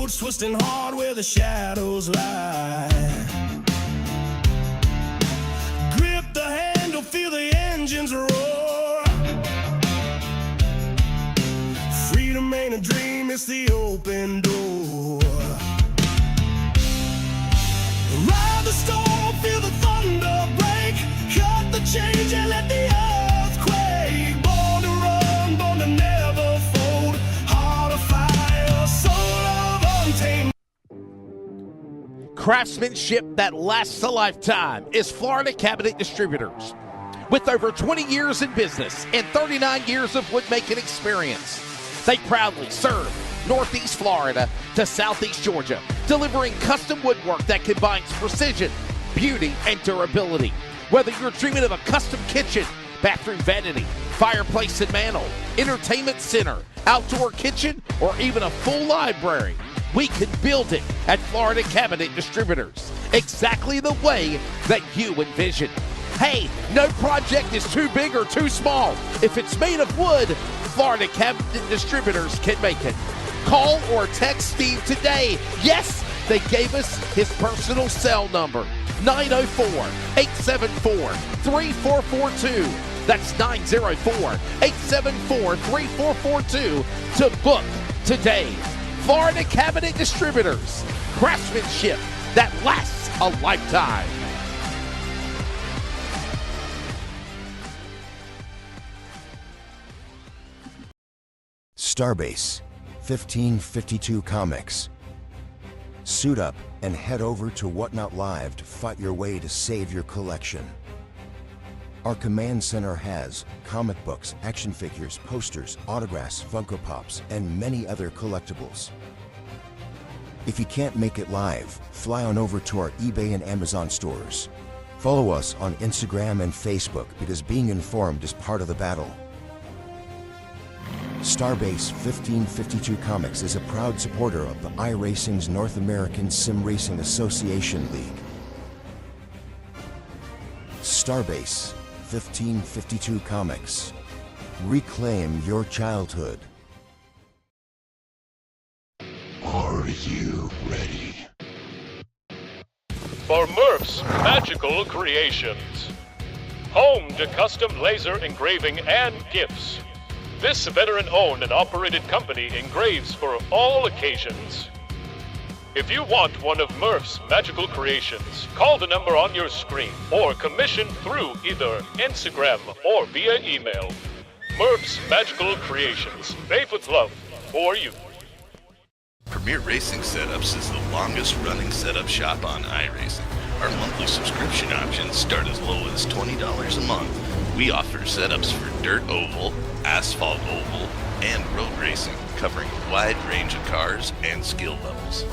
roads twisting hard where the shadows lie. Grip the handle, feel the engines roar. Freedom ain't a dream, it's the open door. Ride the storm, feel the thunder break. Cut the change and let the earth quake. Born to run, born to never fold. Heart of fire, soul of untamed. Craftsmanship that lasts a lifetime is Florida Cabinet Distributors. With over 20 years in business and 39 years of woodmaking experience, they proudly serve Northeast Florida to Southeast Georgia, delivering custom woodwork that combines precision, beauty, and durability. Whether you're dreaming of a custom kitchen, bathroom vanity, fireplace and mantel, entertainment center, outdoor kitchen, or even a full library, we can build it at Florida Cabinet Distributors, exactly the way that you envision. Hey, no project is too big or too small. If it's made of wood, Florida Cabinet Distributors can make it. Call or text Steve today. Yes, they gave us his personal cell number, 904-874-3442. That's 904-874-3442 to book today. Florida Cabinet Distributors, craftsmanship that lasts a lifetime. Starbase, 1552 Comics. Suit up and head over to Whatnot Live to fight your way to save your collection. Our command center has comic books, action figures, posters, autographs, Funko Pops, and many other collectibles. If you can't make it live, fly on over to our eBay and Amazon stores. Follow us on Instagram and Facebook because being informed is part of the battle. Starbase 1552 Comics is a proud supporter of the iRacing's North American Sim Racing Association League. Starbase 1552 Comics. Reclaim your childhood. Are you ready? For Murph's Magical Creations. Home to custom laser engraving and gifts. This veteran-owned and operated company engraves for all occasions. If you want one of Murph's Magical Creations, call the number on your screen or commission through either Instagram or via email. Murph's Magical Creations, made with love for you. Premier Racing Setups is the longest running setup shop on iRacing. Our monthly subscription options start as low as $20 a month. We offer setups for dirt oval, asphalt oval, and road racing, covering a wide range of cars and skill levels.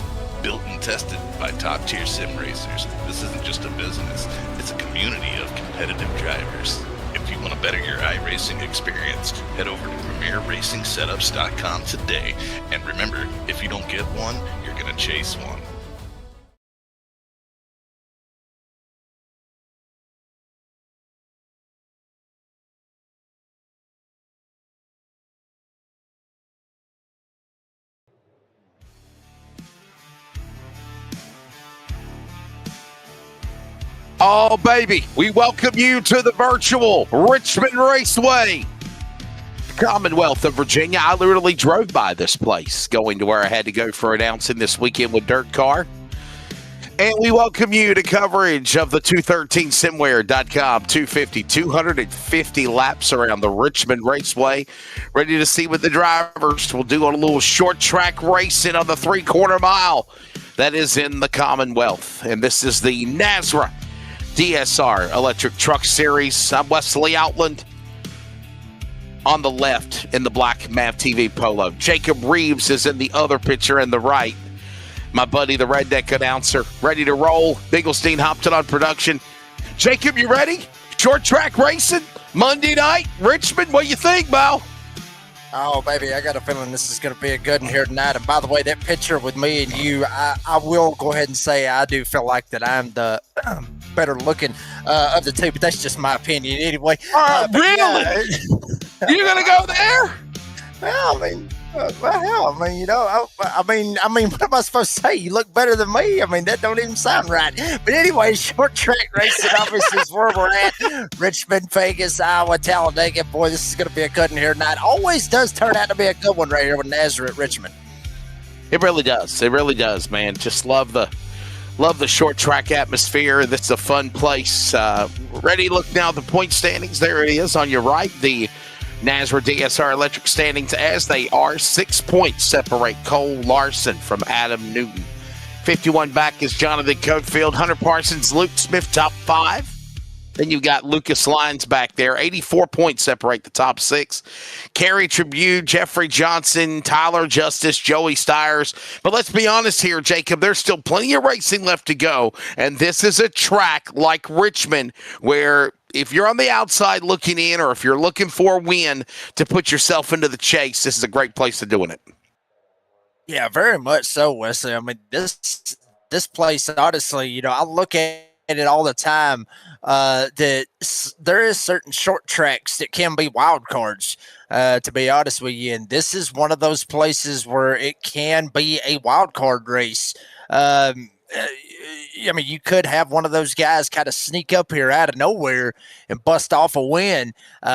Built and tested by top-tier sim racers, this isn't just a business, it's a community of competitive drivers. If you want to better your iRacing experience, head over to PremierRacingSetups.com today. And remember, if you don't get one, you're going to chase one. Oh, baby, we welcome you to the virtual Richmond Raceway, Commonwealth of Virginia. I literally drove by this place going to where I had to go for announcing this weekend with Dirt Car. And we welcome you to coverage of the 213simware.com 250 laps around the Richmond Raceway. Ready to see what the drivers will do on a little short track racing on the 3/4 mile that is in the Commonwealth. And this is the NASRA DSR Electric Truck Series. I'm Wesley Outland. On the left in the black MAV TV Polo. Jacob Reeves is in the other picture in the right. My buddy, the redneck announcer, ready to roll. Bigglestein Hopton on production. Jacob, you ready? Short track racing, Monday night, Richmond. What you think, Bo? Oh, baby, I got a feeling this is going to be a good one here tonight. And by the way, that picture with me and you, I will go ahead and say I do feel like that I'm the better looking of the two, but that's just my opinion anyway. Really? Yeah. You going to go there? Well, I mean, Well, hell, I mean, I mean, what am I supposed to say? You look better than me. I mean, that don't even sound right. But anyway, short track racing obviously is where we're at. Richmond, Vegas, Iowa, Talladega. Boy, this is going to be a good one here tonight. Always does turn out to be a good one right here with NASRA at Richmond. It really does. It really does, man. Just love the short track atmosphere. This is a fun place. Ready to look now at the point standings. There it is on your right. The NASRA DSR electric standings as they are. 6 points separate Cole Larson from Adam Newton. 51 back is Jonathan Cofield. Hunter Parsons, Luke Smith, top 5. Then you've got Lucas Lyons back there. 84 points separate the top 6. Kerry Tribune, Jeffrey Johnson, Tyler Justice, Joey Stiers. But let's be honest here, Jacob, there's still plenty of racing left to go. And this is a track like Richmond where if you're on the outside looking in or if you're looking for a win to put yourself into the chase, this is a great place to doing it. Yeah, very much so, Wesley. I mean, this place, honestly, I look at it all the time. That there is certain short tracks that can be wild cards, to be honest with you. And this is one of those places where it can be a wild card race. I mean, you could have one of those guys kind of sneak up here out of nowhere and bust off a win,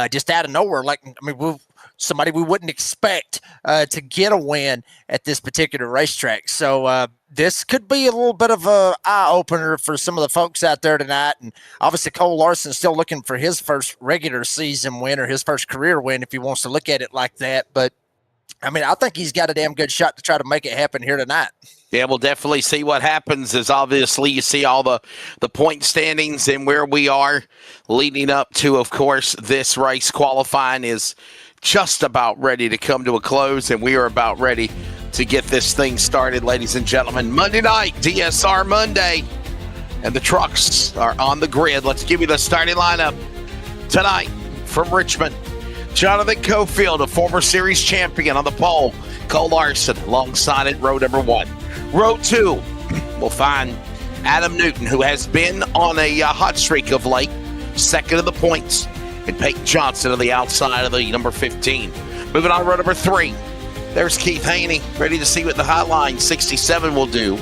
just out of nowhere. Like, I mean, somebody we wouldn't expect to get a win at this particular racetrack. So this could be a little bit of a eye-opener for some of the folks out there tonight. And obviously Cole Larson still looking for his first regular season win or his first career win if he wants to look at it like that. But, I mean, I think he's got a damn good shot to try to make it happen here tonight. Yeah, we'll definitely see what happens as obviously you see all the point standings and where we are leading up to, of course, this race. Qualifying is just about ready to come to a close, and we are about ready to get this thing started, ladies and gentlemen. Monday night, DSR Monday, and the trucks are on the grid. Let's give you the starting lineup tonight from Richmond. Jonathan Cofield, a former series champion on the pole. Cole Larson alongside it, row number 1. Row 2, we'll find Adam Newton, who has been on a hot streak of late, second of the points, and Peyton Johnson on the outside of the number 15. Moving on to row number 3, there's Keith Haney, ready to see what the Hotline 67 will do.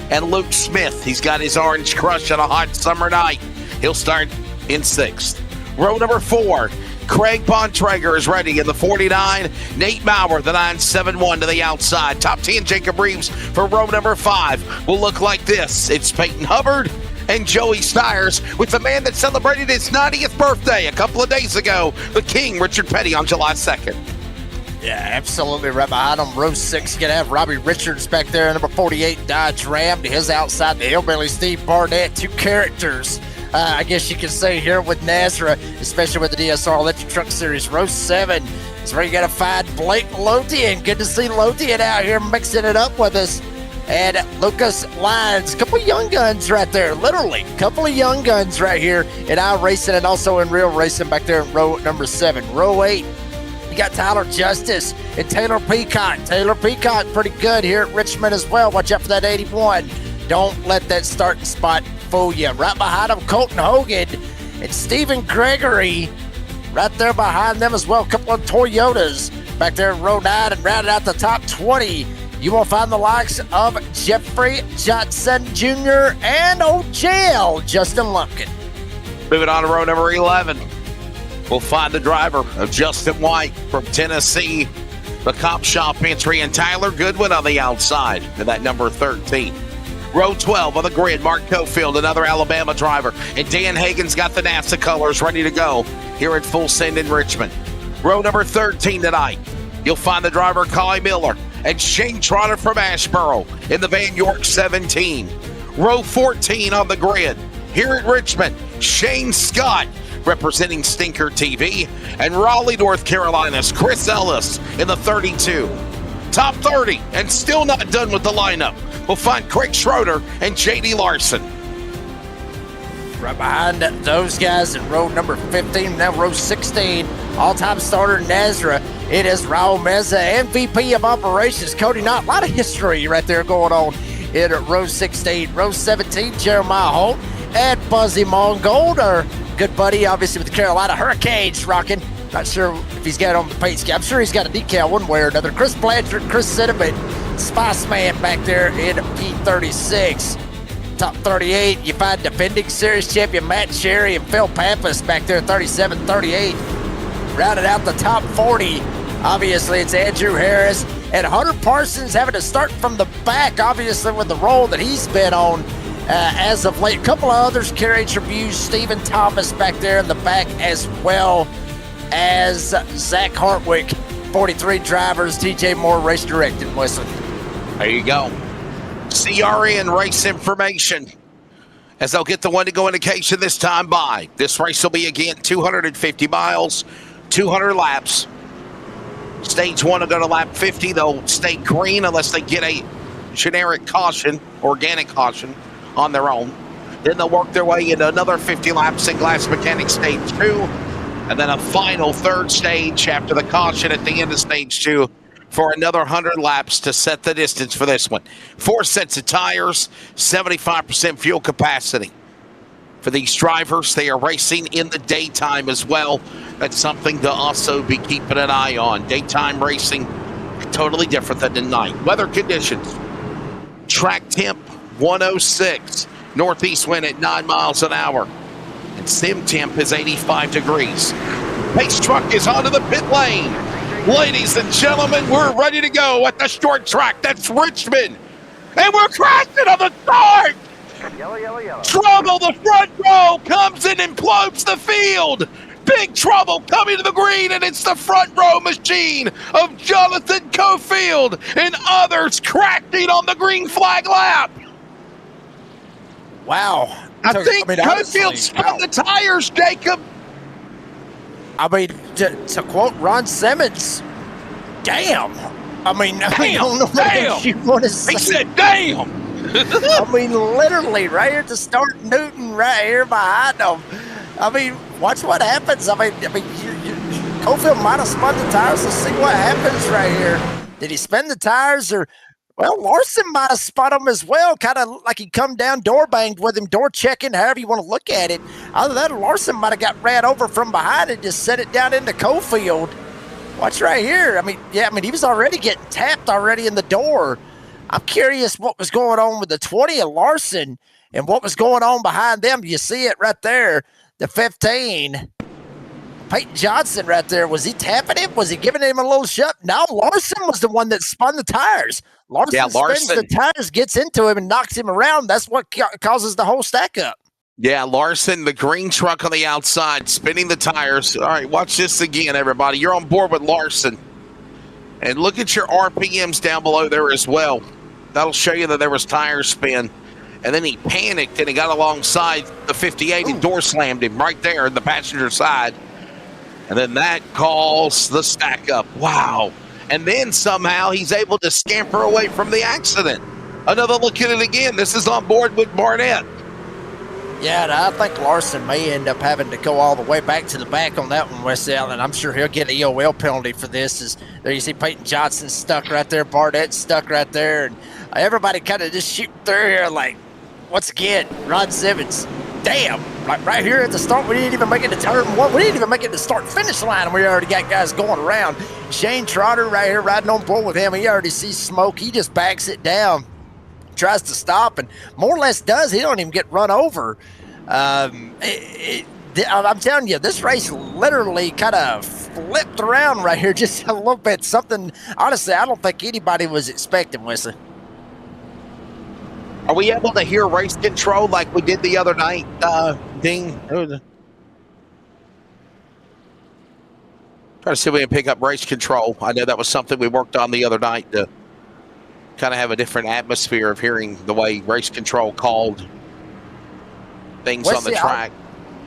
And Luke Smith, he's got his Orange Crush on a hot summer night. He'll start in 6th. Row number 4, Craig Bontrager is ready in the 49. Nate Maurer, the 971 to the outside. Top 10, Jacob Reeves for row number 5 will look like this. It's Peyton Hubbard and Joey Stiers with the man that celebrated his 90th birthday a couple of days ago, the King, Richard Petty, on July 2nd. Yeah, absolutely. Right behind him, row 6, going to have Robbie Richards back there, number 48, Dodge Ram. To his outside, the Hillbilly Steve Barnett, 2 characters. I guess you can say here with NASRA, especially with the DSR Electric Truck Series. Row 7 is where you got to find Blake Lothian. Good to see Lothian out here mixing it up with us. And Lucas Lyons, a couple of young guns right there, literally. A couple of young guns right here in iRacing and also in real racing back there in row number 7. Row 8, you got Tyler Justice and Taylor Peacock. Taylor Peacock pretty good here at Richmond as well. Watch out for that 81. Don't let that starting spot fool you. Right behind him, Colton Hogan and Stephen Gregory. Right there behind them as well. A couple of Toyotas back there in row 9 and rounding out the top 20. You will find the likes of Jeffrey Johnson Jr. and O'Jail, Justin Lumpkin. Moving on to row number 11, we'll find the driver of Justin White from Tennessee, the Cop Shop entry, and Tyler Goodwin on the outside of that number 13. Row 12 on the grid, Mark Cofield, another Alabama driver, and Dan Hagan's got the NASA colors ready to go here at Full Send in Richmond. Row number 13 tonight, you'll find the driver Collie Miller and Shane Trotter from Asheboro in the Van York 17. Row 14 on the grid, here at Richmond, Shane Scott representing Stinker TV, and Raleigh, North Carolina's Chris Ellis in the 32. Top 30, and still not done with the lineup. We'll find Craig Schroeder and J.D. Larson. Right behind those guys in row number 15, now row 16, all-time starter NASRA. It is Raul Meza, MVP of operations, Cody Knott. A lot of history right there going on in row 16. Row 17, Jeremiah Holt and Buzzy Mongold, our good buddy, obviously, with the Carolina Hurricanes, rocking Not sure if he's got it on the paint scheme. I'm sure he's got a decal one way or another. Chris Blanchard, Chris Cinnamon, Spice Man back there in P36. Top 38, you find defending series champion Matt Sherry and Phil Pappas back there 37-38. Rounded out the top 40. Obviously, it's Andrew Harris and Hunter Parsons having to start from the back, obviously, with the role that he's been on as of late. A couple of others carry tribute. Stephen Thomas back there in the back, as well as Zach Hartwick. 43 drivers, TJ Moore race directed. Wesley. There you go. CRN race information, as they'll get the one to go indication this time by. This race will be again 250 miles, 200 laps. Stage 1 will go to lap 50. They'll stay green unless they get a generic caution, organic caution on their own. Then they'll work their way into another 50 laps in Glass Mechanics Stage 2. And then a final third stage after the caution at the end of Stage 2 for another 100 laps to set the distance for this one. 4 sets of tires, 75% fuel capacity. For these drivers, they are racing in the daytime as well. That's something to also be keeping an eye on. Daytime racing, totally different than the night. Weather conditions. Track temp, 106. Northeast wind at 9 miles an hour. And sim temp is 85 degrees. Pace truck is onto the pit lane. Ladies and gentlemen, we're ready to go at the short track. That's Richmond. And we're crashing on the start. Yellow. Trouble, the front row comes in and plugs the field. Big trouble coming to the green, and it's the front row machine of Jonathan Cofield and others crashing on the green flag lap. Wow. I think Cofield spun the tires, Jacob. I mean, to quote Ron Simmons, damn. I don't know what you want to say. He said, damn. I mean, literally, right here to start Newton, right here behind him. I mean, watch what happens. Cofield might have spun the tires. Let's see what happens right here. Did he spin the tires or... Well, Larson might have spun him as well, kind of like he come down door banged with him, door checking, however you want to look at it. Other than that, Larson might have got ran over from behind and just set it down into Cofield. Watch right here. He was already getting tapped already in the door. I'm curious what was going on with the 20 of Larson and what was going on behind them. You see it right there, the 15. Peyton Johnson right there. Was he tapping him? Was he giving him a little shove? No, Larson was the one that spun the tires. Larson spins the tires, gets into him, and knocks him around. That's what causes the whole stack up. Yeah, Larson, the green truck on the outside, spinning the tires. All right, watch this again, everybody. You're on board with Larson. And look at your RPMs down below there as well. That'll show you that there was tire spin. And then he panicked, and he got alongside the 58 and door slammed him right there in the passenger side. And then that calls the stack up. Wow. And then somehow he's able to scamper away from the accident. Another look at it again. This is on board with Barnett. Yeah, and I think Larson may end up having to go all the way back to the back on that one, West Allen. I'm sure he'll get an EOL penalty for this. There you see Peyton Johnson stuck right there, Barnett stuck right there, and everybody kind of just shooting through here like, once again, Ron Simmons. Damn, like right here at the start, we didn't even make it to turn one. We didn't even make it to start-finish line, and we already got guys going around. Shane Trotter right here riding on board with him. He already sees smoke. He just backs it down, tries to stop, and more or less does. He don't even get run over. I'm telling you, this race literally kind of flipped around right here just a little bit. Something, honestly, I don't think anybody was expecting, Wesley. Are we able to hear race control like we did the other night, Dean? Try to see if we can pick up race control. I know that was something we worked on the other night to kind of have a different atmosphere of hearing the way race control called things on the track.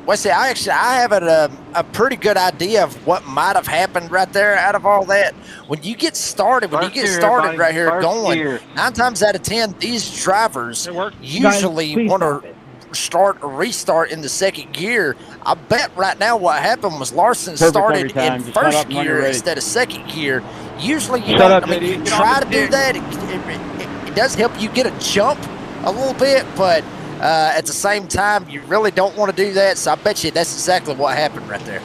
Wesley, I have a pretty good idea of what might have happened right there out of all that. When you get started, right here going, 9 times out of 10, these drivers usually want to start or restart in the second gear. I bet right now what happened was Larson started in first gear instead of second gear. Usually you don't, you try to do that. It does help you get a jump a little bit, but at the same time, you really don't want to do that. So I bet you that's exactly what happened right there.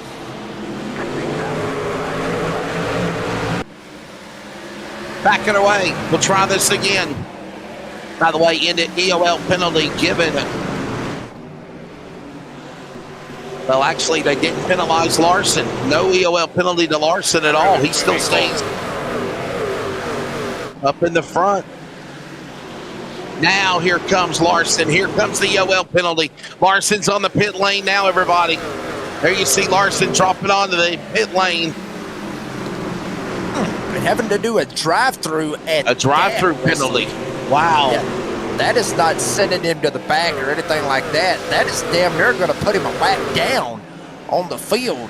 Back it away. We'll try this again. By the way, in the EOL penalty given. Well, actually, they didn't penalize Larson. No EOL penalty to Larson at all. He still stays up in the front. Now here comes Larson. Here comes the EOL penalty. Larson's on the pit lane now, everybody. There you see Larson dropping onto the pit lane. And having to do a drive-through at A drive-through penalty. Wow. Yeah, that is not sending him to the back or anything like that. That is damn near going to put him a lap down on the field.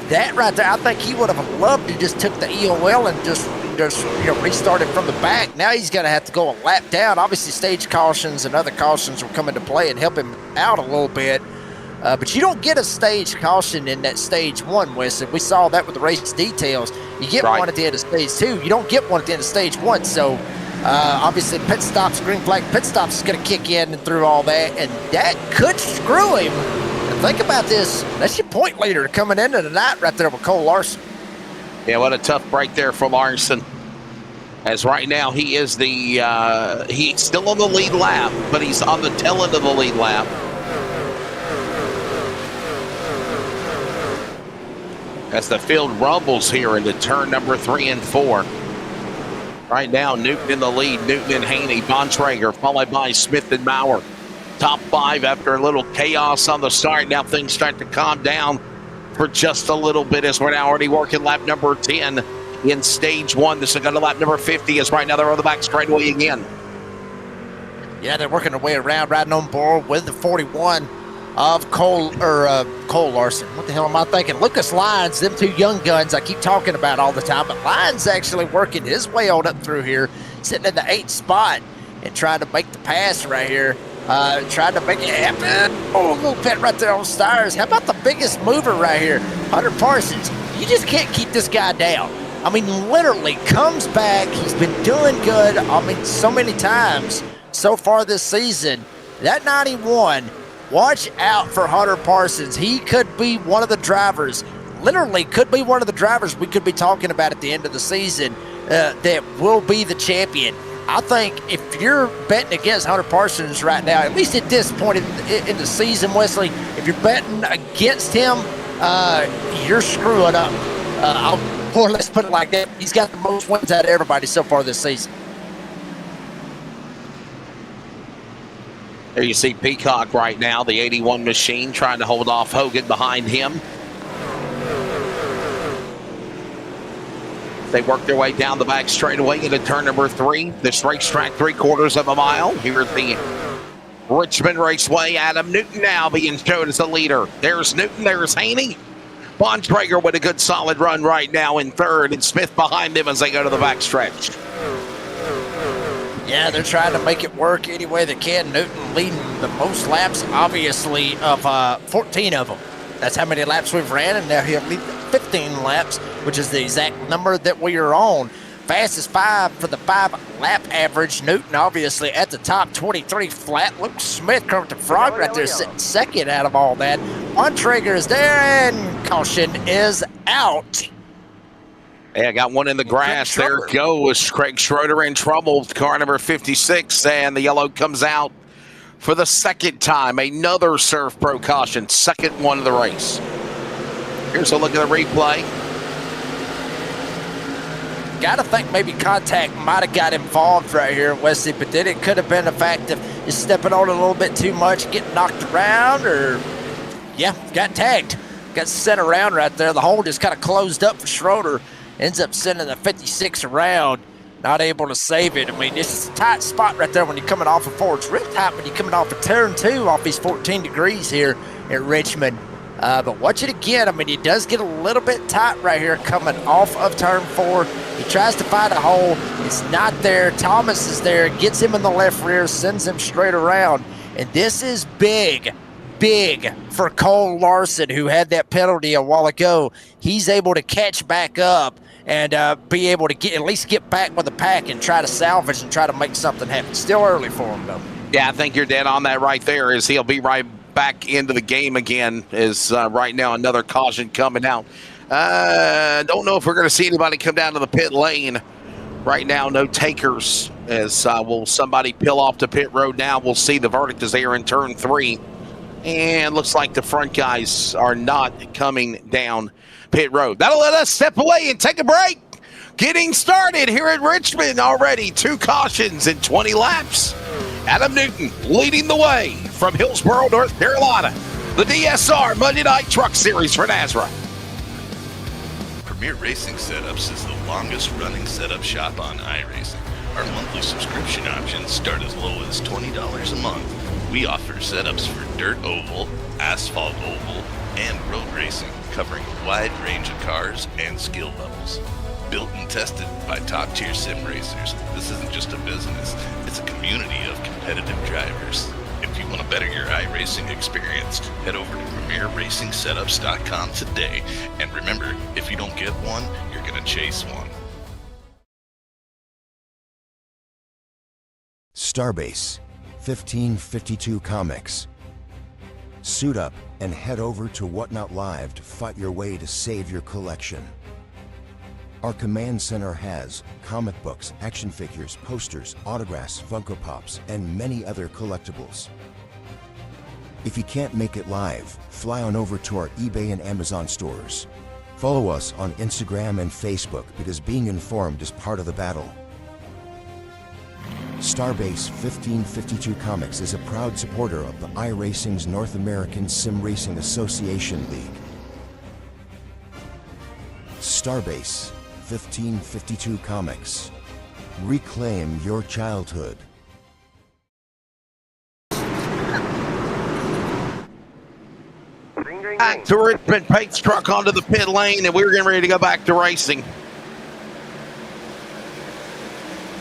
That right there, I think he would have loved to just took the EOL and just restarted from the back. Now he's going to have to go a lap down. Obviously, stage cautions and other cautions will come into play and help him out a little bit. But you don't get a stage caution in that stage 1, Wesley. We saw that with the race details. You get one at the end of stage 2. You don't get one at the end of stage 1. So obviously pit stops, green flag pit stops is going to kick in and through all that, and that could screw him. And think about this. That's your point leader coming into the night right there with Cole Larson. Yeah, what a tough break there for Larson. As right now he is he's still on the lead lap, but he's on the tail end of the lead lap. As the field rumbles here into turn number 3 and 4. Right now, Newton in the lead. Newton and Haney, Bontrager, followed by Smith and Maurer. Top 5 after a little chaos on the start. Now things start to calm down for just a little bit as we're now already working lap number 10 in stage 1. This is going to lap number 50 as right now they're on the back straightaway again. Yeah, they're working their way around, riding on board with the 41 of Cole Larson. What the hell am I thinking? Lucas Lyons, them two young guns I keep talking about all the time, but Lyons actually working his way on up through here, sitting in the 8th spot and trying to make the pass right here. Trying to make it happen. Oh, a little pit right there on Stires. How about the biggest mover right here? Hunter Parsons. You just can't keep this guy down. I mean, literally comes back. He's been doing good, I mean, so many times so far this season. That 91, watch out for Hunter Parsons. He could be one of the drivers, literally could be one of the drivers we could be talking about at the end of the season that will be the champion. I think if you're betting against Hunter Parsons right now, at least at this point in the season, Wesley, if you're betting against him, you're screwing up. I'll more or less put it like that. He's got the most wins out of everybody so far this season. There you see Peacock right now, the 81 machine, trying to hold off Hogan behind him. They work their way down the back straightaway into turn number 3. This racetrack 3/4 of a mile. Here at the Richmond Raceway. Adam Newton now being shown as the leader. There's Newton, there's Haney. Bontrager with a good solid run right now in 3rd, and Smith behind him as they go to the back stretch. Yeah, they're trying to make it work any way they can. Newton leading the most laps, obviously, of 14 of them. That's how many laps we've ran, and now he'll lead 15 laps, which is the exact number that we are on. Fastest 5 for the 5-lap average. Newton obviously at the top, 23 flat. Luke Smith, Kermit the Frog right there sitting 2nd out of all that. Bontrager is there, and caution is out. Yeah, got one in the grass. There goes Craig Schroeder in trouble. Car number 56, and the yellow comes out for the 2nd time. Another Surf Pro caution, 2nd one of the race. Here's a look at the replay. Got to think maybe contact might have got involved right here, Wesley, but then it could have been the fact of just stepping on it a little bit too much, getting knocked around, or, yeah, got tagged. Got sent around right there. The hole just kind of closed up for Schroeder. Ends up sending the 56 around, not able to save it. I mean, this is a tight spot right there when you're coming off of 4. It's real tight when you're coming off of turn 2 off these 14 degrees here at Richmond. But watch it again. I mean, it does get a little bit tight right here coming off of turn 4. He tries to find a hole. It's not there. Thomas is there. Gets him in the left rear. Sends him straight around. And this is big for Cole Larson, who had that penalty a while ago. He's able to catch back up and be able to at least get back with the pack and try to salvage and try to make something happen. Still early for him, though. Yeah, I think you're dead on that right there, as he'll be right back into the game again, is right now another caution coming out. Don't know if we're going to see anybody come down to the pit lane Right now, no takers. As will somebody peel off the pit road now? We'll see the verdict as they are in turn 3. And looks like the front guys are not coming down pit road. That'll let us step away and take a break. Getting started here at Richmond already. 2 cautions in 20 laps. Adam Newton leading the way from Hillsborough, North Carolina. The DSR Monday Night Truck Series for NASRA. Premier Racing Setups is the longest running setup shop on iRacing. Our monthly subscription options start as low as $20 a month. We offer setups for dirt oval, asphalt oval, and road racing, covering a wide range of cars and skill levels. Built and tested by top-tier sim racers, this isn't just a business, it's a community of competitive drivers. If you want to better your iRacing experience, head over to PremierRacingSetups.com today. And remember, if you don't get one, you're going to chase one. Starbase 1552 Comics. Suit up and head over to Whatnot Live to fight your way to save your collection. Our command center has comic books, action figures, posters, autographs, Funko Pops, and many other collectibles. If you can't make it live, fly on over to our eBay and Amazon stores. Follow us on Instagram and Facebook because being informed is part of the battle. Starbase 1552 Comics is a proud supporter of the iRacing's North American Sim Racing Association League. Starbase 1552 Comics. Reclaim your childhood. Back to Richmond, Pate's truck onto the pit lane, and we're getting ready to go back to racing.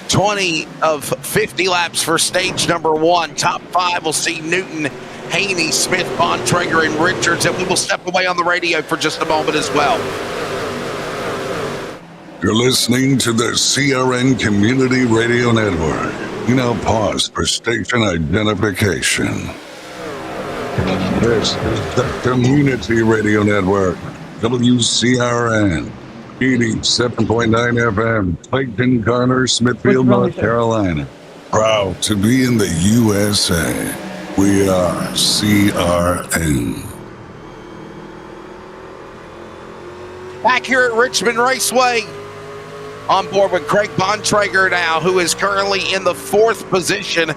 20 of 50 laps for stage number 1. Top 5 will see Newton, Haney, Smith, Bontrager, and Richards, and we will step away on the radio for just a moment as well. You're listening to the CRN Community Radio Network. You now pause for station identification. This is the Community Radio Network, WCRN, 87.9 FM, Clayton, Garner, Smithfield, North Carolina. Proud to be in the USA. We are CRN. Back here at Richmond Raceway, on board with Craig Bontrager now, who is currently in the 4th position.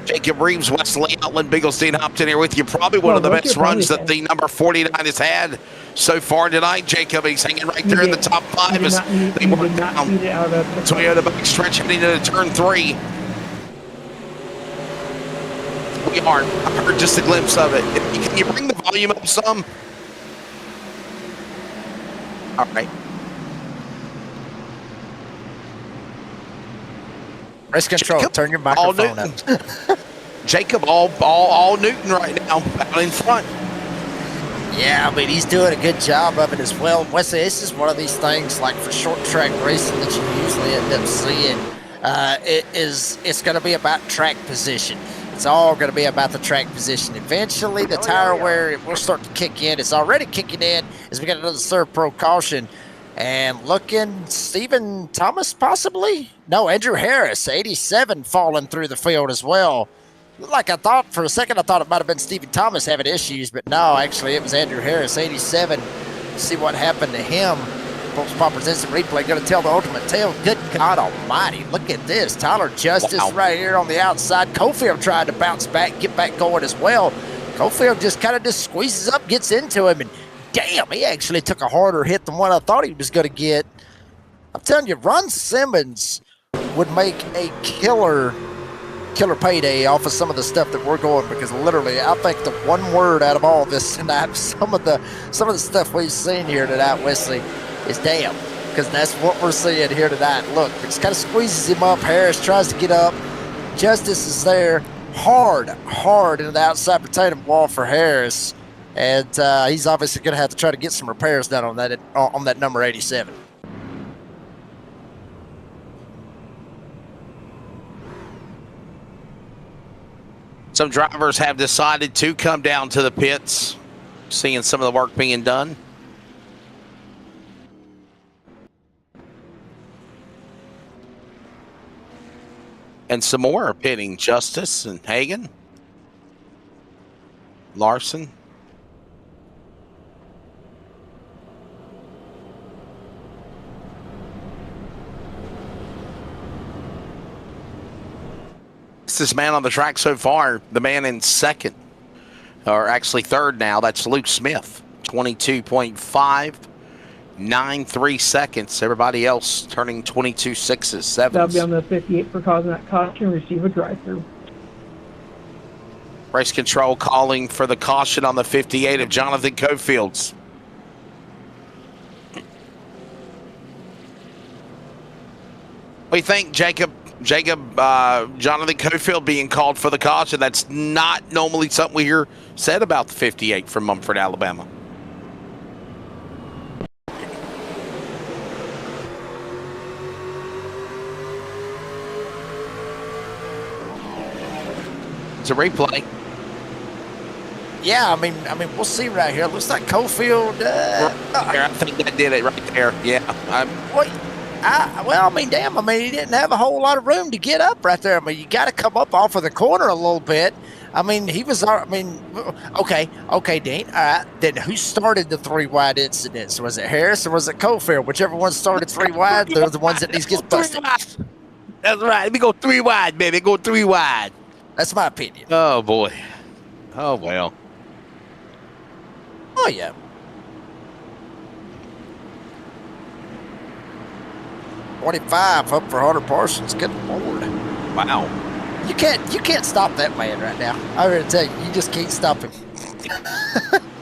Jacob Reeves, Wesley Outland, Bigglestein hopped in here with you. Probably one of the best runs that the number 49 has had so far tonight. Jacob, he's hanging right there in the top 5 as they work down Toyota back stretch heading into turn 3. We are. I heard just a glimpse of it. Can you bring the volume up some? All right. Race control. Jacob, Turn your microphone up. Jacob, all Newton right now, out in front. Yeah, I mean, he's doing a good job of it as well. Wesley, this is one of these things, like for short track racing, that you usually end up seeing. It's going to be about track position. It's all going to be about the track position. Eventually, the tire wear will start to kick in. It's already kicking in as we get another third pro caution. And looking, Stephen Thomas possibly? No, Andrew Harris, 87, falling through the field as well. Like I thought for a second, I thought it might have been Stephen Thomas having issues, but no, actually it was Andrew Harris, 87. See what happened to him. Folks, Popper's instant replay going to tell the ultimate tale. Good God almighty, look at this. Tyler Justice right here on the outside. Cofield tried to bounce back, get back going as well. Cofield just kind of squeezes up, gets into him, and damn, he actually took a harder hit than what I thought he was going to get. I'm telling you, Ron Simmons would make a killer payday off of some of the stuff that we're going, because literally I think the one word out of all this tonight, some of the stuff we've seen here tonight, Wesley, is damn, because that's what we're seeing here tonight. Look, it just kind of squeezes him up. Harris tries to get up. Justice is there hard into the outside retaining wall for Harris. And he's obviously going to have to try to get some repairs done on that number 87. Some drivers have decided to come down to the pits, seeing some of the work being done. And some more are pitting. Justice and Hagan. Larson. This man on the track so far, the man in second, or actually third now, that's Luke Smith. 22.593 seconds. Everybody else turning 22 sixes, sevens. That'll be on the 58 for causing that caution, receive a drive-through. Race control calling for the caution on the 58 of Jonathan Cofields. We think Jonathan Cofield being called for the caution. That's not normally something we hear said about the 58 from Mumford, Alabama. It's a replay. Yeah, I mean, we'll see right here. Looks like Cofield. I think that did it right there. Yeah. Damn. I mean, he didn't have a whole lot of room to get up right there. I mean, you got to come up off of the corner a little bit. I mean, he was. Okay, Dean. All right. Then who started the three wide incidents? Was it Harris or was it Cofield? Whichever one started three wide, they're the ones that gets busted. That's right. Let me go three wide, baby. Go three wide. That's my opinion. Oh boy. Oh well. Oh yeah. $25 up for Hunter Parsons. Good Lord. Wow. You can't stop that man right now. I'm going to tell you, you just can't stop him.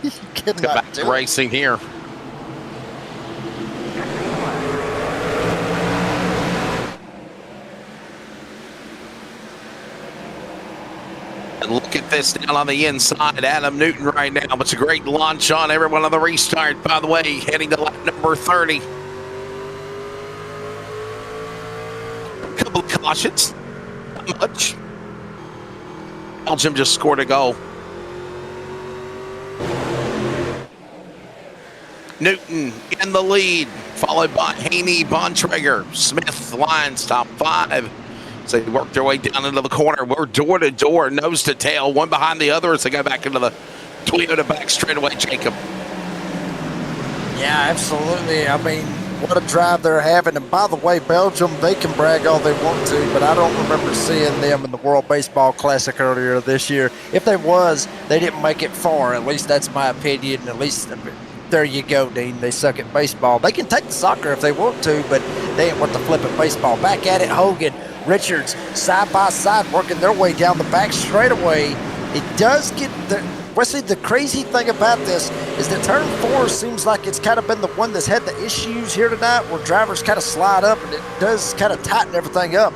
You cannot Go back to racing here. And look at this down on the inside. Adam Newton right now. It's a great launch on everyone on the restart, by the way, heading to lap number 30. A couple of cautions. Not much. Belgium just scored a goal. Newton in the lead, followed by Haney, Bontrager, Smith, Lyons, top five. So they work their way down into the corner. We're door to door, nose to tail, one behind the other as they go back into the Toyota back straightaway, Jacob. Yeah, absolutely. I mean, what a drive they're having. And by the way, Belgium, they can brag all they want to, but I don't remember seeing them in the World Baseball Classic earlier this year. If they was, they didn't make it far. At least that's my opinion. At least there you go, Dean. They suck at baseball. They can take the soccer if they want to, but they ain't worth the flip at baseball. Back at it, Hogan, Richards, side by side, working their way down the back straightaway. It does get Wesley, the crazy thing about this is that turn 4 seems like it's kind of been the one that's had the issues here tonight where drivers kind of slide up and it does kind of tighten everything up.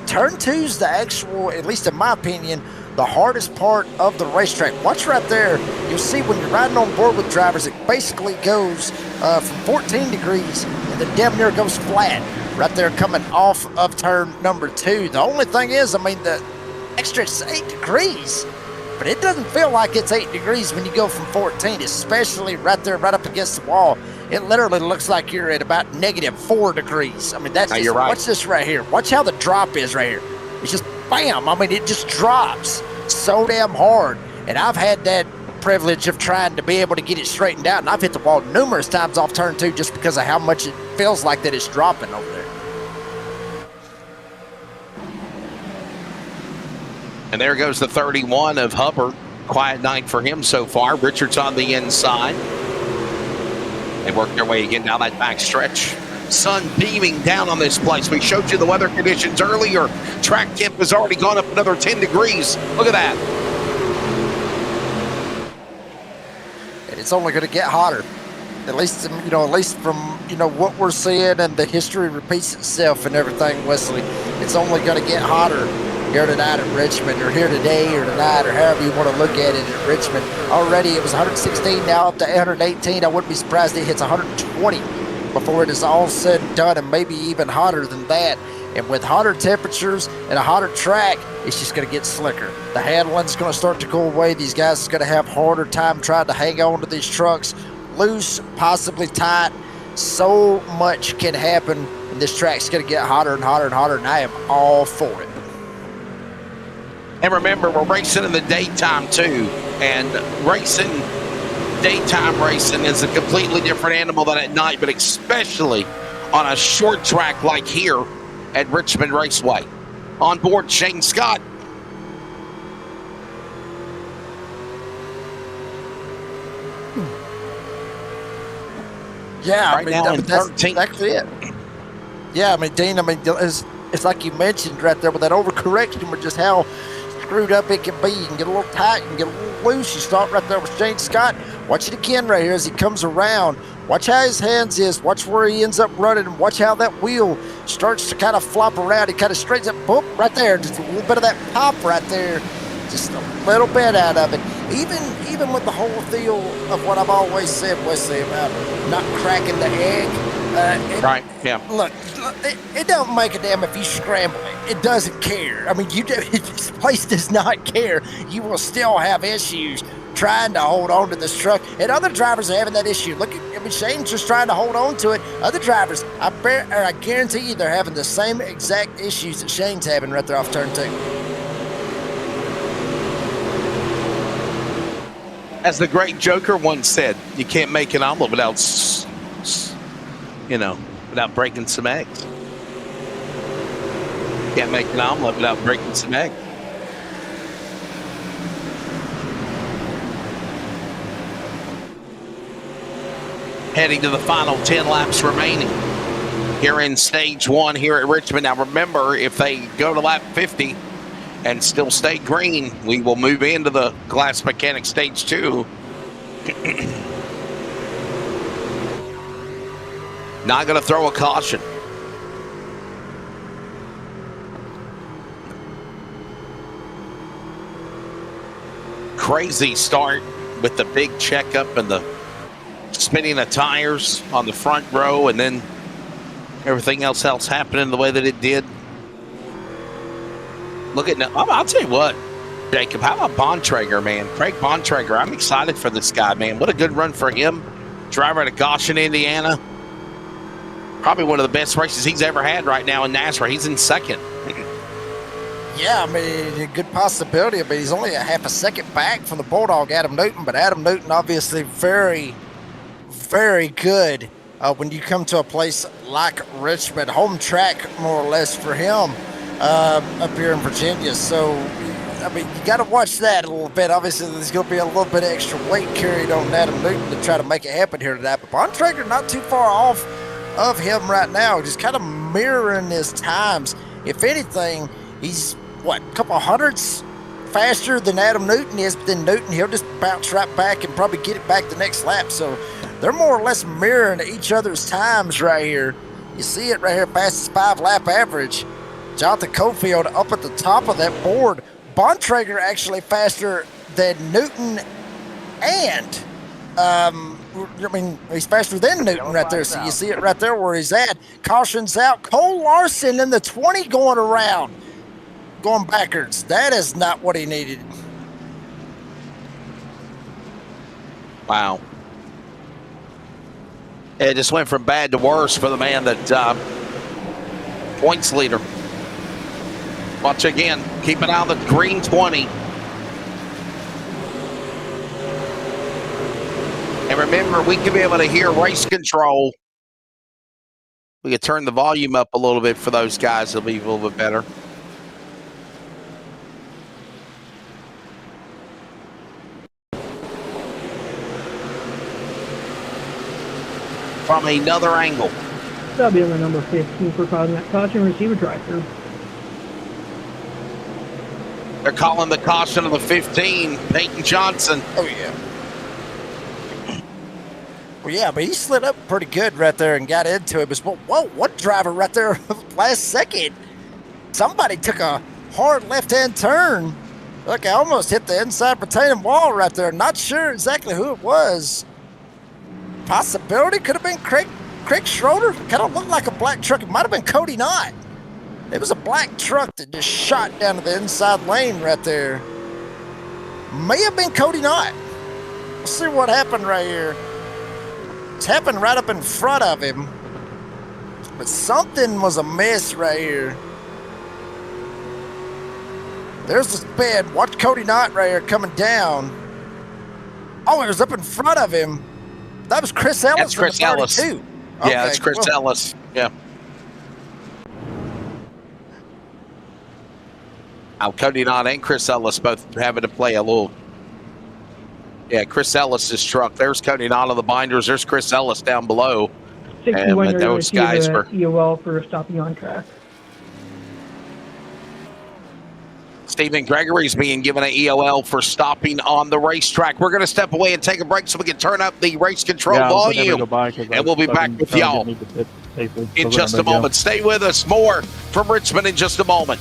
Turn 2's the actual, at least in my opinion, the hardest part of the racetrack. Watch right there. You'll see when you're riding on board with drivers, it basically goes from 14 degrees and then damn near goes flat right there coming off of turn number 2. The only thing is, I mean, the extra 8 degrees. But it doesn't feel like it's 8 degrees when you go from 14, especially right there, right up against the wall. It literally looks like you're at about -4 degrees. I mean, that's just, you're right. Watch this right here. Watch how the drop is right here. It's just bam. I mean, it just drops so damn hard. And I've had that privilege of trying to be able to get it straightened out. And I've hit the wall numerous times off turn 2 just because of how much it feels like that it's dropping over there. And there goes the 31 of Hubbard. Quiet night for him so far. Richards on the inside. They work their way again down that back stretch. Sun beaming down on this place. We showed you the weather conditions earlier. Track temp has already gone up another 10 degrees. Look at that. And it's only going to get hotter. At least from what we're seeing, and the history repeats itself and everything, Wesley. It's only going to get hotter here tonight at Richmond, or here today or tonight, or however you want to look at it at Richmond. Already it was 116, now up to 118. I wouldn't be surprised it hits 120 before it is all said and done, and maybe even hotter than that. And with hotter temperatures and a hotter track, it's just going to get slicker. The handling's going to start to go away. These guys are going to have harder time trying to hang on to these trucks. Loose, possibly tight. So much can happen, and this track's going to get hotter and hotter and hotter, and I am all for it. And remember, we're racing in the daytime too. And daytime racing is a completely different animal than at night, but especially on a short track like here at Richmond Raceway. On board, Shane Scott. Yeah, Right now in that's 13th. exactly it. Yeah, I mean, Dean, it's like you mentioned right there with that overcorrection, with just how screwed up it can be. You can get a little tight, you can get a little loose. You start right there with Shane Scott. Watch it again right here as he comes around. Watch how his hands is. Watch where he ends up running, and watch how that wheel starts to kind of flop around. He kind of straightens up, boop, right there. Just a little bit of that pop right there. Just a little bit out of it. Even with the whole deal of what I've always said, Wesley, about not cracking the egg. Right, yeah. Look, it don't make a damn if you scramble it. It doesn't care. I mean, this place does not care. You will still have issues trying to hold on to this truck, and other drivers are having that issue. Look, Shane's just trying to hold on to it. Other drivers, I guarantee you, they're having the same exact issues that Shane's having right there off turn 2. As the great Joker once said, you can't make an omelet without breaking some eggs. Can't make an omelet without breaking some eggs. Heading to the final 10 laps remaining here in stage 1 here at Richmond. Now remember, if they go to lap 50 and still stay green, we will move into the Glass Mechanic stage 2. Not going to throw a caution. Crazy start with the big checkup and the spinning the tires on the front row, and then everything else happening the way that it did. Look at now. I'll tell you what, Jacob, how about Bontrager, man? Craig Bontrager, I'm excited for this guy, man. What a good run for him. Driver at Goshen, Indiana. Probably one of the best races he's ever had right now in NASRA. He's in second. Yeah, I mean, a good possibility. I mean, he's only a half a second back from the Bulldog, Adam Newton, but Adam Newton obviously very, very good when you come to a place like Richmond, home track more or less for him up here in Virginia. So, I mean, you got to watch that a little bit. Obviously, there's going to be a little bit of extra weight carried on Adam Newton to try to make it happen here tonight. But Bontrager not too far off of him right now, just kind of mirroring his times. If anything, he's, a couple of hundredths faster than Adam Newton is, but then Newton, he'll just bounce right back and probably get it back the next lap. So they're more or less mirroring each other's times right here. You see it right here, fastest 5-lap average. Jonathan Cofield up at the top of that board. Bontrager actually faster than Newton, and he's faster than Newton right there. So you see it right there where he's at. Caution's out. Cole Larson in the 20 going around. Going backwards. That is not what he needed. Wow. It just went from bad to worse for the man that points leader. Watch again. Keep an eye on the green 20. And remember, we can be able to hear race control. We can turn the volume up a little bit for those guys. It'll be a little bit better. From another angle. That'll be on the number 15 for causing that caution, receiver drive-through. They're calling the caution of the 15, Peyton Johnson. Oh, yeah. Well, yeah, but he slid up pretty good right there and got into it. But, whoa, what driver right there last second? Somebody took a hard left-hand turn. Look, I almost hit the inside retaining wall right there. Not sure exactly who it was. Possibility could have been Craig Schroeder. Kind of looked like a black truck. It might have been Cody Knott. It was a black truck that just shot down to the inside lane right there. May have been Cody Knott. Let's see what happened right here. It's happened right up in front of him. But something was amiss right here. There's the spin. Watch Cody Knott right here coming down. Oh, it was up in front of him. That was Chris Ellis. That's Chris Ellis. Okay, Yeah, that's Chris Ellis. Yeah. Now, Cody Knott and Chris Ellis both having to play a little. Yeah, Chris Ellis' truck. There's Cody Knott on the binders. There's Chris Ellis down below. 61 And those guys were EOL for stopping on track. Stephen Gregory's being given an EOL for stopping on the racetrack. We're going to step away and take a break so we can turn up the race control volume. And we'll be back with y'all in just a moment. Stay with us. More from Richmond in just a moment.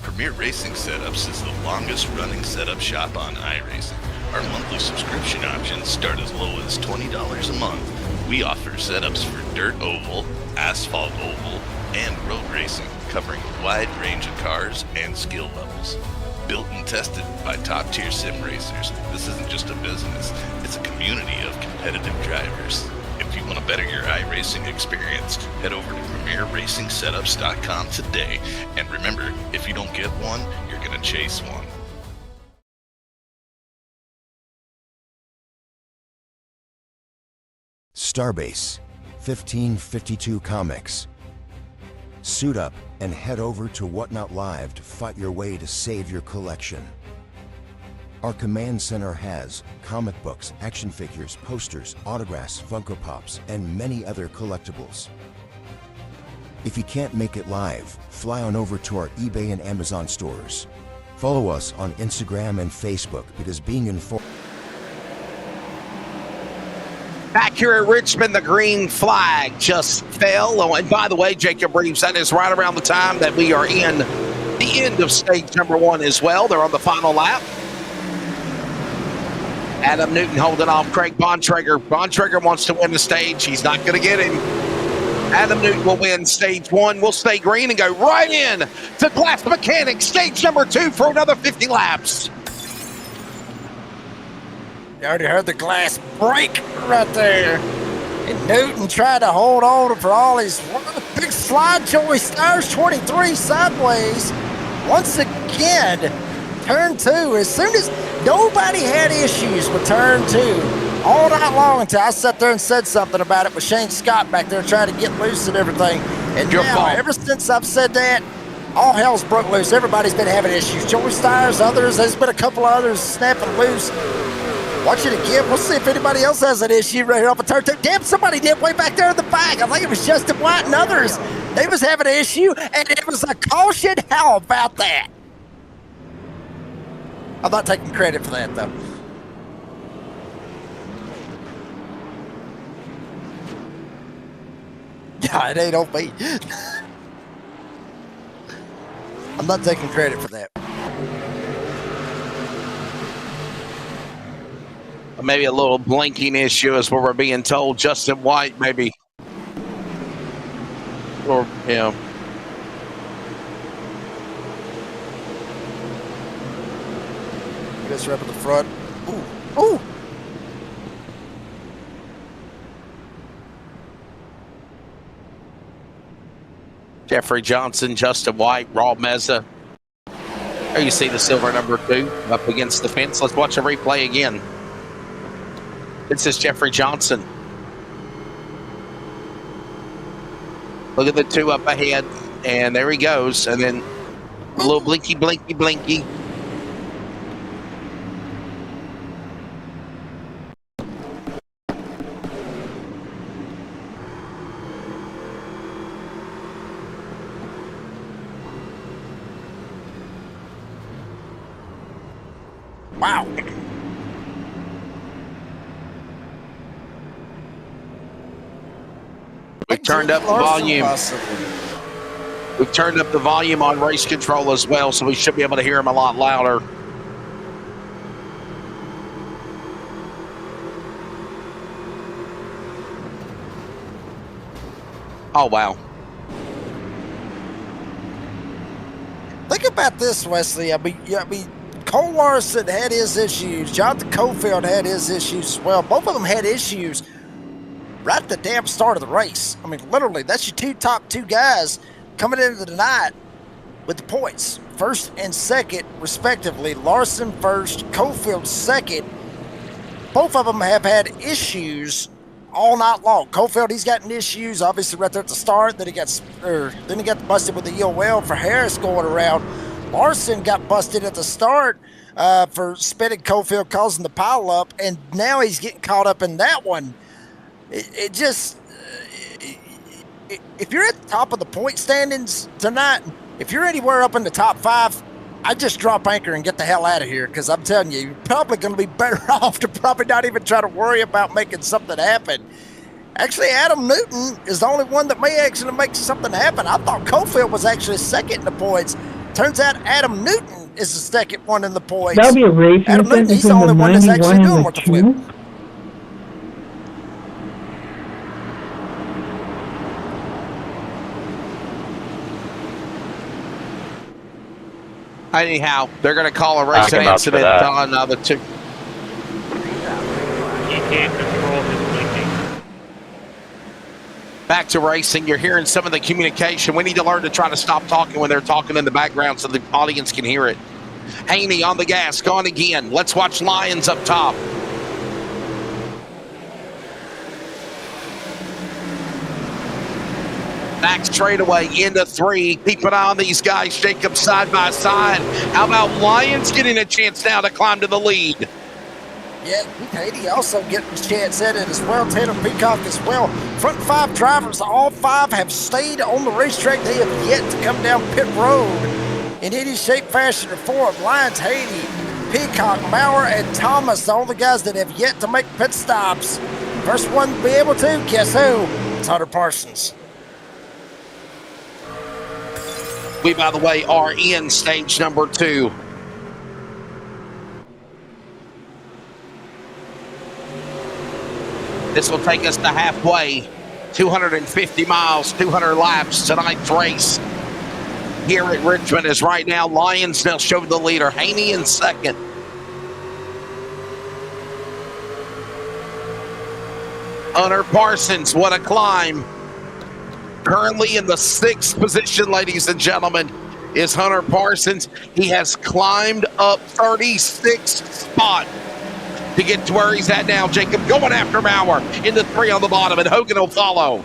Premier Racing Setups is the longest running setup shop on iRacing. Our monthly subscription options start as low as $20 a month. We offer setups for dirt oval, asphalt oval, and road racing, covering a wide range of cars and skill levels. Built and tested by top-tier sim racers, this isn't just a business, it's a community of competitive drivers. If you want to better your iRacing experience, head over to PremierRacingSetups.com today. And remember, if you don't get one, you're going to chase one. Starbase 1552 Comics. Suit up and head over to Whatnot Live to fight your way to save your collection. Our command center has comic books, action figures, posters, autographs, Funko Pops, and many other collectibles. If you can't make it live, fly on over to our eBay and Amazon stores. Follow us on Instagram and Facebook because being informed. Back here at Richmond, the green flag just fell. Oh, and by the way, Jacob Reeves, that is right around the time that we are in the end of stage number 1 as well. They're on the final lap. Adam Newton holding off Craig Bontrager. Bontrager wants to win the stage. He's not going to get him. Adam Newton will win stage 1. We'll stay green and go right in to Glass Mechanics, stage number 2 for another 50 laps. You already heard the glass break right there. And Newton tried to hold on for all his big slide choice. Stars 23 sideways. Once again, turn 2. As soon as nobody had issues with turn 2 all night long until I sat there and said something about it with Shane Scott back there trying to get loose and everything. And Your now, fault. ever since I've said that, all hell's broke loose. Everybody's been having issues. Choice tires, others. There's been a couple of others snapping loose. Watch it again. We'll see if anybody else has an issue right here off of turn 2. Damn, somebody did way back there in the back. I think it was Justin White and others. They was having an issue, and it was a caution. How about that? I'm not taking credit for that, though. Yeah, it ain't on me. I'm not taking credit for that. Maybe a little blinking issue is what we're being told. Justin White, maybe. Or, yeah. Gets right up at the front. Ooh. Ooh. Jeffrey Johnson, Justin White, Raw Meza. There you see the silver number 2 up against the fence. Let's watch a replay again. This is Jeffrey Johnson. Look at the 2 up ahead, and there he goes. And then a little blinky, blinky, blinky. Wow. We've turned up the volume. We've turned up the volume on race control as well, so we should be able to hear him a lot louder. Oh, wow. Think about this, Wesley. I mean, Cole Larson had his issues. Jonathan Cofield had his issues as well. Both of them had issues right at the damn start of the race. I mean, literally, that's your top two guys coming into the night. with the points. First and second, respectively. Larson first, Cofield second. Both of them have had issues all night long. Cofield, he's gotten issues, obviously, right there at the start. Then he got busted with the EOL for Harris going around. Larson got busted at the start for spinning Cofield, causing the pile up, and now he's getting caught up in that one. It just, if you're at the top of the point standings tonight, if you're anywhere up in the top 5, I just drop anchor and get the hell out of here, because I'm telling you, you're probably going to be better off to probably not even try to worry about making something happen. Actually, Adam Newton is the only one that may actually make something happen. I thought Cofield was actually second in the points. Turns out Adam Newton is the second one in the points. That'll be a race. Adam Newton, he's the only one that's actually doing with the flip. Anyhow, they're going to call a racing incident on the 2. He can't control his blinking. Back to racing. You're hearing some of the communication. We need to learn to try to stop talking when they're talking in the background so the audience can hear it. Haney on the gas, gone again. Let's watch Lyons up top. Back straightaway into 3. Keep an eye on these guys. Jacob side by side. How about Lyons getting a chance now to climb to the lead? Yeah, Haney also getting a chance at it as well. Taylor Peacock as well. Front 5 drivers, all 5 have stayed on the racetrack. They have yet to come down pit road in any shape, fashion, or form. Lyons, Haney, Peacock, Maurer, and Thomas, the only guys that have yet to make pit stops. First one to be able to, guess who? It's Hunter Parsons. We, by the way, are in stage number 2. This will take us to halfway. 250 miles, 200 laps tonight's race here at Richmond is right now. Lyons now show the leader. Haney in second. Hunter Parsons, what a climb. Currently in the 6th position, ladies and gentlemen, is Hunter Parsons. He has climbed up 36 spot to get to where he's at now. Jacob going after Maurer into 3 on the bottom, and Hogan will follow.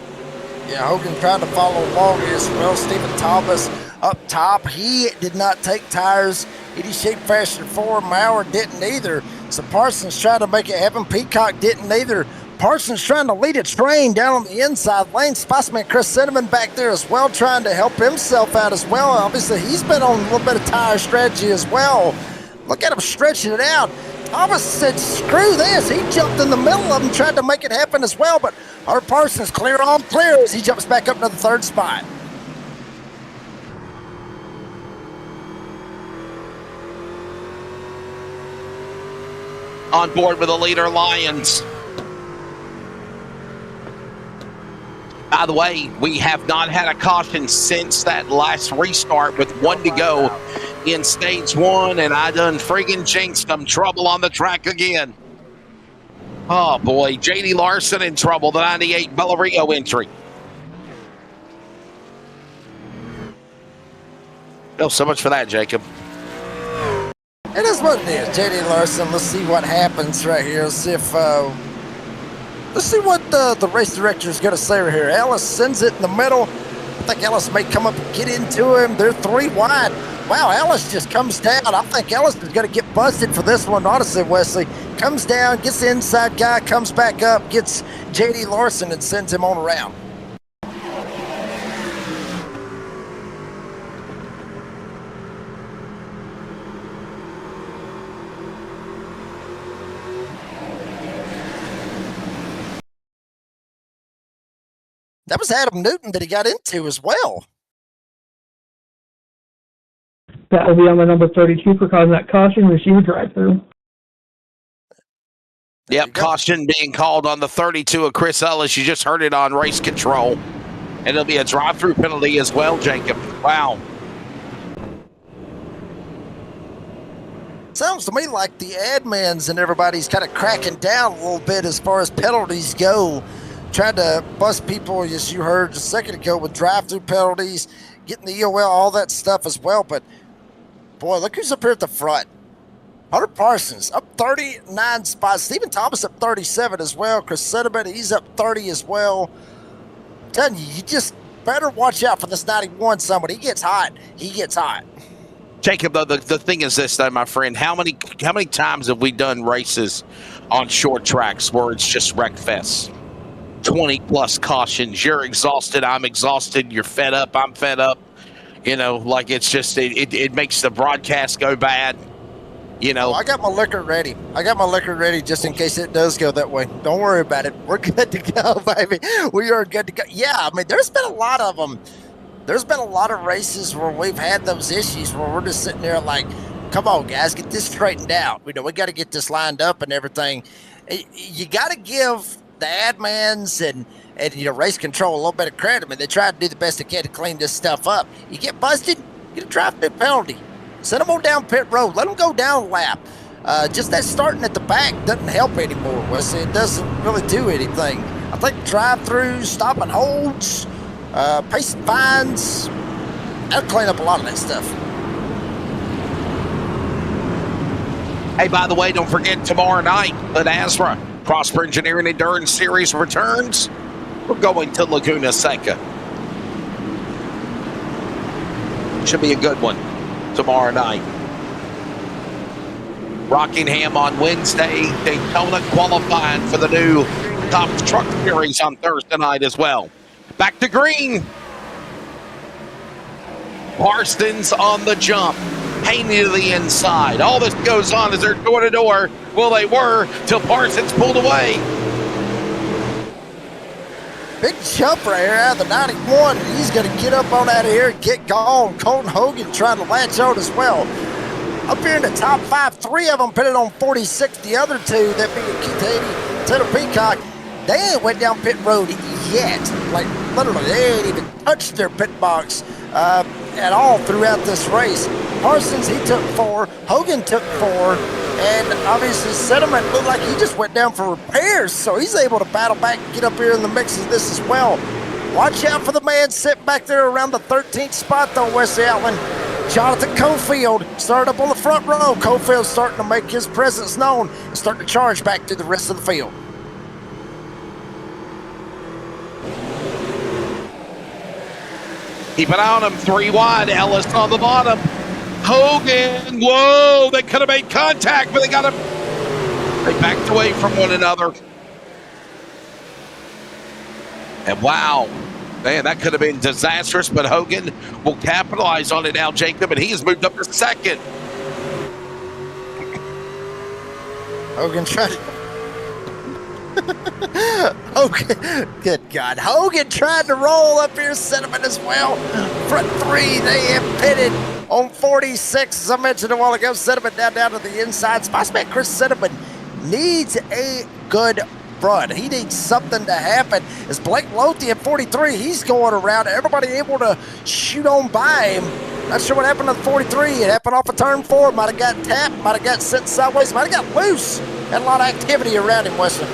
Yeah, Hogan trying to follow along as well. Stephen Thomas up top. He did not take tires any shape, fashion, or form. Maurer didn't either. So Parsons trying to make it happen. Peacock didn't either. Parsons trying to lead a train down on the inside lane. Spiceman Chris Cinnamon back there as well, trying to help himself out as well. Obviously, he's been on a little bit of tire strategy as well. Look at him stretching it out. Thomas said, screw this. He jumped in the middle of them, tried to make it happen as well, but Hunter Parsons clear on clear as he jumps back up to the 3rd spot. On board with the leader, Lyons. By the way, we have not had a caution since that last restart with 1 to go in stage 1, and I done friggin' jinxed some trouble on the track again. Oh boy, JD Larson in trouble, the 98 Bellario entry. Oh, so much for that, Jacob. It is what it is. JD Larson, let's see what happens right here. Let's see if let's see what the race director is going to say right here. Ellis sends it in the middle. I think Ellis may come up and get into him. They're 3 wide. Wow, Ellis just comes down. I think Ellis is going to get busted for this one, honestly, Wesley. Comes down, gets the inside guy, comes back up, gets JD Larson and sends him on around. That was Adam Newton that he got into as well. That will be on the number 32 for causing that caution. Receiver drive-through. Yep, caution being called on the 32 of Chris Ellis. You just heard it on race control. And it'll be a drive-through penalty as well, Jacob. Wow. Sounds to me like the admins and everybody's kind of cracking down a little bit as far as penalties go. Tried to bust people, as you heard a second ago, with drive-through penalties, getting the EOL, all that stuff as well. But, boy, look who's up here at the front. Hunter Parsons up 39 spots. Stephen Thomas up 37 as well. Chris Sentiment, he's up 30 as well. I'm telling you, you just better watch out for this 91 son. When he gets hot, he gets hot. Jacob, though, the thing is this, though, my friend. How many times have we done races on short tracks where it's just wreck fest? 20-plus cautions. You're exhausted. I'm exhausted. You're fed up. I'm fed up. You know, like it's just it makes the broadcast go bad. You know, I got my liquor ready. Just in case it does go that way. Don't worry about it. We're good to go, baby. We are good to go. Yeah, I mean, there's been a lot of them. There's been a lot of races where we've had those issues where we're just sitting there like, come on, guys, get this straightened out. We got to get this lined up and everything. You got to give the admins and race control a little bit of credit. I mean, they try to do the best they can to clean this stuff up. You get busted, get a drive-through penalty. Send them on down pit road. Let them go down a lap. Just that starting at the back doesn't help anymore, Wesley. It doesn't really do anything. I think drive-throughs, stop and holds, pace and fines, that'll clean up a lot of that stuff. Hey, by the way, don't forget tomorrow night, the NASRA Prosper Engineering Endurance Series returns. We're going to Laguna Seca. Should be a good one tomorrow night. Rockingham on Wednesday. Daytona qualifying for the new Top Truck Series on Thursday night as well. Back to green. Parsons on the jump. Haney to the inside. All this goes on as they're door to door. Well, they were till Parsons pulled away. Big jump right here out of the 91, and he's going to get up on out of here and get gone. Colton Hogan trying to latch on as well. Up here in the top 5, 3 of them pitted on 46. The other 2, that being Keith Haney, Tanner Peacock, they ain't went down pit road yet. Like, literally, they ain't even touched their pit box at all throughout this race. Parsons, he took 4. Hogan took 4. And obviously, Sentiment looked like he just went down for repairs, so he's able to battle back and get up here in the mix of this as well. Watch out for the man sitting back there around the 13th spot, though, Wesley Outland. Jonathan Cofield started up on the front row. Cofield's starting to make his presence known and starting to charge back to the rest of the field. Keep an eye on him. 3 wide. Ellis on the bottom. Hogan, whoa, they could have made contact, but they backed away from one another. And wow, man, that could have been disastrous, but Hogan will capitalize on it now, Jacob, and he has moved up to second. Hogan tried Hogan, good God. Hogan tried to roll up here, Sentiment as well. Front 3, they have pitted on 46, as I mentioned a while ago. Sentiment down to the inside spots. Man, Chris Sentiment needs a good run. He needs something to happen. As Blake Lothian at 43, he's going around. Everybody able to shoot on by him. Not sure what happened to the 43. It happened off of turn 4. Might have got tapped. Might have got sent sideways. Might have got loose. Had a lot of activity around him, Wesley.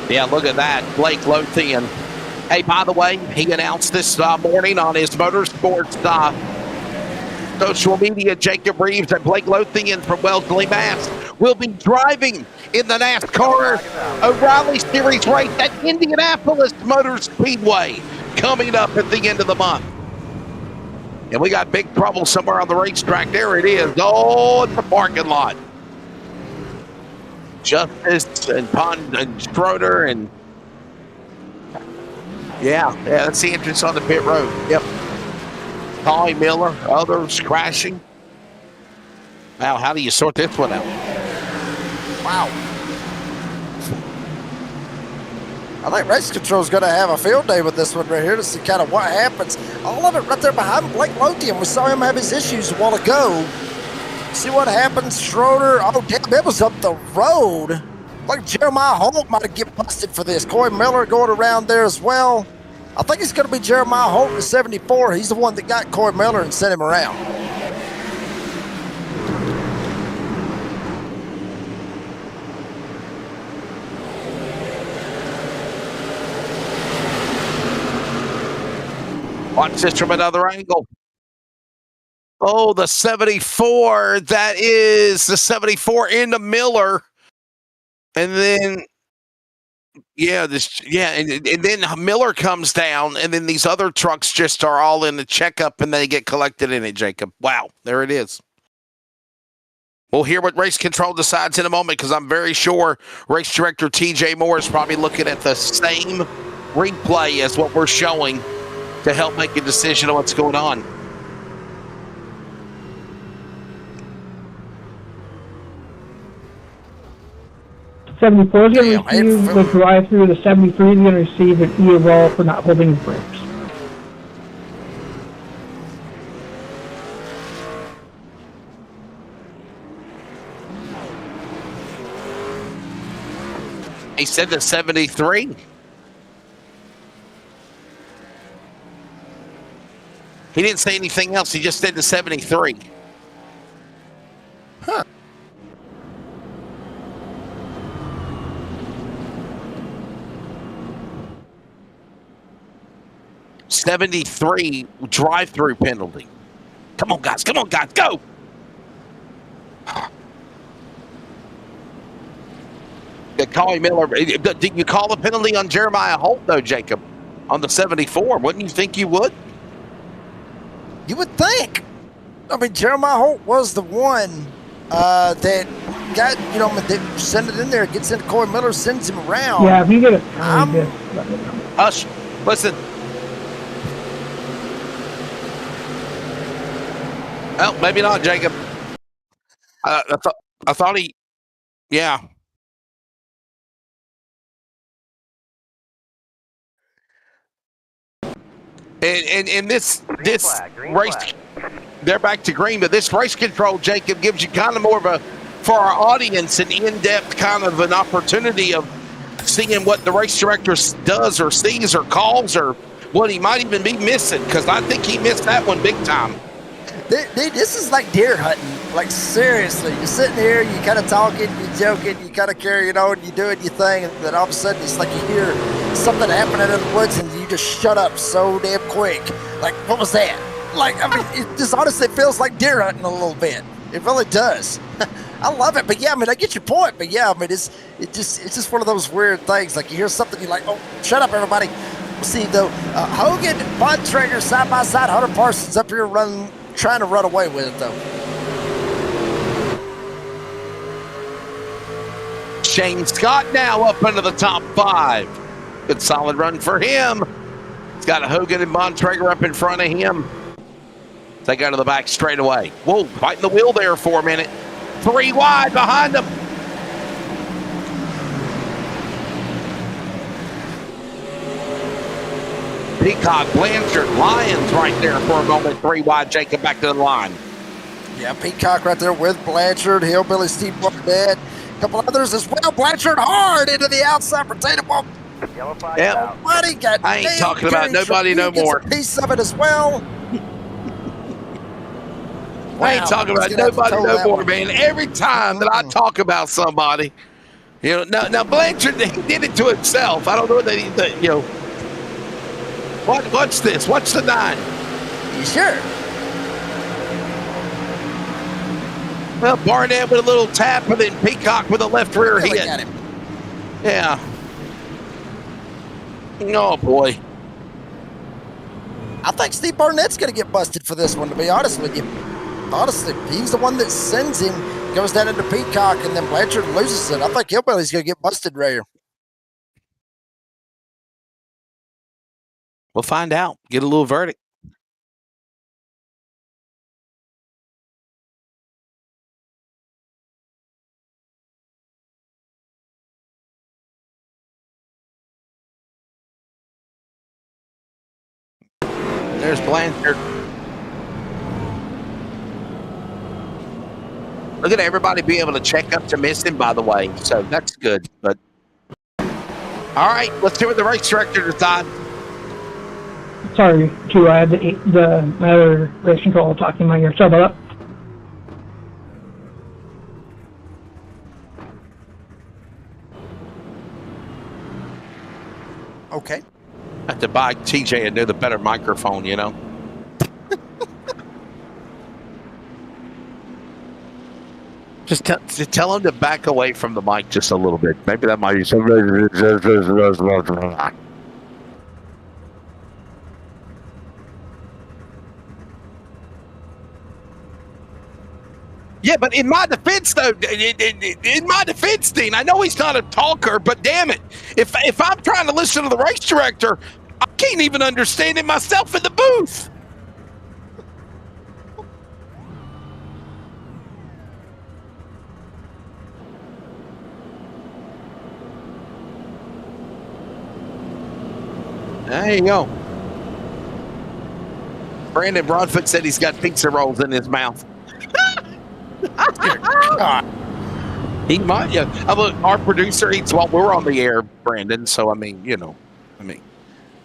Yeah, look at that. Blake Lothian. Hey, by the way, he announced this morning on his motorsports social media, Jacob Reeves and Blake Lothian from Wellesley, Mass. will be driving in the NASCAR O'Reilly Series race at Indianapolis Motor Speedway coming up at the end of the month. And we got big trouble somewhere on the racetrack. There it is. Oh, it's the parking lot. Justice and Pond and Schroeder and yeah, that's the entrance on the pit road. Yep. Tommy Miller, others crashing. Wow, how do you sort this one out? Wow. I think Race Control's going to have a field day with this one right here to see kind of what happens. All of it right there behind Blake Lothian. We saw him have his issues a while ago. See what happens. Schroeder, oh, damn, it was up the road. Like Jeremiah Holt might have get busted for this. Coy Miller going around there as well. I think it's going to be Jeremiah Holt in 74. He's the one that got Coy Miller and sent him around. Watch this from another angle. Oh, the 74. That is the 74 into Miller. And then, and then Miller comes down, and then these other trucks just are all in the checkup, and they get collected in it, Jacob. Wow, there it is. We'll hear what race control decides in a moment, because I'm very sure race director TJ Moore is probably looking at the same replay as what we're showing to help make a decision on what's going on. '74 is going to receive the drive-through. The '73 is going to receive an E-roll for not holding his brakes. He said the 73. He didn't say anything else. He just said the 73. Huh. '73 drive-through penalty. Come on, guys. Come on, guys. Go. Collie Miller. Did you call a penalty on Jeremiah Holt, though, Jacob? On the 74? Wouldn't you think you would? You would think. I mean, Jeremiah Holt was the one that got, that sent it in there, gets into Corey Miller, sends him around. Yeah, if you get a penalty, let me know. Hush. Listen. Well, maybe not, Jacob. I thought he, yeah. And this race, they're back to green, but this race control, Jacob, gives you kind of more of a, for our audience, an in-depth kind of an opportunity of seeing what the race director does or sees or calls or what he might even be missing, because I think he missed that one big time. This is like deer hunting. Like, seriously, you're sitting here, you kind of talking, you're joking, you kind of carrying on, you're doing your thing, and then all of a sudden it's like you hear something happening in the woods and you just shut up so damn quick. Like, what was that? Like, I mean, it just honestly feels like deer hunting a little bit. It really does. I love it, but yeah, I mean, I get your point, but yeah, I mean, it's just one of those weird things. Like, you hear something, you're like, oh, shut up, everybody. We'll see, though, Hogan, Bontrager, side by side, Hunter Parsons up here trying to run away with it, though. Shane Scott now up into the top 5. Good solid run for him. He's got Hogan and Bontrager up in front of him. They go to the back straight away. Whoa, fighting the wheel there for a minute. 3 wide behind them. Peacock, Blanchard, Lyons right there for a moment. 3 wide, Jacob back to the line. Yeah, Peacock right there with Blanchard, Hillbilly Steve Barnett, a couple others as well. Blanchard hard into the outside potato ball. Yep. I ain't talking about nobody no more. A piece of it as well. I ain't talking about nobody no more, man. Every time that I talk about somebody, now Blanchard, he did it to himself. I don't know that what's this? What's the 9? You sure? Well, Barnett with a little tap, and then Peacock with a left rear Really hit. got him. Yeah. Oh, boy. I think Steve Barnett's going to get busted for this one, to be honest with you. Honestly, he's the one that sends him, goes down into Peacock, and then Blanchard loses it. I think Hillbilly's going to get busted right here. We'll find out. Get a little verdict. There's Blanchard. Look at everybody be able to check up to miss him, by the way. So that's good. But all right, let's see what the race director decides. Sorry, Q, I had my other race control talking in my ear. Sorry about that. Okay. have to buy TJ another better microphone, you know. Just tell him to back away from the mic just a little bit. Maybe that might be so. Yeah, but in my defense, though, in my defense, Dean, I know he's not a talker, but damn it, if I'm trying to listen to the race director, I can't even understand it myself in the booth. There you go. Brandon Broadfoot said he's got pizza rolls in his mouth. He might, yeah. Look, our producer eats while we're on the air, Brandon. So, I mean,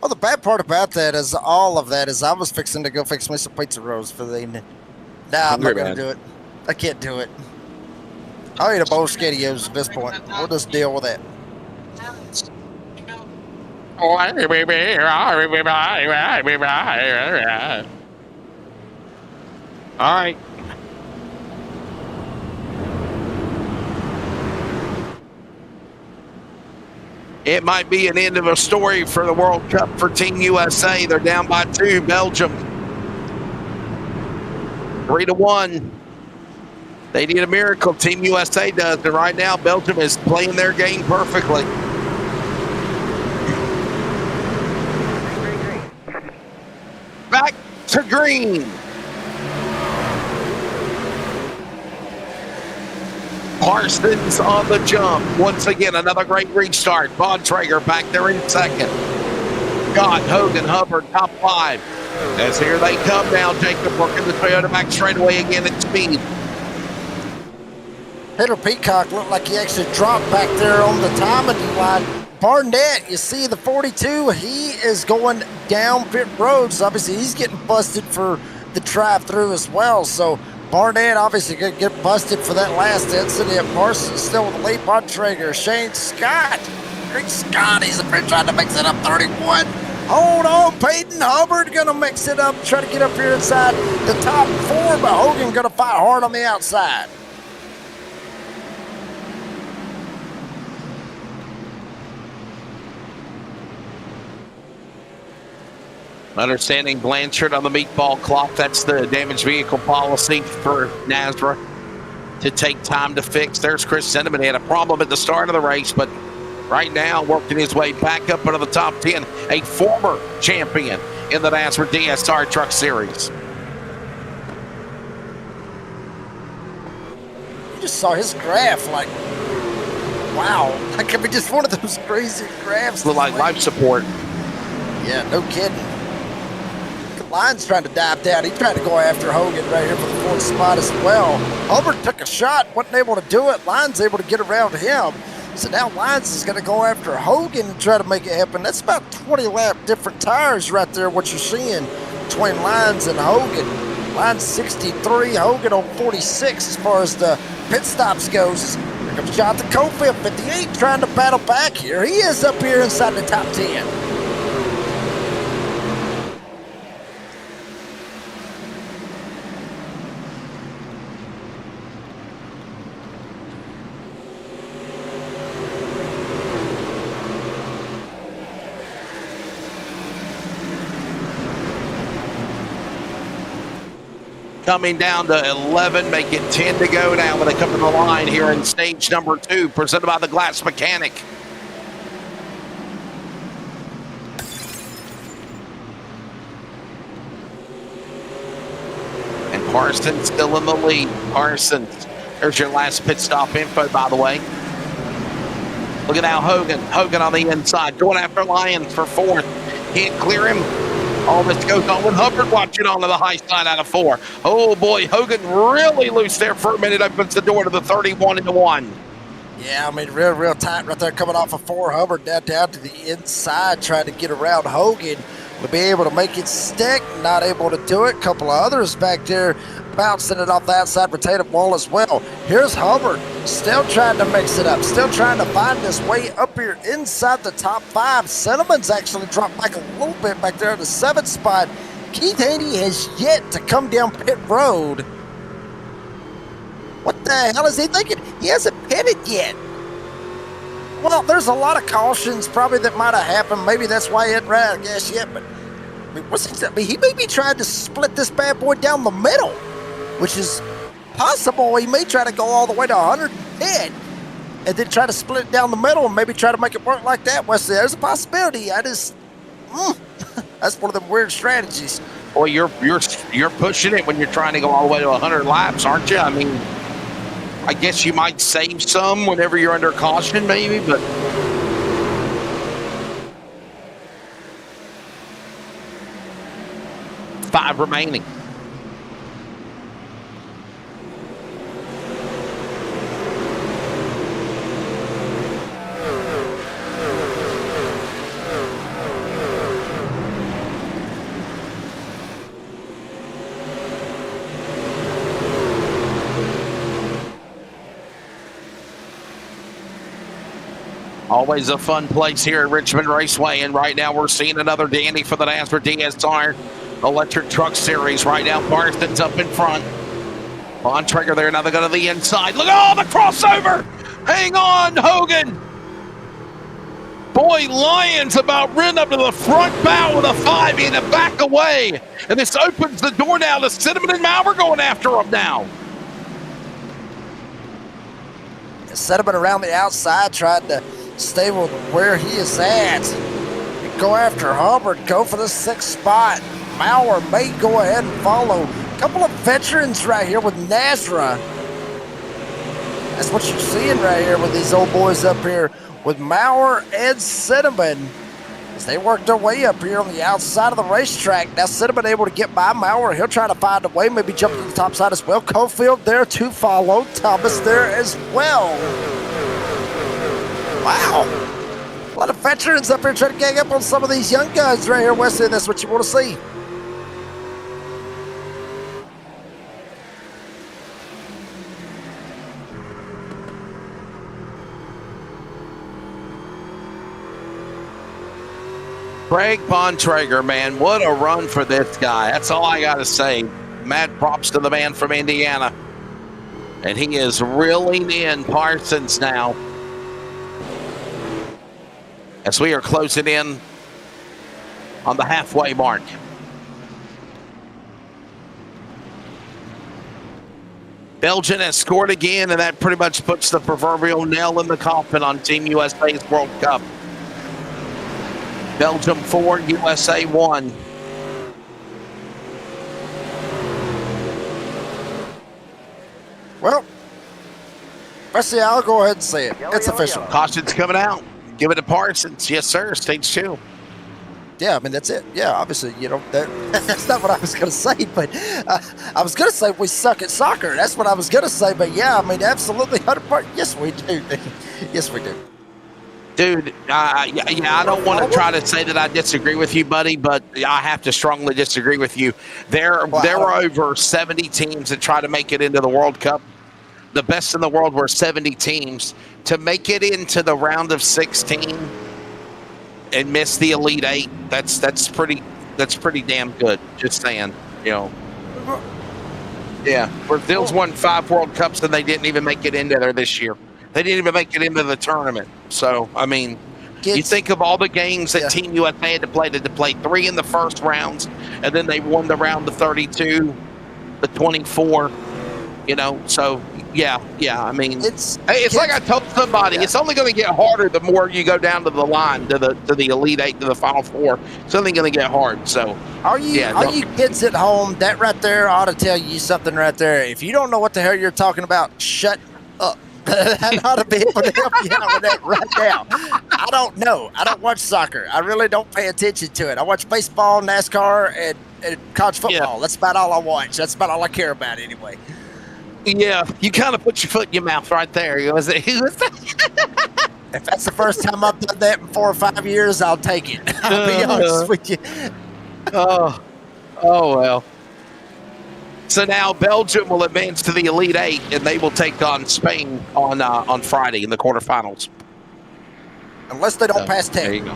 Well, the bad part about that is all of that is I was fixing to go fix me some pizza rolls for the evening. Nah, I'm not going to do it. I can't do it. I'll eat a bowl of SpaghettiOs at this point. We'll just deal with that. All right. It might be an end of a story for the World Cup for Team USA. They're down by 2, Belgium. 3-1. They need a miracle. Team USA does. And right now, Belgium is playing their game perfectly. Back to green. Parsons on the jump. Once again, another great restart. Bontrager back there in second. Scott, Hogan, Hubbard, top 5. As here they come now. Jacob working the Toyota back straightaway again at speed. Peter Peacock looked like he actually dropped back there on the timing line. Barnett, you see the 42, he is going down pit roads. Obviously, he's getting busted for the drive-through as well. So Barnett obviously going to get busted for that last incident. Parsons still with the lead. Bontrager, Shane Scott. Great Scott, he's up there trying to mix it up 31. Hold on, Peyton Hubbard going to mix it up, try to get up here inside the top 4, but Hogan going to fight hard on the outside. Understanding Blanchard on the meatball clock. That's the damaged vehicle policy for NASRA to take time to fix. There's Chris Cinnamon. He had a problem at the start of the race, but right now working his way back up into the top 10. A former champion in the NASRA DSR Truck Series. You just saw his graph, like, wow. That could be just one of those crazy graphs. Look like life support. Yeah, no kidding. Lyons trying to dive down. He tried to go after Hogan right here for the 4th spot as well. Hubbard took a shot, wasn't able to do it. Lyons able to get around him. So now Lyons is going to go after Hogan and try to make it happen. That's about 20 lap different tires right there, what you're seeing between Lyons and Hogan. Lyons 63, Hogan on 46 as far as the pit stops goes. Here comes Jonathan Cofield, 58, trying to battle back here. He is up here inside the top 10. Coming down to 11, make it 10 to go now when they come to the line here in stage number 2, presented by the Glass Mechanic. And Parsons still in the lead. Parsons, there's your last pit stop info, by the way. Look at now Hogan on the inside, going after Lyons for 4th. Can't clear him. All this goes on with Hubbard watching on to the high side out of 4. Oh boy, Hogan really loose there for a minute. Opens the door to the 31-1. Yeah, I mean, real tight right there coming off of 4. Hubbard down to the inside trying to get around Hogan. To be able to make it stick, not able to do it. Couple of others back there bouncing it off the outside rotative wall as well. Here's Hubbard still trying to mix it up, still trying to find his way up here inside the top 5. Cinnamon's actually dropped back a little bit back there in the 7th spot. Keith Haney has yet to come down pit road. What the hell is he thinking? He hasn't pitted yet. Well, there's a lot of cautions probably that might have happened. Maybe that's why he hadn't ran out of gas yet. But he may be trying to split this bad boy down the middle, which is possible. He may try to go all the way to 110 and then try to split it down the middle and maybe try to make it work like that, Wesley. There's a possibility. That's one of them weird strategies. Well, you're pushing it when you're trying to go all the way to 100 laps, aren't you? I mean, I guess you might save some whenever you're under caution, maybe, but. Five remaining. Always a fun place here at Richmond Raceway, and right now we're seeing another dandy for the NASRA DSR Electric Truck Series. Right now, Parsons up in front. On trigger there, now they go to the inside. Look at the crossover! Hang on, Hogan! Boy, Lyons about ran up to the front bow with a 5 and a back away. And this opens the door now to Cinnamon and Maurer going after him now. Cinnamon around the outside trying to stay with where he is at. Go after Hubbard, go for the 6th spot. Maurer may go ahead and follow. A couple of veterans right here with NASRA. That's what you're seeing right here with these old boys up here with Maurer and Cinnamon as they work their way up here on the outside of the racetrack. Now Cinnamon able to get by Maurer. He'll try to find a way, maybe jump to the top side as well. Cofield there to follow. Thomas there as well. Wow. A lot of veterans up here trying to gang up on some of these young guys right here, Wesley. That's what you want to see. Craig Bontrager, man, what a run for this guy. That's all I got to say. Mad props to the man from Indiana. And he is reeling in Parsons now, as we are closing in on the halfway mark. Belgium has scored again, and that pretty much puts the proverbial nail in the coffin on Team USA's World Cup. Belgium 4, USA 1. Well, Wesley, I'll go ahead and say it. It's official. Caution's coming out. Give it to Parsons. Yes, sir. Stage 2. Yeah, I mean, that's it. Yeah, obviously, that's not what I was going to say, but I was going to say we suck at soccer. That's what I was going to say, but yeah, I mean, absolutely 100%. Yes, we do. Yes, we do. Dude, I don't want to try to say that I disagree with you, buddy, but I have to strongly disagree with you. There were over 70 teams that try to make it into the World Cup. The best in the world were 70 teams. To make it into the round of 16 and miss the Elite 8, that's pretty damn good. Just saying, Yeah, Brazil's won 5 World Cups and they didn't even make it into there this year. They didn't even make it into the tournament. So, I mean, you think of all the games that Team USA had to play. They had to play 3 in the first rounds, and then they won the round of 32, the 24, So, yeah. I mean, it's like I told somebody, it's only going to get harder the more you go down to the line, to the Elite 8, to the Final 4. It's only going to get hard. So, all you kids at home, that right there ought to tell you something right there. If you don't know what the hell you're talking about, shut up. I ought to be able to help you out with that right now. I don't know. I don't watch soccer. I really don't pay attention to it. I watch baseball, NASCAR, and college football. Yeah. That's about all I watch. That's about all I care about anyway. Yeah, you kind of put your foot in your mouth right there. If that's the first time I've done that in 4 or 5 years, I'll take it. I'll be honest with you. Oh well. So now Belgium will advance to the Elite Eight, and they will take on Spain on Friday in the quarterfinals. Unless they don't pass There Tech. you go.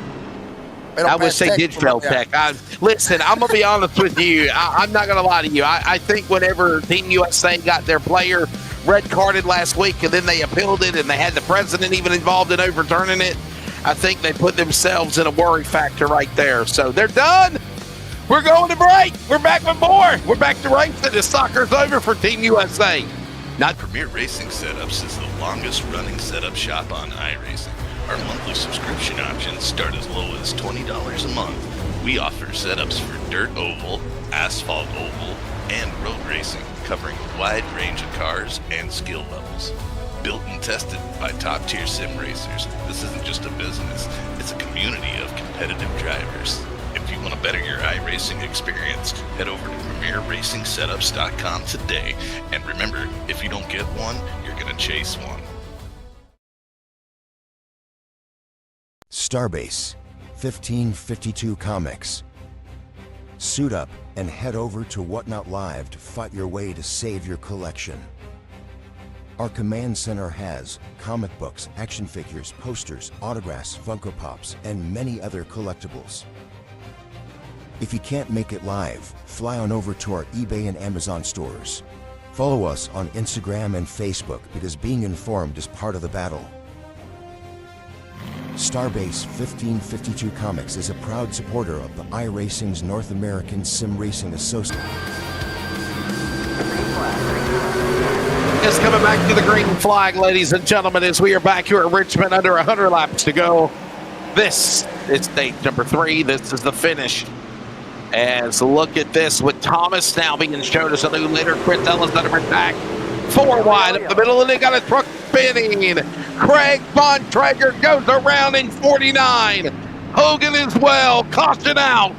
They don't I wish pass they Tech, did fail yeah. Tech. Listen, I'm going to be honest with you. I'm not going to lie to you. I think whenever Team USA got their player red carded last week and then they appealed it and they had the president even involved in overturning it, I think they put themselves in a worry factor right there. So they're done. We're going to break. We're back with more. We're back to racing. The soccer's over for Team USA. Not Premier Racing Setups is the longest running setup shop on iRacing. Our monthly subscription options start as low as $20 a month. We offer setups for dirt oval, asphalt oval, and road racing, covering a wide range of cars and skill levels. Built and tested by top-tier sim racers, this isn't just a business, it's a community of competitive drivers. If you want to better your iRacing experience, head over to PremierRacingSetups.com today. And remember, if you don't get one, you're going to chase one. Starbase 1552 Comics. Suit up and head over to Whatnot Live to fight your way to save your collection. Our command center has comic books, action figures, posters, autographs, Funko Pops, and many other collectibles. If you can't make it live, fly on over to our eBay and Amazon stores. Follow us on Instagram and Facebook because being informed is part of the battle. Starbase 1552 Comics is a proud supporter of the iRacing's North American Sim Racing Association. Just coming back to the green flag, ladies and gentlemen, as we are back here at Richmond, under 100 laps to go. This is stage number 3. This is the finish. As look at this with Thomas now being shown as a new leader. Chris Ellis under attack. 4 wide up the middle, and they got a truck spinning. Craig Bontrager goes around in 49. Hogan as well. Caution out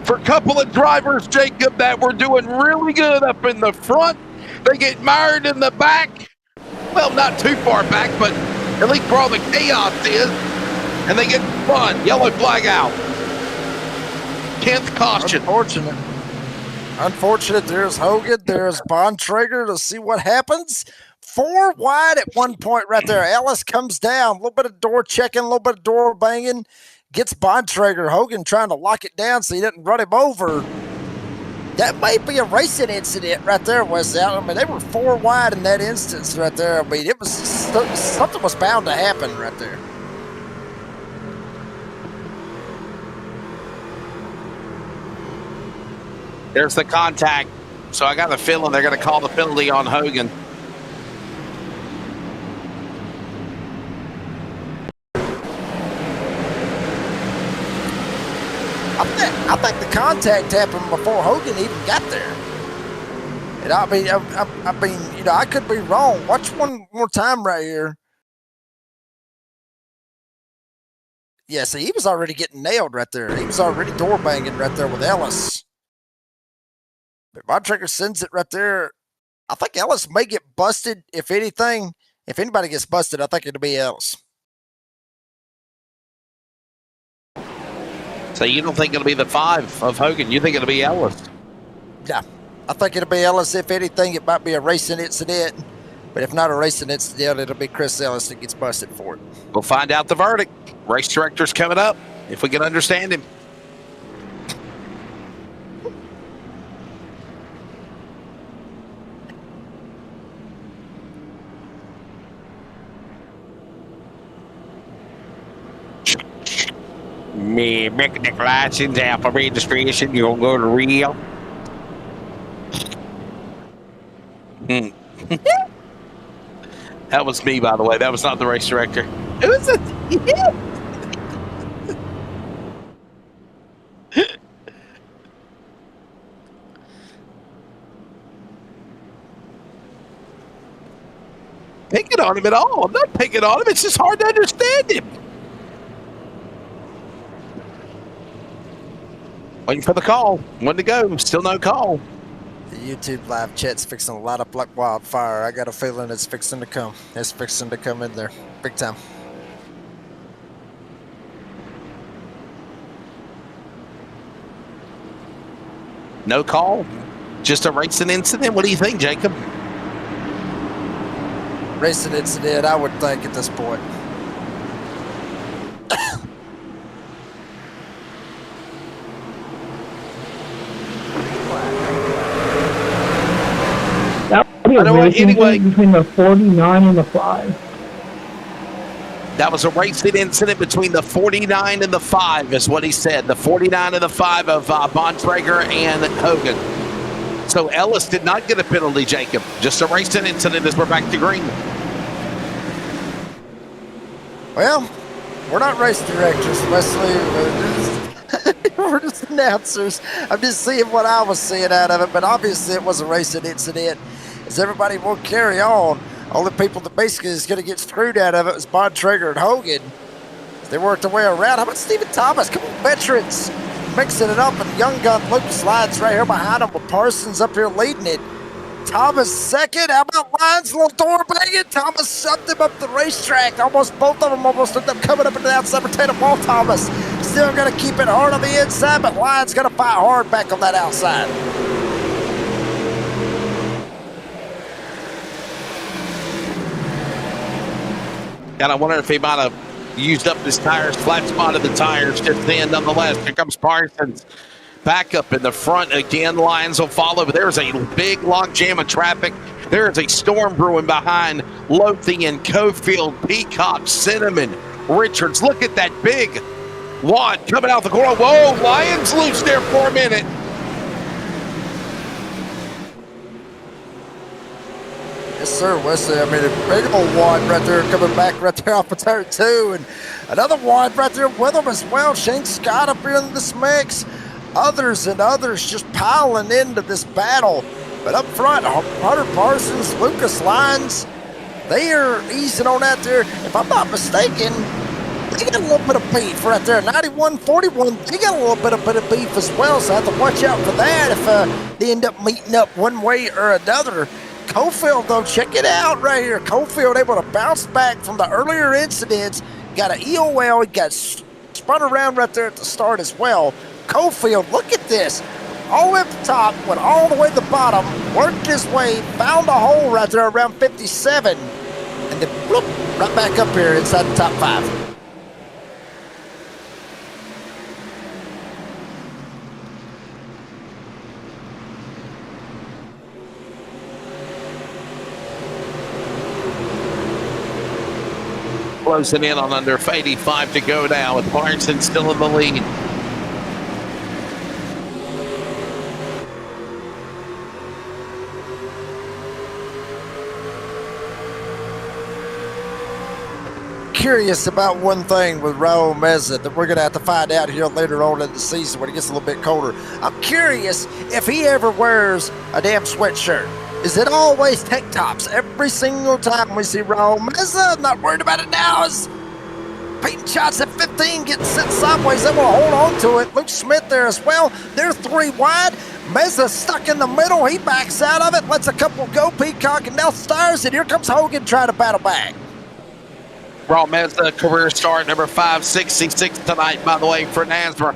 for a couple of drivers, Jacob, that were doing really good up in the front. They get mired in the back. Well, not too far back, but at least where all the chaos is. And they get spun. Yellow flag out. 10th caution. Unfortunate. There's Hogan. There's Bontrager to see what happens. 4 wide at one point right there. Ellis comes down. A little bit of door checking, a little bit of door banging. Gets Bontrager. Hogan trying to lock it down so he doesn't run him over. That might be a racing incident right there, Wes Allen. I mean, they were 4 wide in that instance right there. I mean, it was something was bound to happen right there. There's the contact. So I got the feeling they're going to call the penalty on Hogan. I think the contact happened before Hogan even got there. And I mean, you know, I could be wrong. Watch one more time right here. Yeah, see, he was already getting nailed right there. He was already door banging right there with Ellis. But Bontrager sends it right there. I think Ellis may get busted. If anything, if anybody gets busted, I think it'll be Ellis. So you don't think it'll be the 5 of Hogan? You think it'll be Ellis? Yeah, I think it'll be Ellis. If anything, it might be a racing incident. But if not a racing incident, it'll be Chris Ellis that gets busted for it. We'll find out the verdict. Race director's coming up, if we can understand him. Me mechanic license, alpha registration, you'll go to real. That was me, by the way. That was not the race director. It was a picking on him at all. I'm not picking on him. It's just hard to understand him. Waiting for the call. One to go. Still no call. The YouTube live chat's fixing to light up like wildfire. I got a feeling it's fixing to come. It's fixing to come in there. Big time. No call. Just a racing incident? What do you think, Jacob? Racing incident, I would think at this point. That would be a racing incident between the 49 and the 5. That was a racing incident between the 49 and the 5, is what he said. The 49 and the 5 of Bontrager and Hogan. So Ellis did not get a penalty, Jacob. Just a racing incident as we're back to green. Well, we're not race directors, Wesley. We're just announcers. I'm just seeing what I was seeing out of it, but obviously it was a racing incident. As everybody will carry on, only people that basically is going to get screwed out of it was Bontrager and Hogan. They worked their way around. How about Stephen Thomas? Come on, veterans. Mixing it up, and young gun Luke slides right here behind him with Parsons up here leading it. Thomas second. How about Lyons? Little door banging. Thomas shoved him up the racetrack. Almost both of them almost ended up coming up into the outside rotating ball. Thomas still going to keep it hard on the inside, but Lyons going to fight hard back on that outside. And I wonder if he might have used up his tires, flat spotted the tires just then. Nonetheless, here comes Parsons back up in the front again. Lions will follow, but there's a big log jam of traffic. There is a storm brewing behind Lothian, Cofield, Peacock, Cinnamon, Richards. Look at that big wad coming out the corner. Whoa, Lions loose there for a minute. Yes, sir, Wesley. I mean, a big old wad right there coming back right there off of turn 2. And another wad right there with him as well. Shane Scott up here in this mix. Others and others just piling into this battle. But up front, Hunter Parsons, Lucas Lyons, they are easing on out there. If I'm not mistaken, they got a little bit of beef right there. 91-41, they got a little bit of beef as well. So I have to watch out for that if they end up meeting up one way or another. Cofield, though, check it out right here. Cofield able to bounce back from the earlier incidents. Got an EOL. He got spun around right there at the start as well. Cofield, look at this. All the way up the top, went all the way to the bottom, worked his way, found a hole right there around 57, and then whoop, right back up here inside the top 5. Closing in on under 85 to go now with Parsons still in the lead. Curious about one thing with Raul Meza that we're going to have to find out here later on in the season when it gets a little bit colder. I'm curious if he ever wears a damn sweatshirt. Is it always tank tops every single time we see Raul Meza? I'm not worried about it now. As Peyton shots at 15 getting sent sideways, able to hold on to it. Luke Smith there as well. They're 3 wide. Meza stuck in the middle. He backs out of it, lets a couple go. Peacock and Nelson Stires, and here comes Hogan trying to battle back. Raul Meza, career start, number 566 tonight, by the way, for NASRA.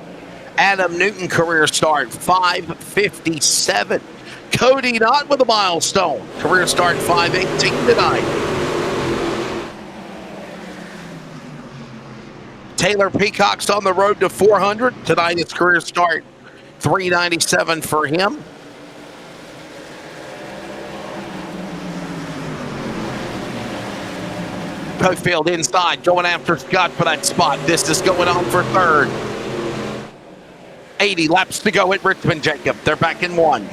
Adam Newton, career start, 557. Cody Knott with a milestone. Career start, 518 tonight. Taylor Peacock's on the road to 400. Tonight, his career start, 397 for him. Cofield inside, going after Scott for that spot. This is going on for third. 80 laps to go at Richmond, Jacob. They're back in 1.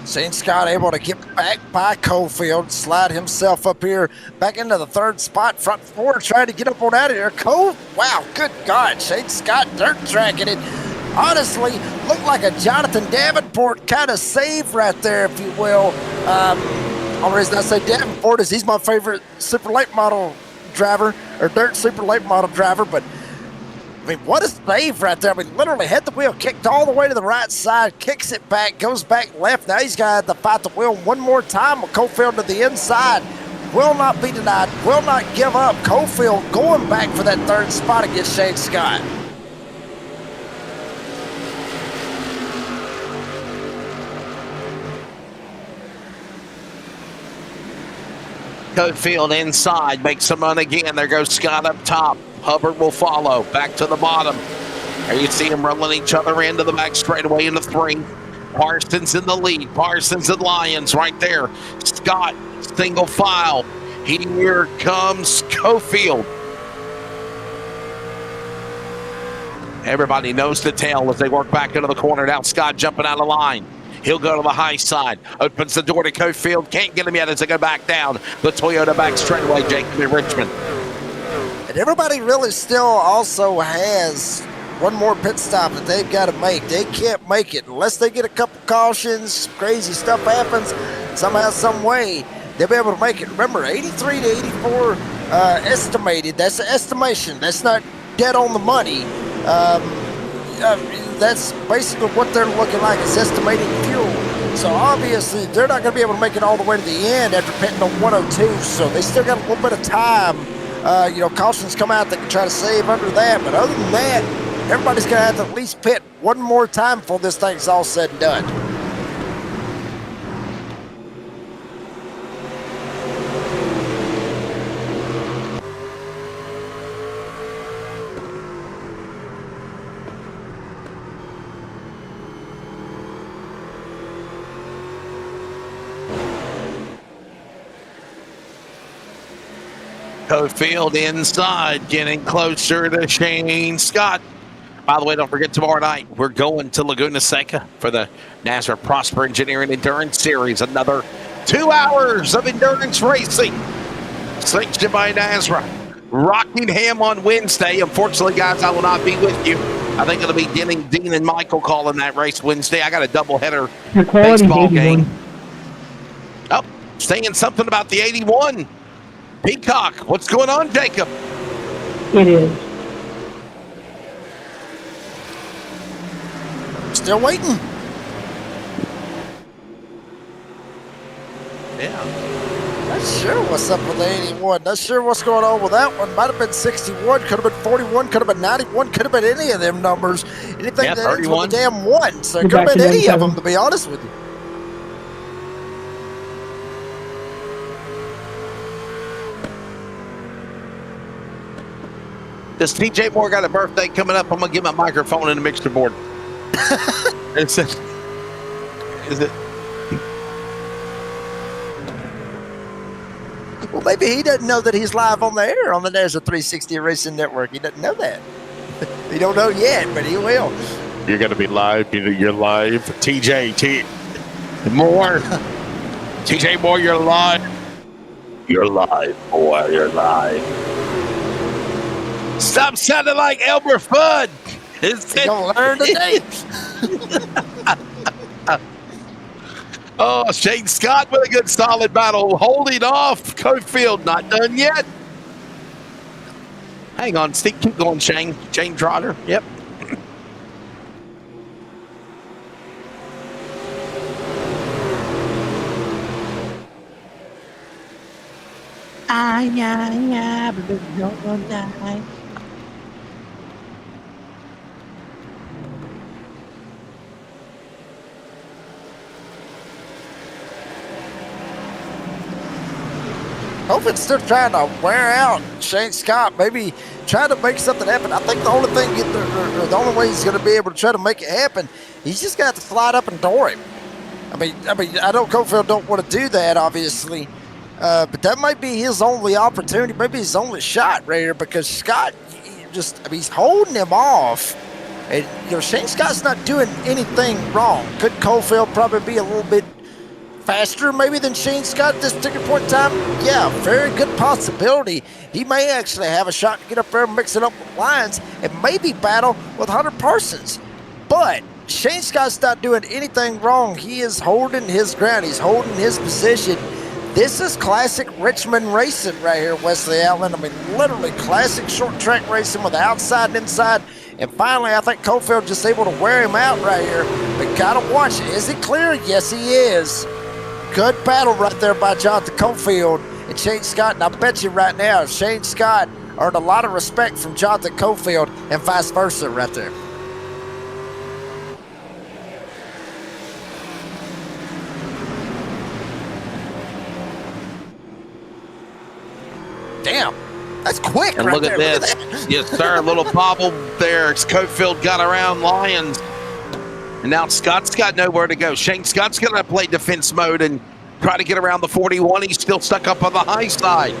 Shane Scott able to get back by Cofield, slide himself up here back into the 3rd spot, front 4, trying to get up on out of here. Wow, good God, Shane Scott dirt tracking it. Honestly, looked like a Jonathan Davenport kind of save right there, if you will. Only reason I say Davenport is he's my favorite super late model driver, or dirt super late model driver, but I mean, what a save right there. I mean, literally had the wheel kicked all the way to the right side, kicks it back, goes back left. Now he's got to fight the wheel one more time with Cofield to the inside. Will not be denied, will not give up. Cofield going back for that 3rd spot against Shane Scott. Cofield inside, makes some run again. There goes Scott up top. Hubbard will follow. Back to the bottom. There you see them rolling each other into the back straightaway into 3. Parsons in the lead. Parsons and Lyons right there. Scott, single file. Here comes Cofield. Everybody knows the tail as they work back into the corner. Now Scott jumping out of line. He'll go to the high side. Opens the door to Cofield. Can't get him yet as they go back down. The Toyota back straightaway, Jacob in Richmond. And everybody really still also has one more pit stop that they've got to make. They can't make it unless they get a couple cautions, crazy stuff happens, somehow, some way, they'll be able to make it. Remember, 83 to 84 estimated. That's an estimation. That's not dead on the money. That's basically what they're looking like, is estimating fuel. So obviously they're not going to be able to make it all the way to the end after pitting on 102. So they still got a little bit of time. Cautions come out, they can try to save under that. But other than that, everybody's going to have to at least pit one more time before this thing's all said and done. Cofield inside, getting closer to Shane Scott. By the way, don't forget tomorrow night, we're going to Laguna Seca for the NASRA Prosper Engineering Endurance Series. Another 2 hours of endurance racing. Sanctioned by NASRA. Rockingham on Wednesday. Unfortunately, guys, I will not be with you. I think it'll be Dean and Michael calling that race Wednesday. I got a doubleheader baseball game. Oh, saying something about the 81. Peacock, what's going on, Jacob? It is. Still waiting. Yeah. Not sure what's up with the 81. Not sure what's going on with that one. Might have been 61, could have been 41, could have been 91, could have been any of them numbers. Anything that ends with a damn 1. So it could have been any of them, to be honest with you. Does TJ Moore got a birthday coming up? I'm going to give him a microphone and a mixer board. Is it? Well, maybe he doesn't know that he's live on the air on the NASRA 360 Racing Network. He doesn't know that. He don't know yet, but he will. You're going to be live. You're live. TJ Moore. TJ Moore, you're live. You're live, boy. You're live. Stop sounding like Elmer Fudd. You're going to learn today. Oh, Shane Scott with a good solid battle. Holding off. Cofield not done yet. Hang on, Steve. Keep going, Shane. Shane Trotter. Yep. Hopeful's still trying to wear out Shane Scott. Maybe try to make something happen. I think the only thing, the only way he's going to be able to try to make it happen, he's just going to have to slide up and door him. I mean, I know Cofield don't want to do that, obviously, but that might be his only opportunity, maybe his only shot right here, because Scott he's holding him off. And Shane Scott's not doing anything wrong. Could Cofield probably be a little bit faster maybe than Shane Scott at this particular point in time? Yeah, very good possibility. He may actually have a shot to get up there and mix it up with Lyons and maybe battle with Hunter Parsons. But Shane Scott's not doing anything wrong. He is holding his ground. He's holding his position. This is classic Richmond racing right here, Wesley Allen. I mean, literally classic short track racing with the outside and inside. And finally, I think Cofield just able to wear him out right here. But gotta watch it. Is he clear? Yes, he is. Good battle right there by Jonathan Cofield and Shane Scott. And I bet you right now, Shane Scott earned a lot of respect from Jonathan Cofield and vice versa right there. Damn. That's quick. And right look at there. this. that. Yes, sir. A little bobble there. Cofield got around Lyons. And now Scott's got nowhere to go. Shane Scott's going to play defense mode and try to get around the 41. He's still stuck up on the high side.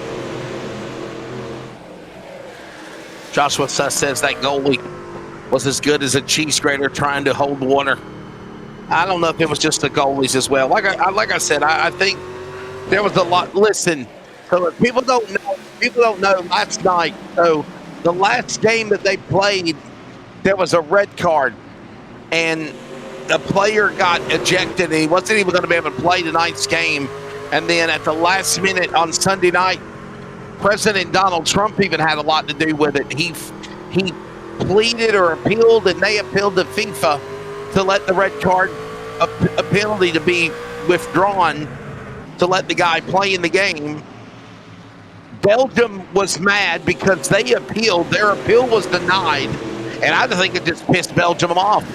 Joshua Suss says that goalie was as good as a cheese grater trying to hold water. I don't know if it was just the goalies as well. Like I said, I think there was a lot. Listen, so if people don't know last night. So the last game that they played, there was a red card, and the player got ejected, and he wasn't even going to be able to play tonight's game. And then at the last minute on Sunday night, President Donald Trump even had a lot to do with it. He pleaded or appealed, and they appealed to FIFA to let the red card, a penalty to be withdrawn to let the guy play in the game. Belgium was mad because they appealed. Their appeal was denied, and I think it just pissed Belgium off.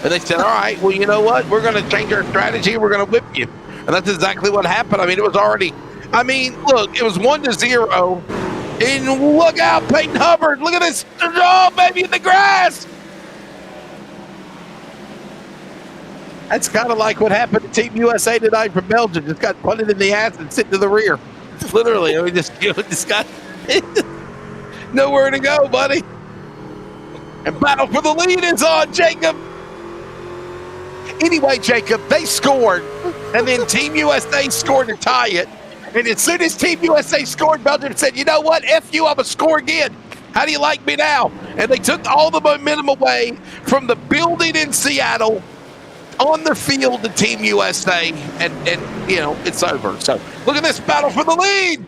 And they said, all right, well, you know what? We're going to change our strategy. We're going to whip you. And that's exactly what happened. I mean, it was already – I mean, look, it was 1-0. And look out, Peyton Hubbard. Look at this. Oh, baby, in the grass. That's kind of like what happened to Team USA tonight from Belgium. Just got punted in the ass and sent to the rear. Literally. I mean, just got nowhere to go, buddy. And battle for the lead is on, Jacob. Anyway, Jacob, they scored, and then Team USA scored to tie it. And as soon as Team USA scored, Belgium said, you know what? F you, I'm going to score again. How do you like me now? And they took all the momentum away from the building in Seattle on the field to Team USA, and you know, it's over. So look at this battle for the lead.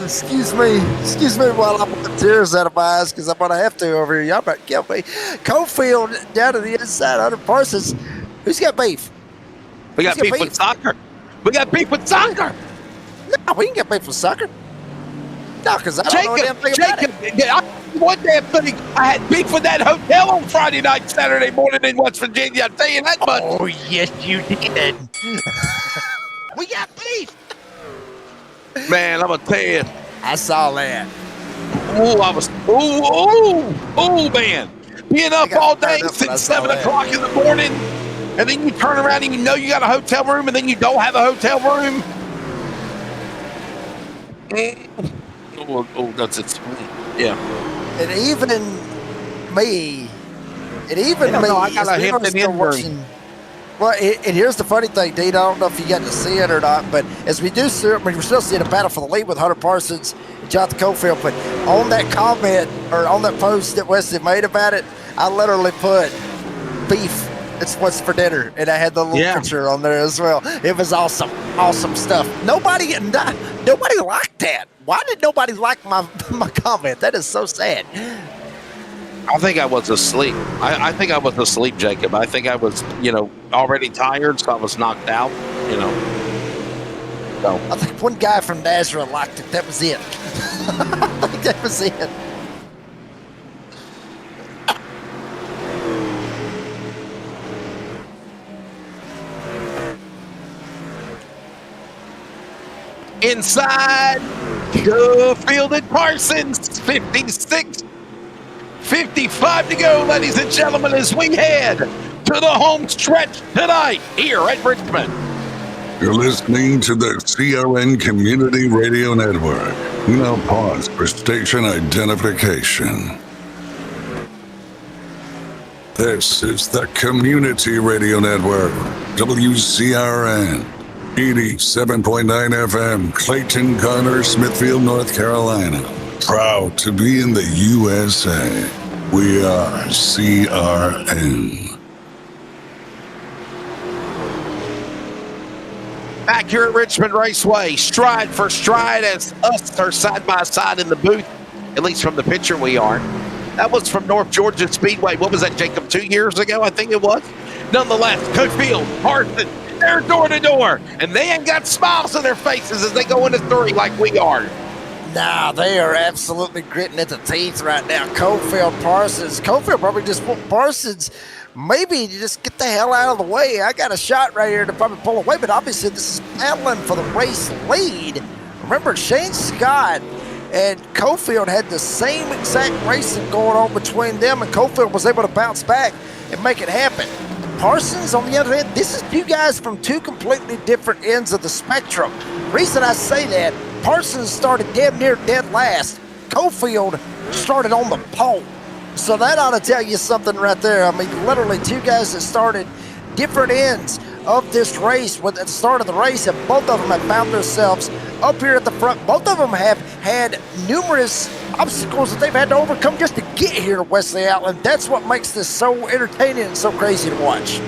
Excuse me while I put tears out of my eyes because I'm going to have to over here. Y'all about to kill me. Cofield down to the inside, 100 Parsons. Who's got beef? We got beef with soccer. We got beef with soccer. No, we can get beef with soccer. No, because I don't know a damn thing about it. Yeah, one damn thing. I had beef with that hotel on Friday night, Saturday morning in West Virginia. I'll tell you that much. Oh, yes, you did. We got beef. Man, I'm going to tell you. I saw that. Man. Being up all day since 7 o'clock in the morning, and then you turn around and you know you got a hotel room, and then you don't have a hotel room. That's it. Yeah. And even me, I got a Hampton Inn room. Well, and here's the funny thing, Dean. I don't know if you got to see it or not, but as we do see, we're still seeing a battle for the lead with Hunter Parsons and Jonathan Cofield. But on that comment or on that post that Wesley made about it, I literally put beef. It's what's for dinner, and I had the little picture on there as well. It was awesome stuff. Nobody liked that. Why did nobody like my comment? That is so sad. I think I was asleep. I think I was asleep, Jacob. I think I was, already tired, so I was knocked out, So I think one guy from NASRA liked it. That was it. I think that was it. inside, Cofield and Parsons, 56. 55 to go, ladies and gentlemen, as we head to the home stretch tonight here at Richmond. You're listening to the CRN Community Radio Network. We now pause for station identification. This is the Community Radio Network, WCRN, 87.9 FM, Clayton, Connor, Smithfield, North Carolina. Proud to be in the USA. We are CRN. Back here at Richmond Raceway, stride for stride as us are side by side in the booth, at least from the picture we are. That was from North Georgia Speedway. What was that, Jacob, 2 years ago, I think it was? Nonetheless, Cofield, Parsons, they're door to door, and they ain't got smiles on their faces as they go into three like we are. Nah, they are absolutely gritting at the teeth right now. Cofield, Parsons. Cofield probably just want Parsons maybe just get the hell out of the way. I got a shot right here to probably pull away, but obviously this is battling for the race lead Remember, Shane Scott and Cofield had the same exact racing going on between them, and Cofield was able to bounce back and make it happen. Parsons, on the other hand, this is two guys from two completely different ends of the spectrum. Reason I say that, Parsons started damn near dead last. Cofield started on the pole. So that ought to tell you something right there. I mean, literally two guys that started different ends of this race at the start of the race, and both of them have found themselves up here at the front. Both of them have had numerous obstacles that they've had to overcome just to get here to Wesley Outland. That's what makes this so entertaining and so crazy to watch.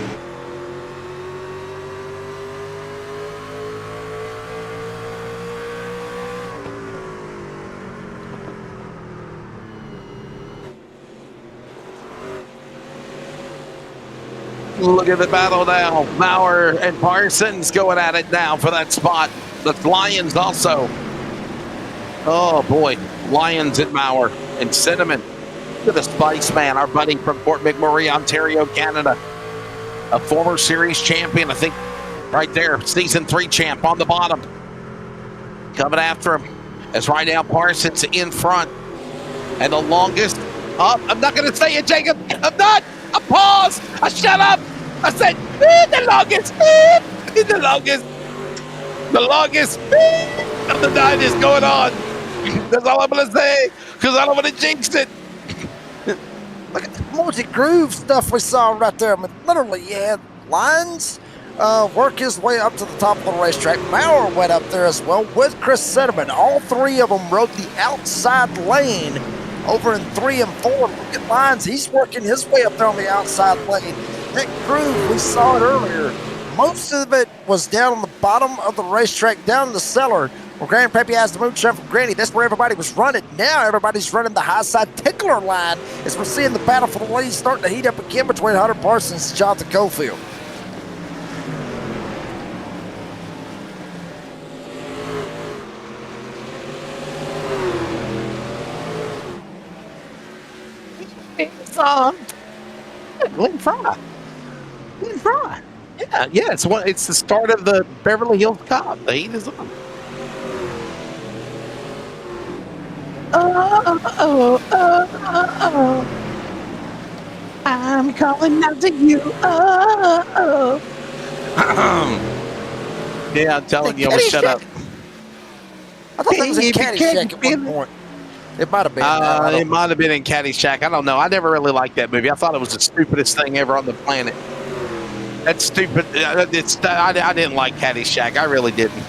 Look at the battle now. Maurer and Parsons going at it now for that spot. The Lions also. Oh, boy. Lions and Maurer and Cinnamon. Look at the Spice Man, our buddy from Fort McMurray, Ontario, Canada. A former series champion, I think, right there. Season 3 champ on the bottom. Coming after him. As right now, Parsons in front. And the longest up. I'm not going to say it, Jacob. I'm not. I paused. I shut up. I said, the longest. The longest. The longest of the night is going on. That's all I'm going to say, because I don't want to jinx it. Look at the multi-groove stuff we saw right there. I mean, literally, you had Lines work his way up to the top of the racetrack. Maurer went up there as well with Chris Cinnamon. All three of them rode the outside lane over in 3 and 4. Look at Lines. He's working his way up there on the outside lane. That groove, we saw it earlier. Most of it was down on the bottom of the racetrack, down in the cellar, where Grandpappy has the moonshine from Granny. That's where everybody was running. Now everybody's running the high side tickler line as we're seeing the battle for the lead starting to heat up again between Hunter Parsons and Jonathan Cofield. It's Glenn Fry. Glenn Fry. Yeah. It's the start of the Beverly Hills Cop. The heat is on. Oh. I'm calling out to you. Oh. Yeah, I'm telling you, I'm gonna shut up. I thought that was a Caddyshack at one point. It might have been. It might have been in Caddyshack. I don't know. I never really liked that movie. I thought it was the stupidest thing ever on the planet. That's stupid. I didn't like Caddyshack. I really didn't.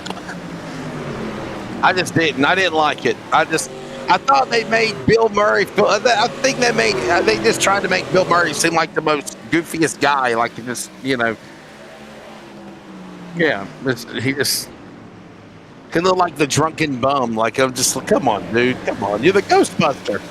I just didn't. I didn't like it. I thought they made Bill Murray. I think they just tried to make Bill Murray seem like the most goofiest guy. Like he just, yeah. He just. He look like the drunken bum. Like, I'm just like, come on, dude. Come on. You're the Ghostbuster.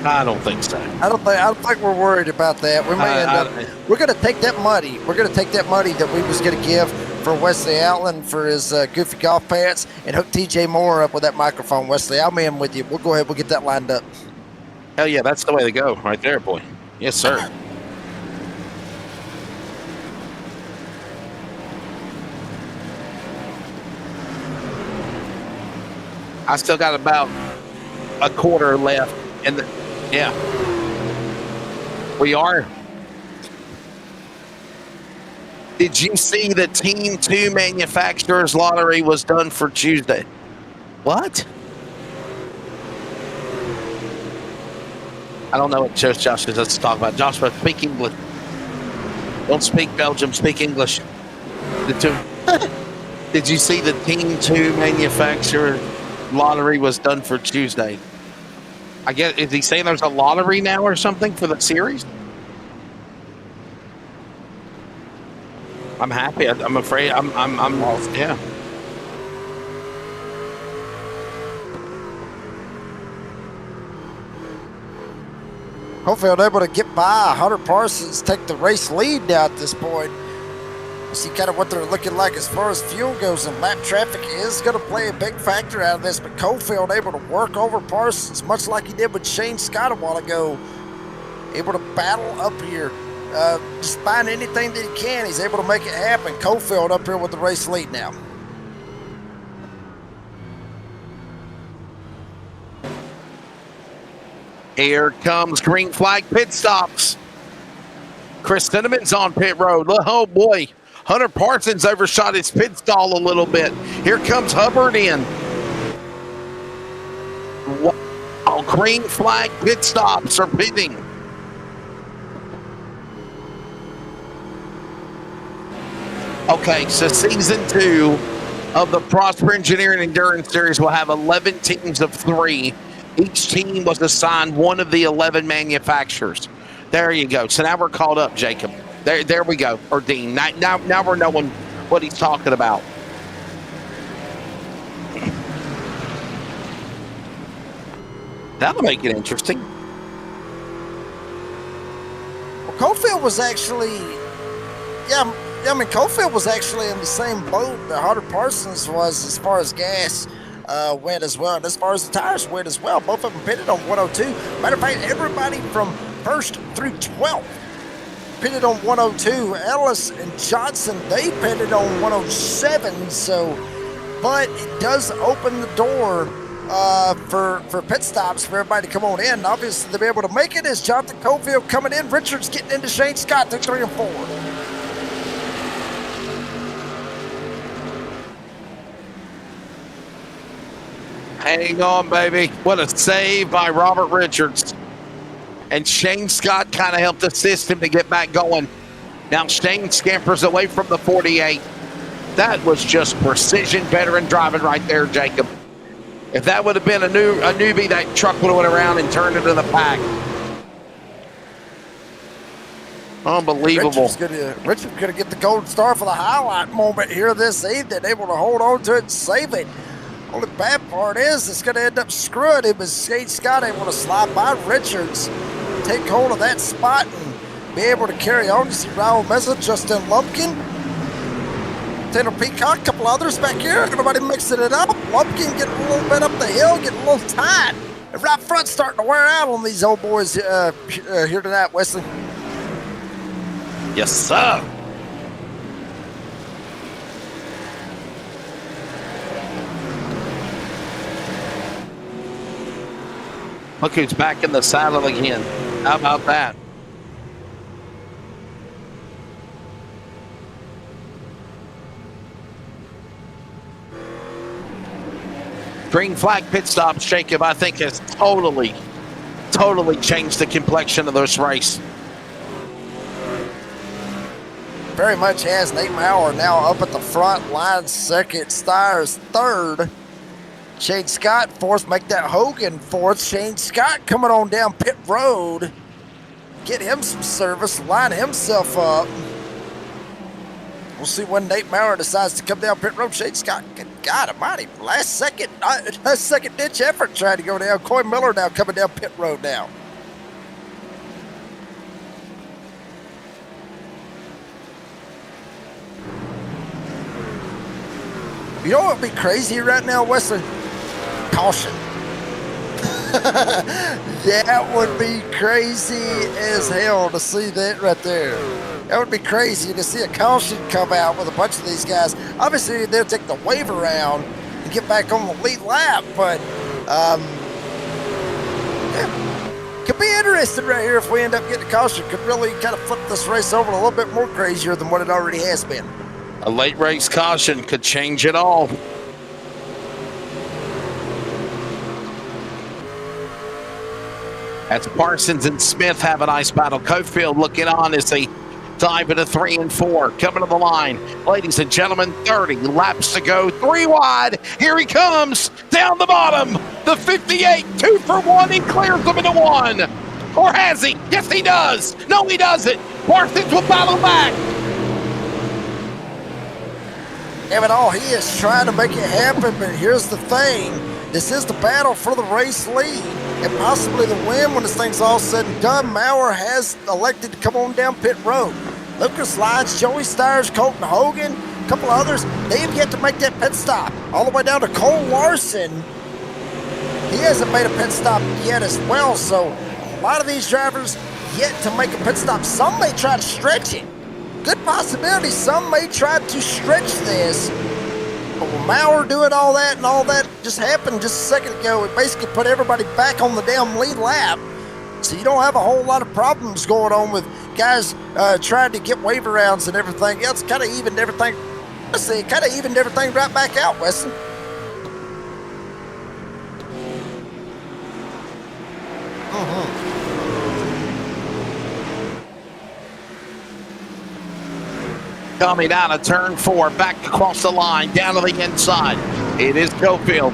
I don't think so. I don't think we're worried about that. We may end up. We're going to take that money. We're going to take that money that we was going to give for Wesley Outland for his goofy golf pants and hook TJ Moore up with that microphone. Wesley, I'm in with you. We'll go ahead. We'll get that lined up. Hell yeah, that's the way to go, right there, boy. Yes, sir. I still got about a quarter left in the. Yeah. We are. Did you see the Team 2 manufacturers lottery was done for Tuesday? What? I don't know what Josh is us to talk about. Joshua, speak English. Don't speak Belgium, speak English. Did you see the Team 2 manufacturer lottery was done for Tuesday? I guess, is he saying there's a lottery now or something for the series? I'm happy. I'm afraid. I'm lost. Yeah. Hopefully, I'm able to get by Hunter Parsons, take the race lead now at this point. See kind of what they're looking like as far as fuel goes, and lap traffic is going to play a big factor out of this, but Cofield able to work over Parsons much like he did with Shane Scott a while ago. Able to battle up here just find anything that he can. He's able to make it happen. Cofield up here with the race lead now. Here comes green flag pit stops. Chris Cinnamon's on pit road. Oh boy, Hunter Parsons overshot his pit stall a little bit. Here comes Hubbard in. Wow, green flag pit stops are pitting. Okay, so season 2 of the Prosper Engineering Endurance Series will have 11 teams of 3. Each team was assigned one of the 11 manufacturers. There you go. So now we're caught up, Jacob. There we go. Or Dean. Now we're knowing what he's talking about. That'll make it interesting. Well, Cofield was actually, Cofield was actually in the same boat that Hunter Parsons was as far as gas went as well, and as far as the tires went as well. Both of them pitted on 102. Matter of fact, everybody from 1st through 12th pitted on 102. Ellis and Johnson, they pitted on 107. So, but it does open the door for pit stops for everybody to come on in. Obviously, they'll be able to make it as Jonathan Cofield coming in. Richards getting into Shane Scott to 3 and 4. Hang on, baby. What a save by Robert Richards. And Shane Scott kind of helped assist him to get back going. Now Shane scampers away from the 48. That was just precision veteran driving right there, Jacob. If that would have been a newbie, that truck would have went around and turned into the pack. Unbelievable. Richard's going to get the gold star for the highlight moment here this evening. Able to hold on to it and save it. Only bad part is it's going to end up screwing him as Shane Scott able to slide by Richards, take hold of that spot, and be able to carry on. You see Raul Meza, Justin Lumpkin, Tanner Peacock, a couple others back here. Everybody mixing it up. Lumpkin getting a little bit up the hill, getting a little tight. And right front starting to wear out on these old boys here tonight, Wesley. Yes, sir. Look who's back in the saddle again. How about that? Green flag pit stops, Jacob, I think has totally changed the complexion of this race. Very much has. Nate Maurer now up at the front line, second. Steyer's third. Shane Scott fourth. Make that Hogan fourth. Shane Scott coming on down pit road. Get him some service. Line himself up. We'll see when Nate Maurer decides to come down pit road. Shane Scott, God almighty, last second ditch effort trying to go down. Coy Miller now coming down pit road now. You know what would be crazy right now, Wesley? Caution. That would be crazy as hell to see that right there. That would be crazy to see a caution come out with a bunch of these guys. Obviously, they'll take the wave around and get back on the lead lap, but yeah, could be interesting right here if we end up getting a caution. Could really kind of flip this race over a little bit more crazier than what it already has been. A late race caution could change it all. As Parsons and Smith have a nice battle. Cofield looking on as they dive into 3 and 4. Coming to the line. Ladies and gentlemen, 30 laps to go. 3 wide. Here he comes. Down the bottom. The 58. 2 for 1. He clears them into 1. Or has he? Yes, he does. No, he doesn't. Parsons will battle back. Damn it all, he is trying to make it happen, but here's the thing. This is the battle for the race lead and possibly the win when this thing's all said and done. Maurer has elected to come on down pit road. Lucas Lyons, Joey Steyers, Colton Hogan, a couple others, they have yet to make that pit stop. All the way down to Cole Larson. He hasn't made a pit stop yet as well, so a lot of these drivers yet to make a pit stop. Some may try to stretch it. Good possibility some may try to stretch this. But with Maurer doing all that and all that just happened just a second ago, it basically put everybody back on the damn lead lap. So you don't have a whole lot of problems going on with guys trying to get wave rounds and everything else. Kind of evened everything. Let's see, kind of evened everything right back out, Weston. Coming out of turn 4, back across the line, down to the inside. It is Cofield.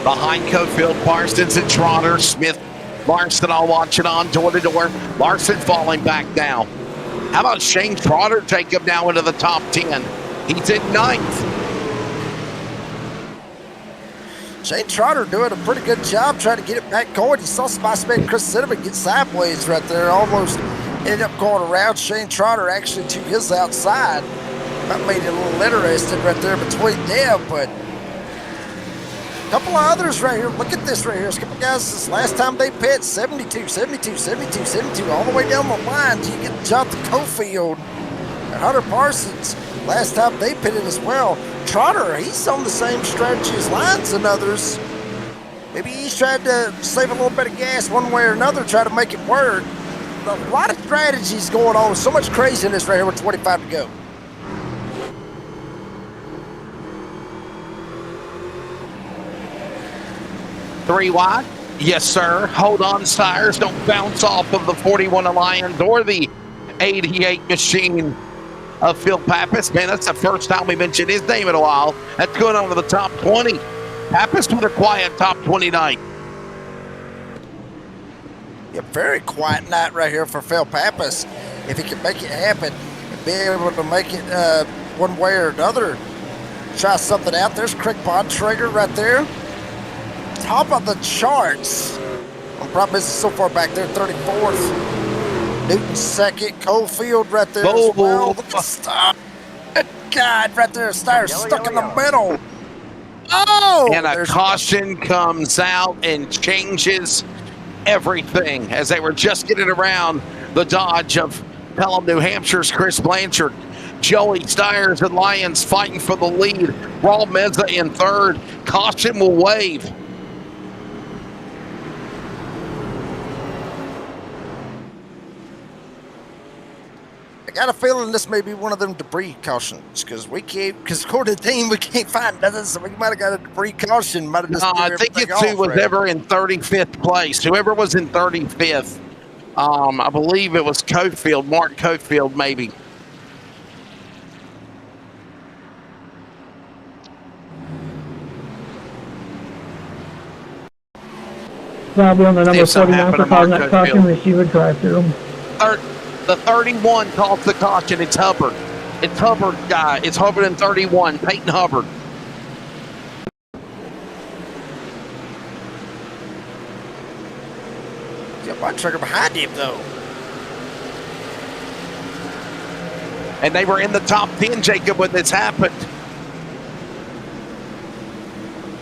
Behind Cofield, Parsons and Trotter, Smith, Larson all watching on door to door. Larson falling back now. How about Shane Trotter take him now into the top 10? He's in 9th. Shane Trotter doing a pretty good job trying to get it back going. You saw Spiceman Chris Cinnamon get sideways right there, almost ended up going around Shane Trotter actually to his outside. That made it a little interesting right there between them, but a couple of others right here. Look at this right here. There's a couple guys this last time they pit 72, 72, 72, 72, all the way down the line. You get Jonathan Cofield and Hunter Parsons. Last time they pitted as well. Trotter, he's on the same strategy as Lyons and others. Maybe he's trying to save a little bit of gas one way or another, try to make it work. A lot of strategies going on. So much craziness right here with 25 to go. Three wide. Yes, sir. Hold on, Sires. Don't bounce off of the 41 Alliance or the 88 machine of Phil Pappas. Man, that's the first time we mentioned his name in a while. That's going on to the top 20. Pappas with a quiet top 29. A very quiet night right here for Phil Pappas. If he can make it happen and be able to make it one way or another, try something out. There's Craig Bontrager right there. Top of the charts. I'm probably so far back there, 34th. Newton second. Cofield right there as well. Look at Steyer. Good God, right there. Steyer stuck in the middle. Oh! And a caution comes out and changes everything as they were just getting around the dodge of Pelham, New Hampshire's Chris Blanchard. Joey Steyers and Lyons fighting for the lead. Raul Meza in third. Caution will wave. I got a feeling this may be one of them debris cautions because according to the team, we can't find nothing, so we might have got a debris caution. Might have just I think it's who was ever in 35th place. Whoever was in 35th, I believe it was Cofield, Mark Cofield, maybe. Probably on the number 49 for calling that caution, receiver drive through. The 31 calls the caution. It's Hubbard. It's Hubbard, guy. It's Hubbard in 31. Peyton Hubbard. Got my trigger behind him, though. And they were in the top 10, Jacob, when this happened.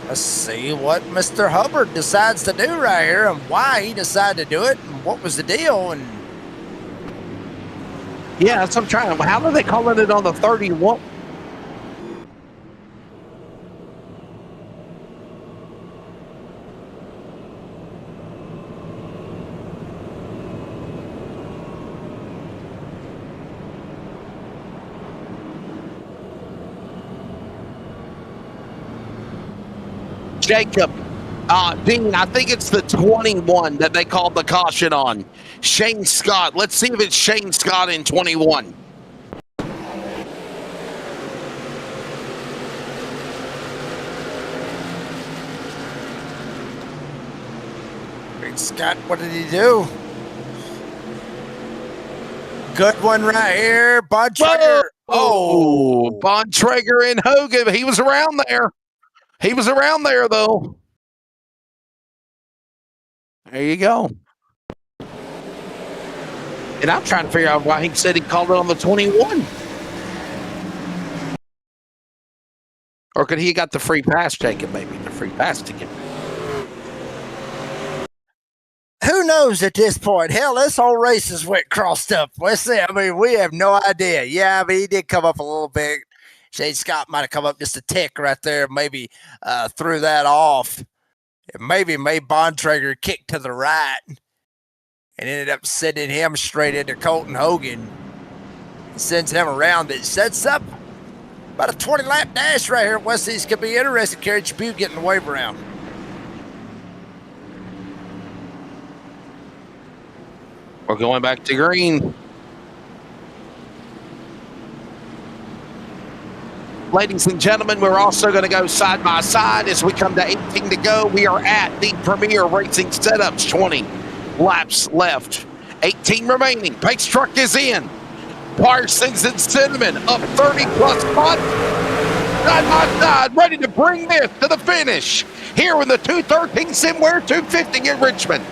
Let's see what Mr. Hubbard decides to do right here and why he decided to do it and what was the deal. And yeah, that's what I'm trying to. How are they calling it on the 31? Jacob, Dean, I think it's the 21 that they called the caution on. Shane Scott. Let's see if it's Shane Scott in 21. Great Scott, what did he do? Good one right here. Bontrager. Oh, Bontrager and Hogan. He was around there. He was around there, though. There you go. And I'm trying to figure out why he said he called it on the 21. Or could he have got the free pass taken, maybe? The free pass ticket. knows at this point? Hell, this whole race has went crossed up. Let's see. I mean, we have no idea. Yeah, I mean, he did come up a little bit. Shane Scott might have come up just a tick right there, maybe threw that off. It maybe made Bontrager kick to the right and ended up sending him straight into Colton Hogan. It sends him around. It sets up about a 20-lap dash right here at West East. Could be interesting. Kerry Tribute getting the wave around. We're going back to green. Ladies and gentlemen, we're also going to go side by side as we come to 18 to go. We are at the Premier Racing Setups. 20 laps left. 18 remaining. Pace truck is in. Parsons and Cinnamon up 30-plus spots. Side by side, ready to bring this to the finish. Here in the 213 Simware 250 in Richmond.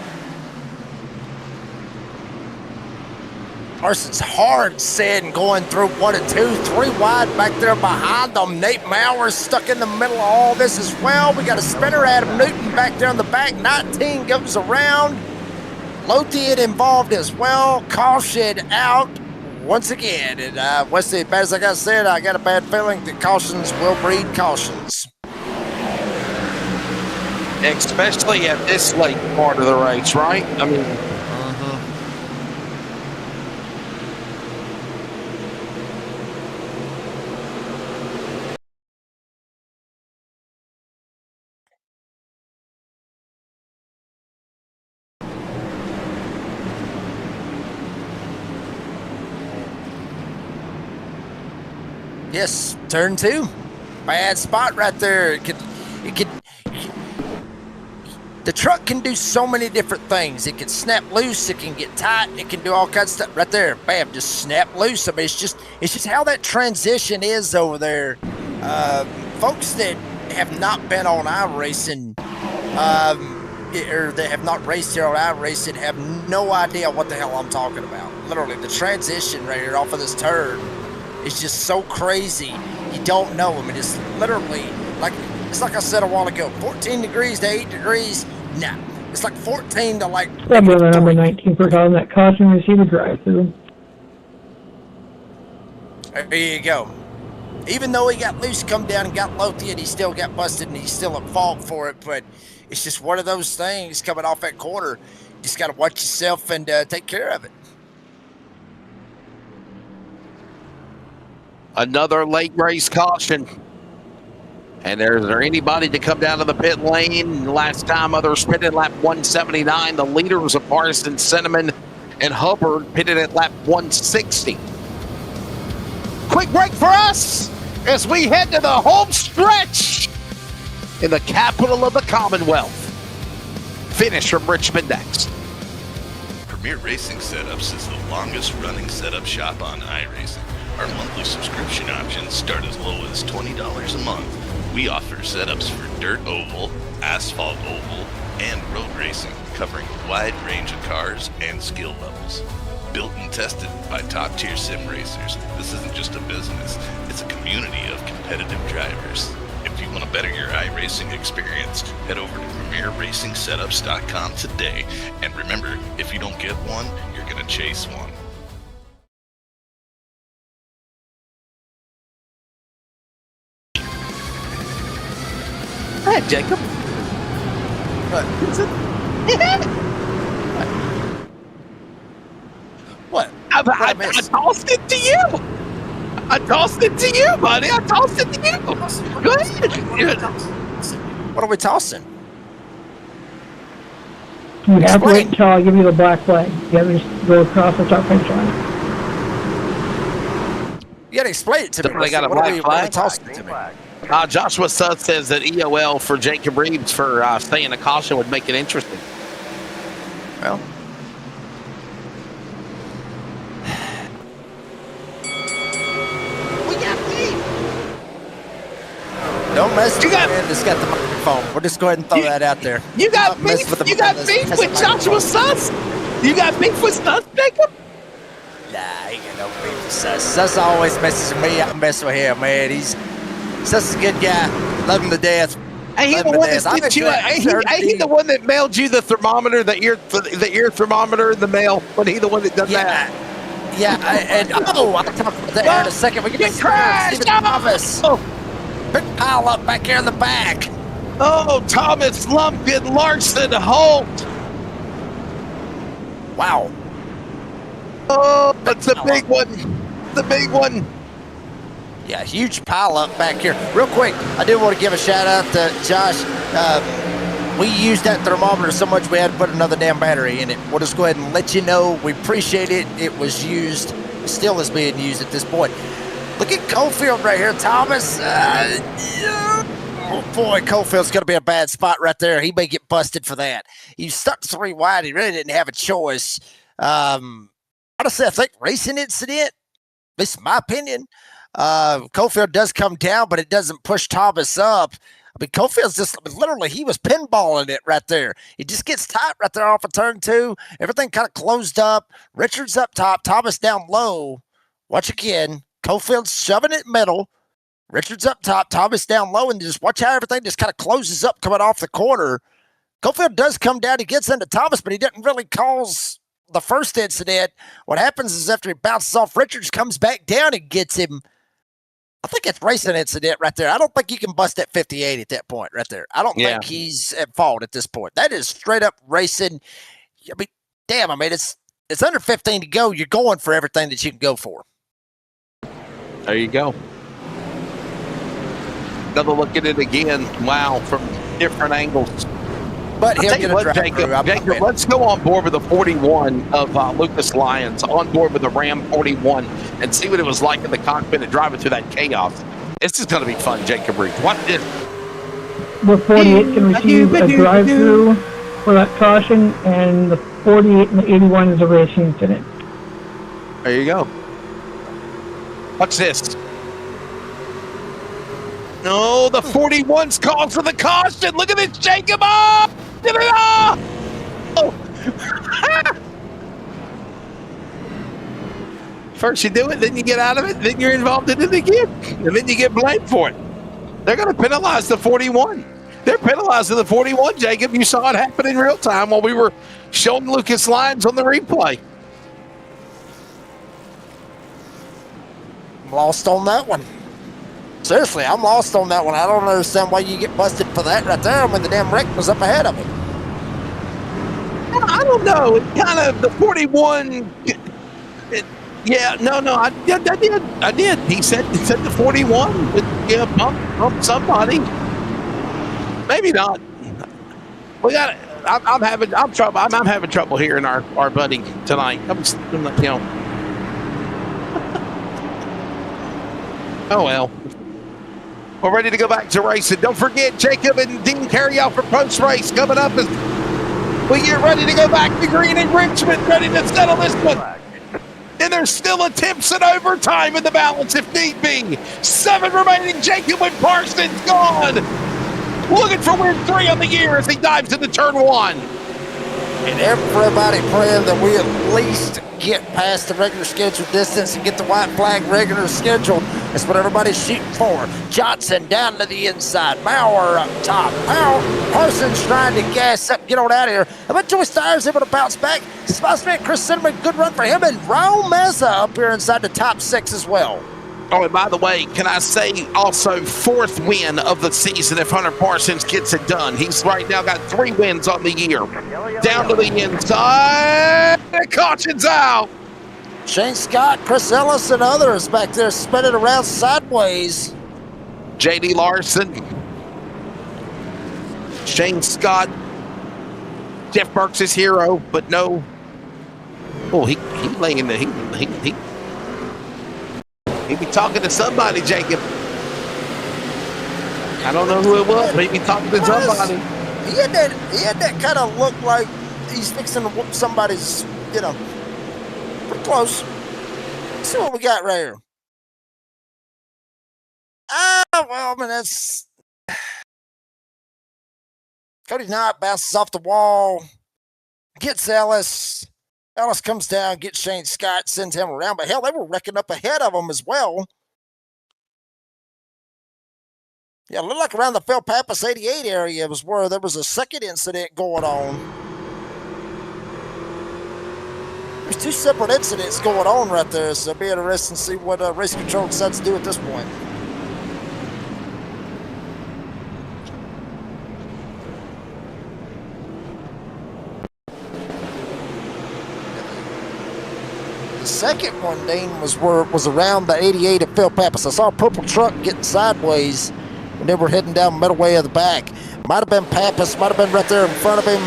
Parsons hard set going through 1 and 2, 3 wide back there behind them. Nate Maurer stuck in the middle of all this as well. We got a spinner, Adam Newton back there in the back. 19 goes around. Lothian involved as well. Caution out once again. And Wesley, as like I said, I got a bad feeling that cautions will breed cautions. Especially at this late part of the race, right? I mean, Yes, turn 2. Bad spot right there. The truck can do so many different things. It can snap loose. It can get tight. It can do all kinds of stuff. Right there, bam, just snap loose. I mean, it's just how that transition is over there. Folks that have not been on iRacing, or that have not raced here on iRacing, have no idea what the hell I'm talking about. Literally, the transition right here off of this turn. It's just so crazy. You don't know. I mean, it's literally it's like I said a while ago, 14 degrees to 8 degrees. Nah, it's like 14 to like. That'd be the number 19 for calling that caution receiver drive-through. There you go. Even though he got loose, come down and got Lothian, he still got busted and he's still at fault for it. But it's just one of those things coming off that corner. You just got to watch yourself and take care of it. another late race caution. And is there anybody to come down to the pit lane? Last time others pitted lap 179. The leaders of Parsons, Cinnamon, and Hubbard pitted at lap 160. Quick break for us as we head to the home stretch in the capital of the Commonwealth. Finish from Richmond next. Premier Racing Setups is the longest running setup shop on iRacing. Our monthly subscription options start as low as $20 a month. We offer setups for dirt oval, asphalt oval, and road racing, covering a wide range of cars and skill levels. Built and tested by top-tier sim racers, this isn't just a business, it's a community of competitive drivers. If you want to better your iRacing experience, head over to PremierRacingSetups.com today. And remember, if you don't get one, you're going to chase one. Hi, Jacob. What? I tossed it to you. I tossed it to you, buddy. I tossed it to you. Go ahead. What are we tossing? You have to wait until I give you the black flag. You have to just go across the top finish line. You got to explain it to me. They got a black flag. Tossing it to me. Joshua Suth says that EOL for Jacob Reeves for staying a caution would make it interesting. Well, We got beef. don't mess with the man that's got the microphone. We'll just go ahead and throw that out there. You got Don't mess beef. with the You got man beef that's with got the Joshua Suth. You got beef with Suth, Jacob. Nah, he got no beef with Sus. Sus always messes with me. I mess with him, man. Sus is a good guy. Love him to death. Ain't he the one that sent you? Ain't he the one that mailed you the thermometer, the ear thermometer in the mail? Wasn't he the one that done that? Yeah, I'll talk about that here in a second. We get crashed. Thomas. Big pile up back here in the back. Oh, Thomas, Lumpkin, Larson, Holt. Wow. Oh, that's a big one. The big one. Yeah, huge pile up back here. Real quick, I do want to give a shout out to Josh. We used that thermometer so much we had to put another damn battery in it. We'll just go ahead and let you know we appreciate it. It was used, still is being used at this point. Look at Cofield right here, Thomas. Oh boy, Cofield's going to be a bad spot right there. He may get busted for that. He stuck 3 wide. He really didn't have a choice. Honestly, I think racing incident, this is my opinion. Cofield does come down, but it doesn't push Thomas up. I mean, Cofield's just literally, he was pinballing it right there. He just gets tight right there off of turn 2. Everything kind of closed up. Richards up top, Thomas down low. Watch again. Cofield's shoving it middle. Richards up top, Thomas down low, and just watch how everything just kind of closes up coming off the corner. Cofield does come down. He gets into Thomas, but he didn't really cause the first incident. What happens is after he bounces off Richards, comes back down and gets him. I think it's racing incident right there. I don't think you can bust that 58 at that point right there. I don't think he's at fault at this point. That is straight up racing. I mean, damn, I mean, it's under 15 to go. You're going for everything that you can go for. There you go. Another look at it again. Wow, from different angles. But he'll get a drive Jacob, let's go on board with the 41 of Lucas Lyons, on board with the Ram 41, and see what it was like in the cockpit and driving through that chaos. This is going to be fun, Jacob Reed. Watch this. The 48 can receive a drive-through for that caution, and the 48 and the 81 is a racing incident. There you go. Watch this. No, the 41's called for the caution. Look at this, Jacob. Oh! Get it off! Oh. First you do it, then you get out of it, then you're involved in it again, and then you get blamed for it. They're going to penalize the 41. They're penalizing the 41, Jacob. You saw it happen in real time while we were showing Lucas Lyons on the replay. I'm lost on that one. Seriously, I'm lost on that one. I don't understand why you get busted for that right there when the damn wreck was up ahead of him. I don't know. It kind of, the 41... I did. He said the 41 would bump somebody. Maybe not. We got. I'm having trouble. I'm having trouble hearing our buddy tonight. Oh well. We're ready to go back to racing. Don't forget, Jacob and Dean carry out for post race coming up as we get ready to go back to Green and Richmond, ready to settle this one. And there's still attempts at overtime in the balance if need be. 7 remaining. Jacob with Parsons gone. Looking for win 3 on the year as he dives into turn 1. And everybody praying that we at least get past the regular scheduled distance and get the white flag regular scheduled. That's what everybody's shooting for. Johnson down to the inside. Bauer up top. Parsons trying to gas up, get on out of here. I bet Joey Steyer's able to bounce back. Smith, Chris Cinnamon, good run for him. And Raul Meza up here inside the top 6 as well. Oh, and by the way, can I say also 4th win of the season if Hunter Parsons gets it done. He's right now got 3 wins on the year. Down to the inside. Caution's out. Shane Scott, Chris Ellis, and others back there spinning around sideways. J.D. Larson. Shane Scott. Jeff Burke's his hero, but no. Oh, he laying the He'd be talking to somebody, Jacob. I don't know who it was, but he'd be talking to somebody. He had that kind of look like he's fixing to whoop somebody's, pretty close. Let's see what we got right here. Well, I mean, that's... Cody Knight bounces off the wall, gets Ellis. Ellis comes down, gets Shane Scott, sends him around. But hell, they were wrecking up ahead of him as well. Yeah, it looked like around the Phil Pappas 88 area was where there was a second incident going on. There's two separate incidents going on right there, so it'll be interesting to see what race control decides to do at this point. The second one, Dean, was around the 88 at Phil Pappas. I saw a purple truck getting sideways when they were heading down the middle way of the back. Might have been Pappas, might have been right there in front of him.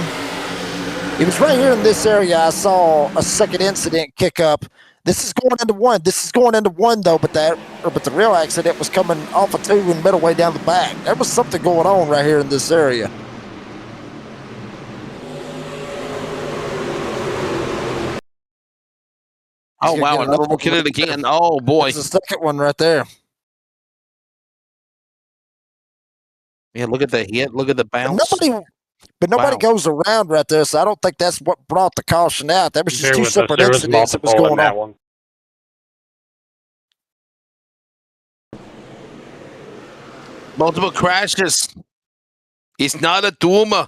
It was right here in this area I saw a second incident kick up. This is going into one. This is going into one though, but the real accident was coming off of 2 and middle way down the back. There was something going on right here in this area. Oh, wow. Another look at it again. Oh, boy. It's the second one right there. Yeah, look at the hit. Look at the bounce. Nobody goes around right there, so I don't think that's what brought the caution out. There was just two separate incidents that was going on. One. Multiple crashes. It's not a tumor.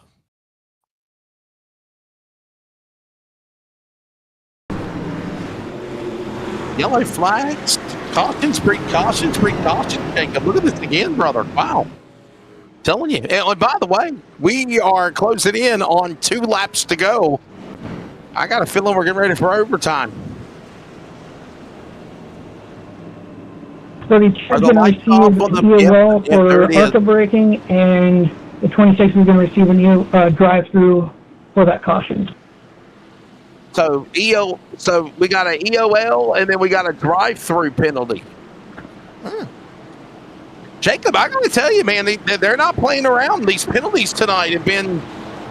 Yellow flags. Cautions, precautions, Jacob. Look at this again, brother. Wow. Telling you. And by the way, we are closing in on 2 laps to go. I got a feeling we're getting ready for overtime. So the check is going to receive a EOL for ARCA braking, and the 26 is going to receive a new drive-through for that caution. So we got an EOL, and then we got a drive-through penalty. Jacob, I got to tell you, man, they're not playing around. These penalties tonight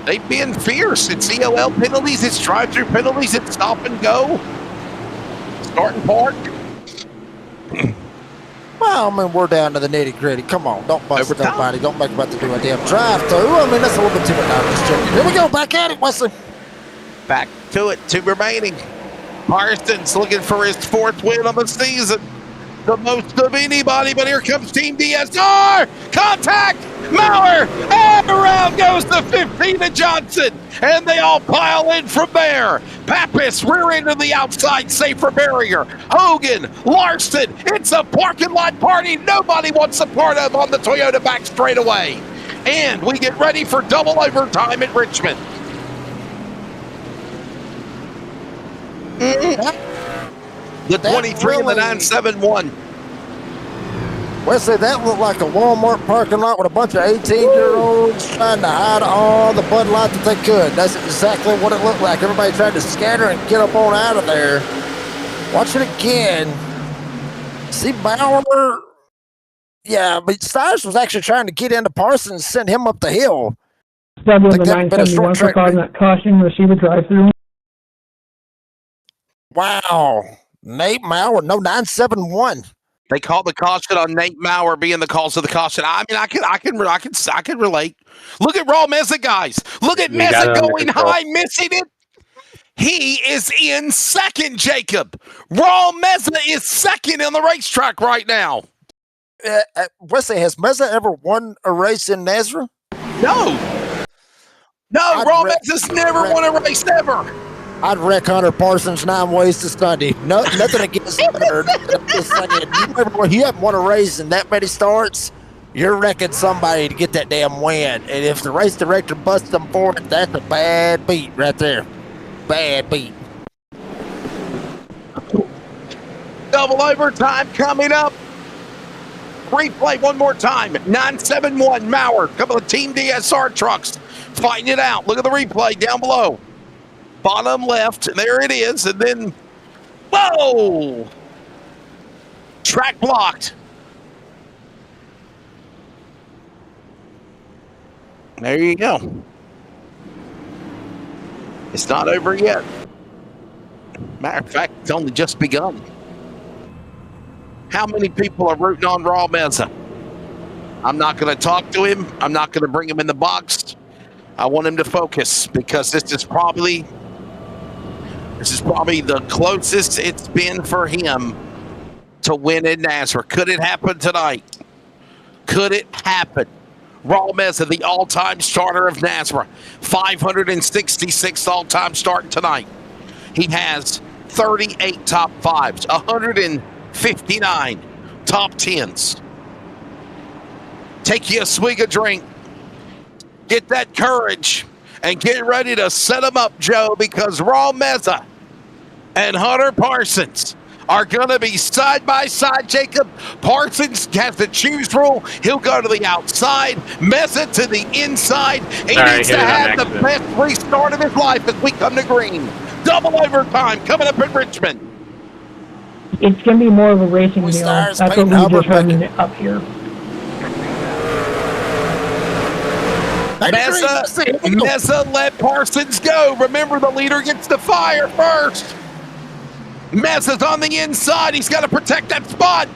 they've been fierce. It's EOL penalties, it's drive-through penalties, it's stop and go, start and park. Well, I mean, we're down to the nitty-gritty. Come on, don't bust nobody. Don't make about to do a damn drive-through. I mean, that's a little bit too much. I'm just joking. Here we go, back at it, Wesley. Back to it, 2 remaining. Parsons looking for his 4th win of the season. The most of anybody, but here comes Team DSR. Contact, Maurer, and around goes the 15 to Johnson. And they all pile in from there. Pappas rear into the outside, safer barrier. Hogan, Larson, it's a parking lot party nobody wants a part of on the Toyota back straightaway. And we get ready for double overtime at Richmond. The 23 and the 971. Wesley, that looked like a Walmart parking lot with a bunch of 18-year-olds trying to hide all the Bud Light that they could. That's exactly what it looked like. Everybody tried to scatter and get up on out of there. Watch it again. See Bauer. Yeah, but Stiles was actually trying to get into Parsons and send him up the hill. W the 971 for causing that caution, receive a drive-through. Wow. Nate Maurer, no 971. They called the caution on Nate Maurer being the cause of the caution. I mean, I can relate. Look at Raw Meza, guys. Look at Meza going high, missing it. He is in second, Jacob. Raw Meza is second on the racetrack right now. Wesley, has Meza ever won a race in NASRA? No. Raw Meza's never won a race ever. I'd wreck Hunter Parsons 9 ways to Sunday. Nothing against Hunter. You haven't won a race in that many starts, you're wrecking somebody to get that damn win. And if the race director busts them for it, that's a bad beat right there. Bad beat. Double overtime coming up. Replay one more time. 971 Maurer. Couple of Team DSR trucks fighting it out. Look at the replay down below. Bottom left, there it is, and then, whoa! Track blocked. There you go. It's not over yet. Matter of fact, it's only just begun. How many people are rooting on Raw Meza? I'm not going to talk to him. I'm not going to bring him in the box. I want him to focus because this is probably the closest it's been for him to win in NASRA. Could it happen tonight? Could it happen? Raul Meza, the all-time starter of NASRA, 566th all-time start tonight. He has 38 top fives, 159 top tens. Take you a swig of drink, get that courage, and get ready to set them up, Joe, because Raul Meza and Hunter Parsons are going to be side by side. Jacob Parsons has the choose rule. He'll go to the outside, Meza to the inside. He needs to have the best restart of his life as we come to green. Double overtime coming up in Richmond. It's going to be more of a racing deal. That's what we just heard up here. Meza let Parsons go. Remember, the leader gets to fire first. Meza's on the inside. He's got to protect that spot.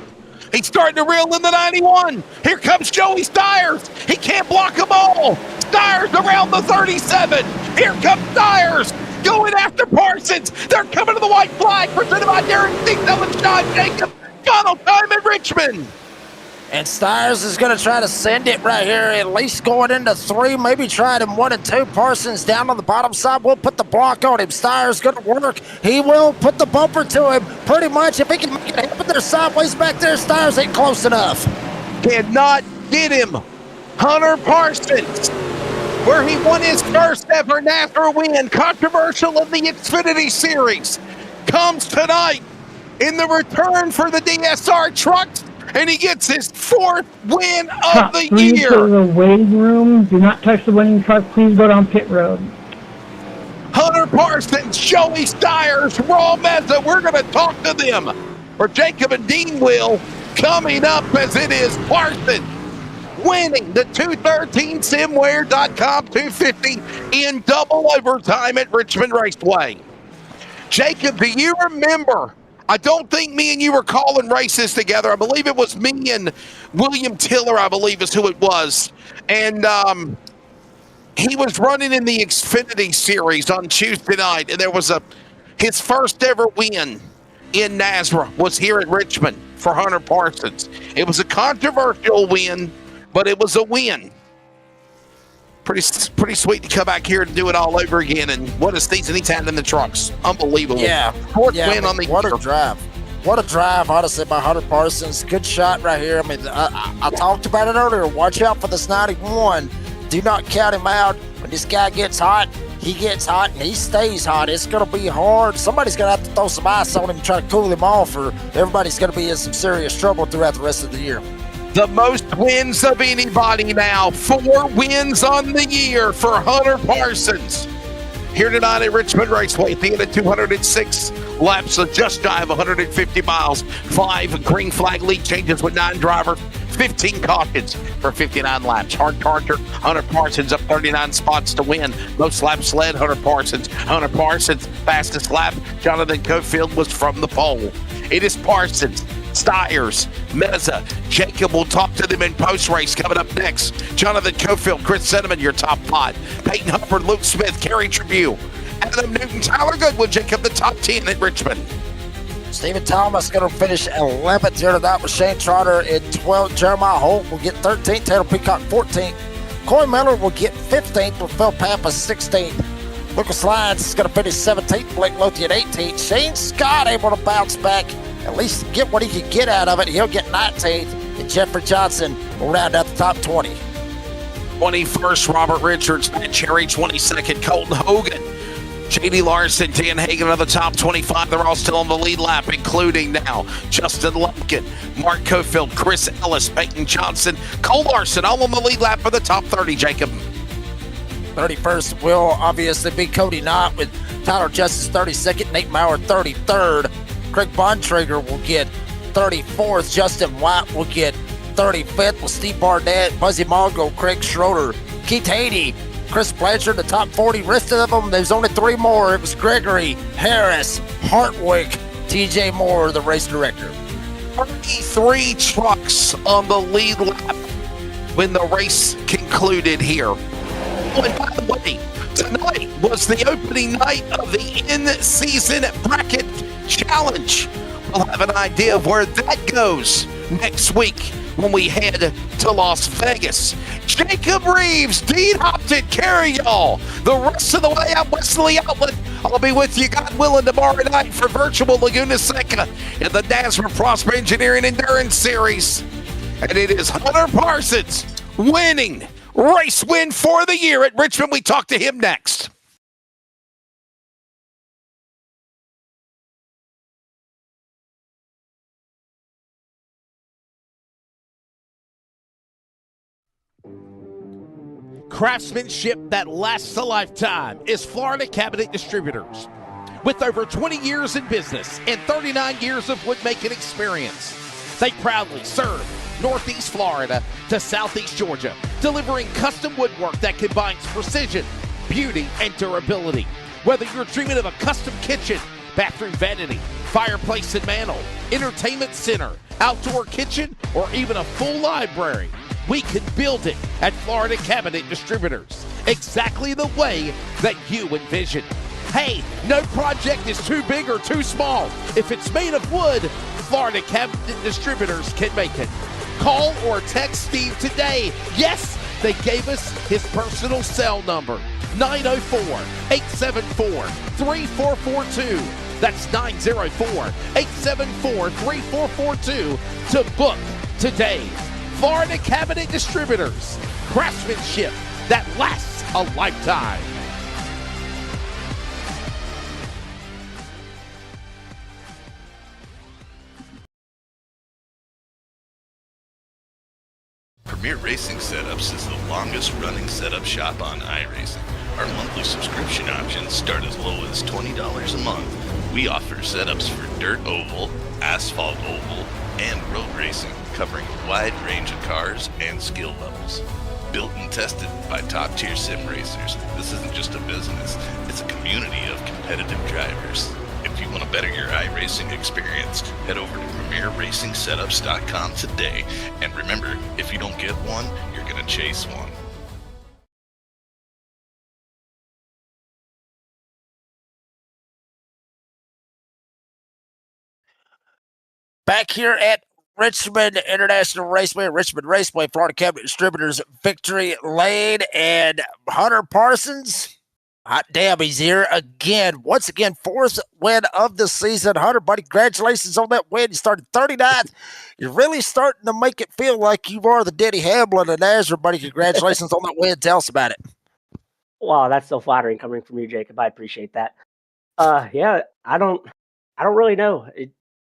He's starting to reel in the 91. Here comes Joey Stiers. He can't block them all. Stiers around the 37. Here comes Stiers going after Parsons. They're coming to the white flag presented by Darren Stigdale and Sean Jacob. Final time in Richmond. And Stiers is going to try to send it right here, at least going into 3, maybe try him 1 and 2. Parsons down on the bottom side. We'll put the block on him. Stiers going to work. He will put the bumper to him pretty much. If he can make it happen there sideways back there, Stiers ain't close enough. Cannot get him. Hunter Parsons, where he won his first ever NASRA win, controversial in the Xfinity Series, comes tonight in the return for the DSR trucks. And he gets his 4th win of the year. To the waiting room. Do not touch the winning truck. Please go down pit road. Hunter Parsons, Joey Stiers, Raul Meza. We're going to talk to them. Or Jacob and Dean will. Coming up as it is Parsons winning the 213 Simware.com 250 in double overtime at Richmond Raceway. Jacob, do you remember? I don't think me and you were calling races together. I believe it was me and William Tiller, I believe is who it was. And he was running in the Xfinity Series on Tuesday night. And there was his first ever win in NASRA was here at Richmond for Hunter Parsons. It was a controversial win, but it was a win. Pretty sweet to come back here and do it all over again. And what a season he's had in the trucks. Unbelievable. Yeah. Win on the what a drive. What a drive, honestly, by Hunter Parsons. Good shot right here. I mean, I talked about it earlier. Watch out for this 91. Do not count him out. When this guy gets hot, he gets hot, and he stays hot. It's going to be hard. Somebody's going to have to throw some ice on him and try to cool him off, or everybody's going to be in some serious trouble throughout the rest of the year. The most wins of anybody now. 4 wins on the year for Hunter Parsons. Here tonight at Richmond Raceway at the end of 206 laps, so just shy of 150 miles. 5 green flag lead changes with 9 drivers. 15 cautions for 59 laps. Hard Carter, Hunter Parsons up 39 spots to win. Most laps led, Hunter Parsons. Hunter Parsons, fastest lap. Jonathan Cofield was from the pole. It is Parsons, Stiers, Meza. Jacob will talk to them in post-race coming up next. Jonathan Cofield, Chris Cinnamon, your top 5. Peyton Hubbard, Luke Smith, Kerry Tribune, Adam Newton, Tyler Goodwin, Jacob the top 10 at Richmond. Stephen Thomas going to finish 11th here tonight with Shane Trotter in 12th. Jeremiah Holt will get 13th. Taylor Peacock 14th. Corey Miller will get 15th with Phil Pampa 16th. Lucas Lyons is going to finish 17th. Blake Lothian 18th. Shane Scott able to bounce back, at least get what he can get out of it. He'll get 19th. And Jeffrey Johnson will round out the top 20. 21st, Robert Richards, Matt Cherry, 22nd, Colton Hogan, J.D. Larson, Dan Hagan on the top 25. They're all still on the lead lap, including now Justin Lumpkin, Mark Cofield, Chris Ellis, Peyton Johnson, Cole Larson, all on the lead lap for the top 30, Jacob. 31st will obviously be Cody Knott with Tyler Justice 32nd, Nate Maurer 33rd. Craig Bontrager will get 34th. Justin White will get 35th with Steve Barnett, Buzzy Mongo, Craig Schroeder, Keith Haney, Chris Blanchard, the top 40. Rest of them, there's only 3 more. It was Gregory, Harris, Hartwick, TJ Moore, the race director. 33 trucks on the lead lap when the race concluded here. Oh, and by the way, tonight was the opening night of the in-season bracket challenge. We'll have an idea of where that goes next week when we head to Las Vegas. Jacob Reeves, Dean Hopton, carry y'all the rest of the way out Wesley Outlet. I'll be with you, God willing, tomorrow night for virtual Laguna Seca in the NASRA Prosper Engineering Endurance Series. And it is Hunter Parsons winning race win for the year at Richmond. We talk to him next. Craftsmanship that lasts a lifetime is Florida Cabinet Distributors. With over 20 years in business and 39 years of woodmaking experience, they proudly serve Northeast Florida to Southeast Georgia, delivering custom woodwork that combines precision, beauty, and durability. Whether you're dreaming of a custom kitchen, bathroom vanity, fireplace and mantle, entertainment center, outdoor kitchen, or even a full library, we can build it at Florida Cabinet Distributors, exactly the way that you envision. Hey, no project is too big or too small. If it's made of wood, Florida Cabinet Distributors can make it. Call or text Steve today. Yes, they gave us his personal cell number, 904-874-3442. That's 904-874-3442 to book today. Florida Cabinet Distributors, craftsmanship that lasts a lifetime. Premier Racing Setups is the longest running setup shop on iRacing. Our monthly subscription options start as low as $20 a month. We offer setups for dirt oval, asphalt oval, and road racing, covering a wide range of cars and skill levels. Built and tested by top-tier sim racers, this isn't just a business, it's a community of competitive drivers. If you want to better your iRacing experience, head over to PremierRacingSetups.com today. And remember, if you don't get one, you're going to chase one. Back here at Richmond International Raceway, Richmond Raceway, Florida Cabinet Distributors, Victory Lane, and Hunter Parsons. Hot damn, he's here again. Once again, fourth win of the season. Hunter, buddy, congratulations on that win. You started 39th. You're really starting to make it feel like you are the Denny Hamlin of NASRA, buddy. Congratulations on that win. Tell us about it. Wow, that's so flattering coming from you, Jacob. I appreciate that. Yeah, I don't really know.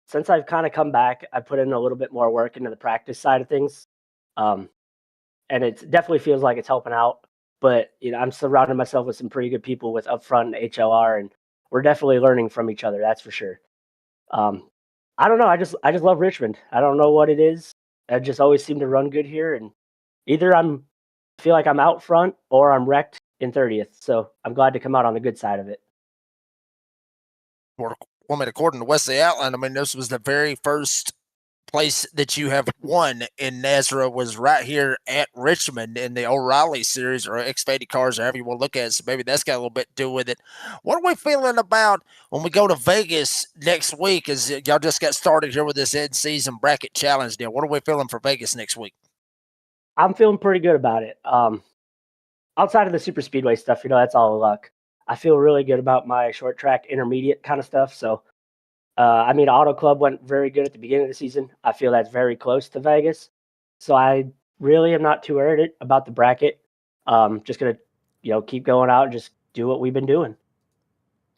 Since I've kind of come back, I put in a little bit more work into the practice side of things, and it definitely feels like it's helping out. But I'm surrounding myself with some pretty good people with Upfront and HLR, and we're definitely learning from each other. That's for sure. I don't know. I just love Richmond. I don't know what it is. I just always seem to run good here, and either I feel like I'm out front or I'm wrecked in 30th. So I'm glad to come out on the good side of it. Well, according to Wesley Outland, this was the very first place that you have won in NASRA was right here at Richmond in the O'Reilly series or Xfinity cars, or however you want to look at it. So maybe that's got a little bit to do with it. What are we feeling about when we go to Vegas next week? As y'all just got started here with this in-season bracket challenge deal. What are we feeling for Vegas next week? I'm feeling pretty good about it. Outside of the super speedway stuff, that's all luck. I feel really good about my short track intermediate kind of stuff. So Auto Club went very good at the beginning of the season. I feel that's very close to Vegas. So I really am not too worried about the bracket. Just going to, keep going out and just do what we've been doing.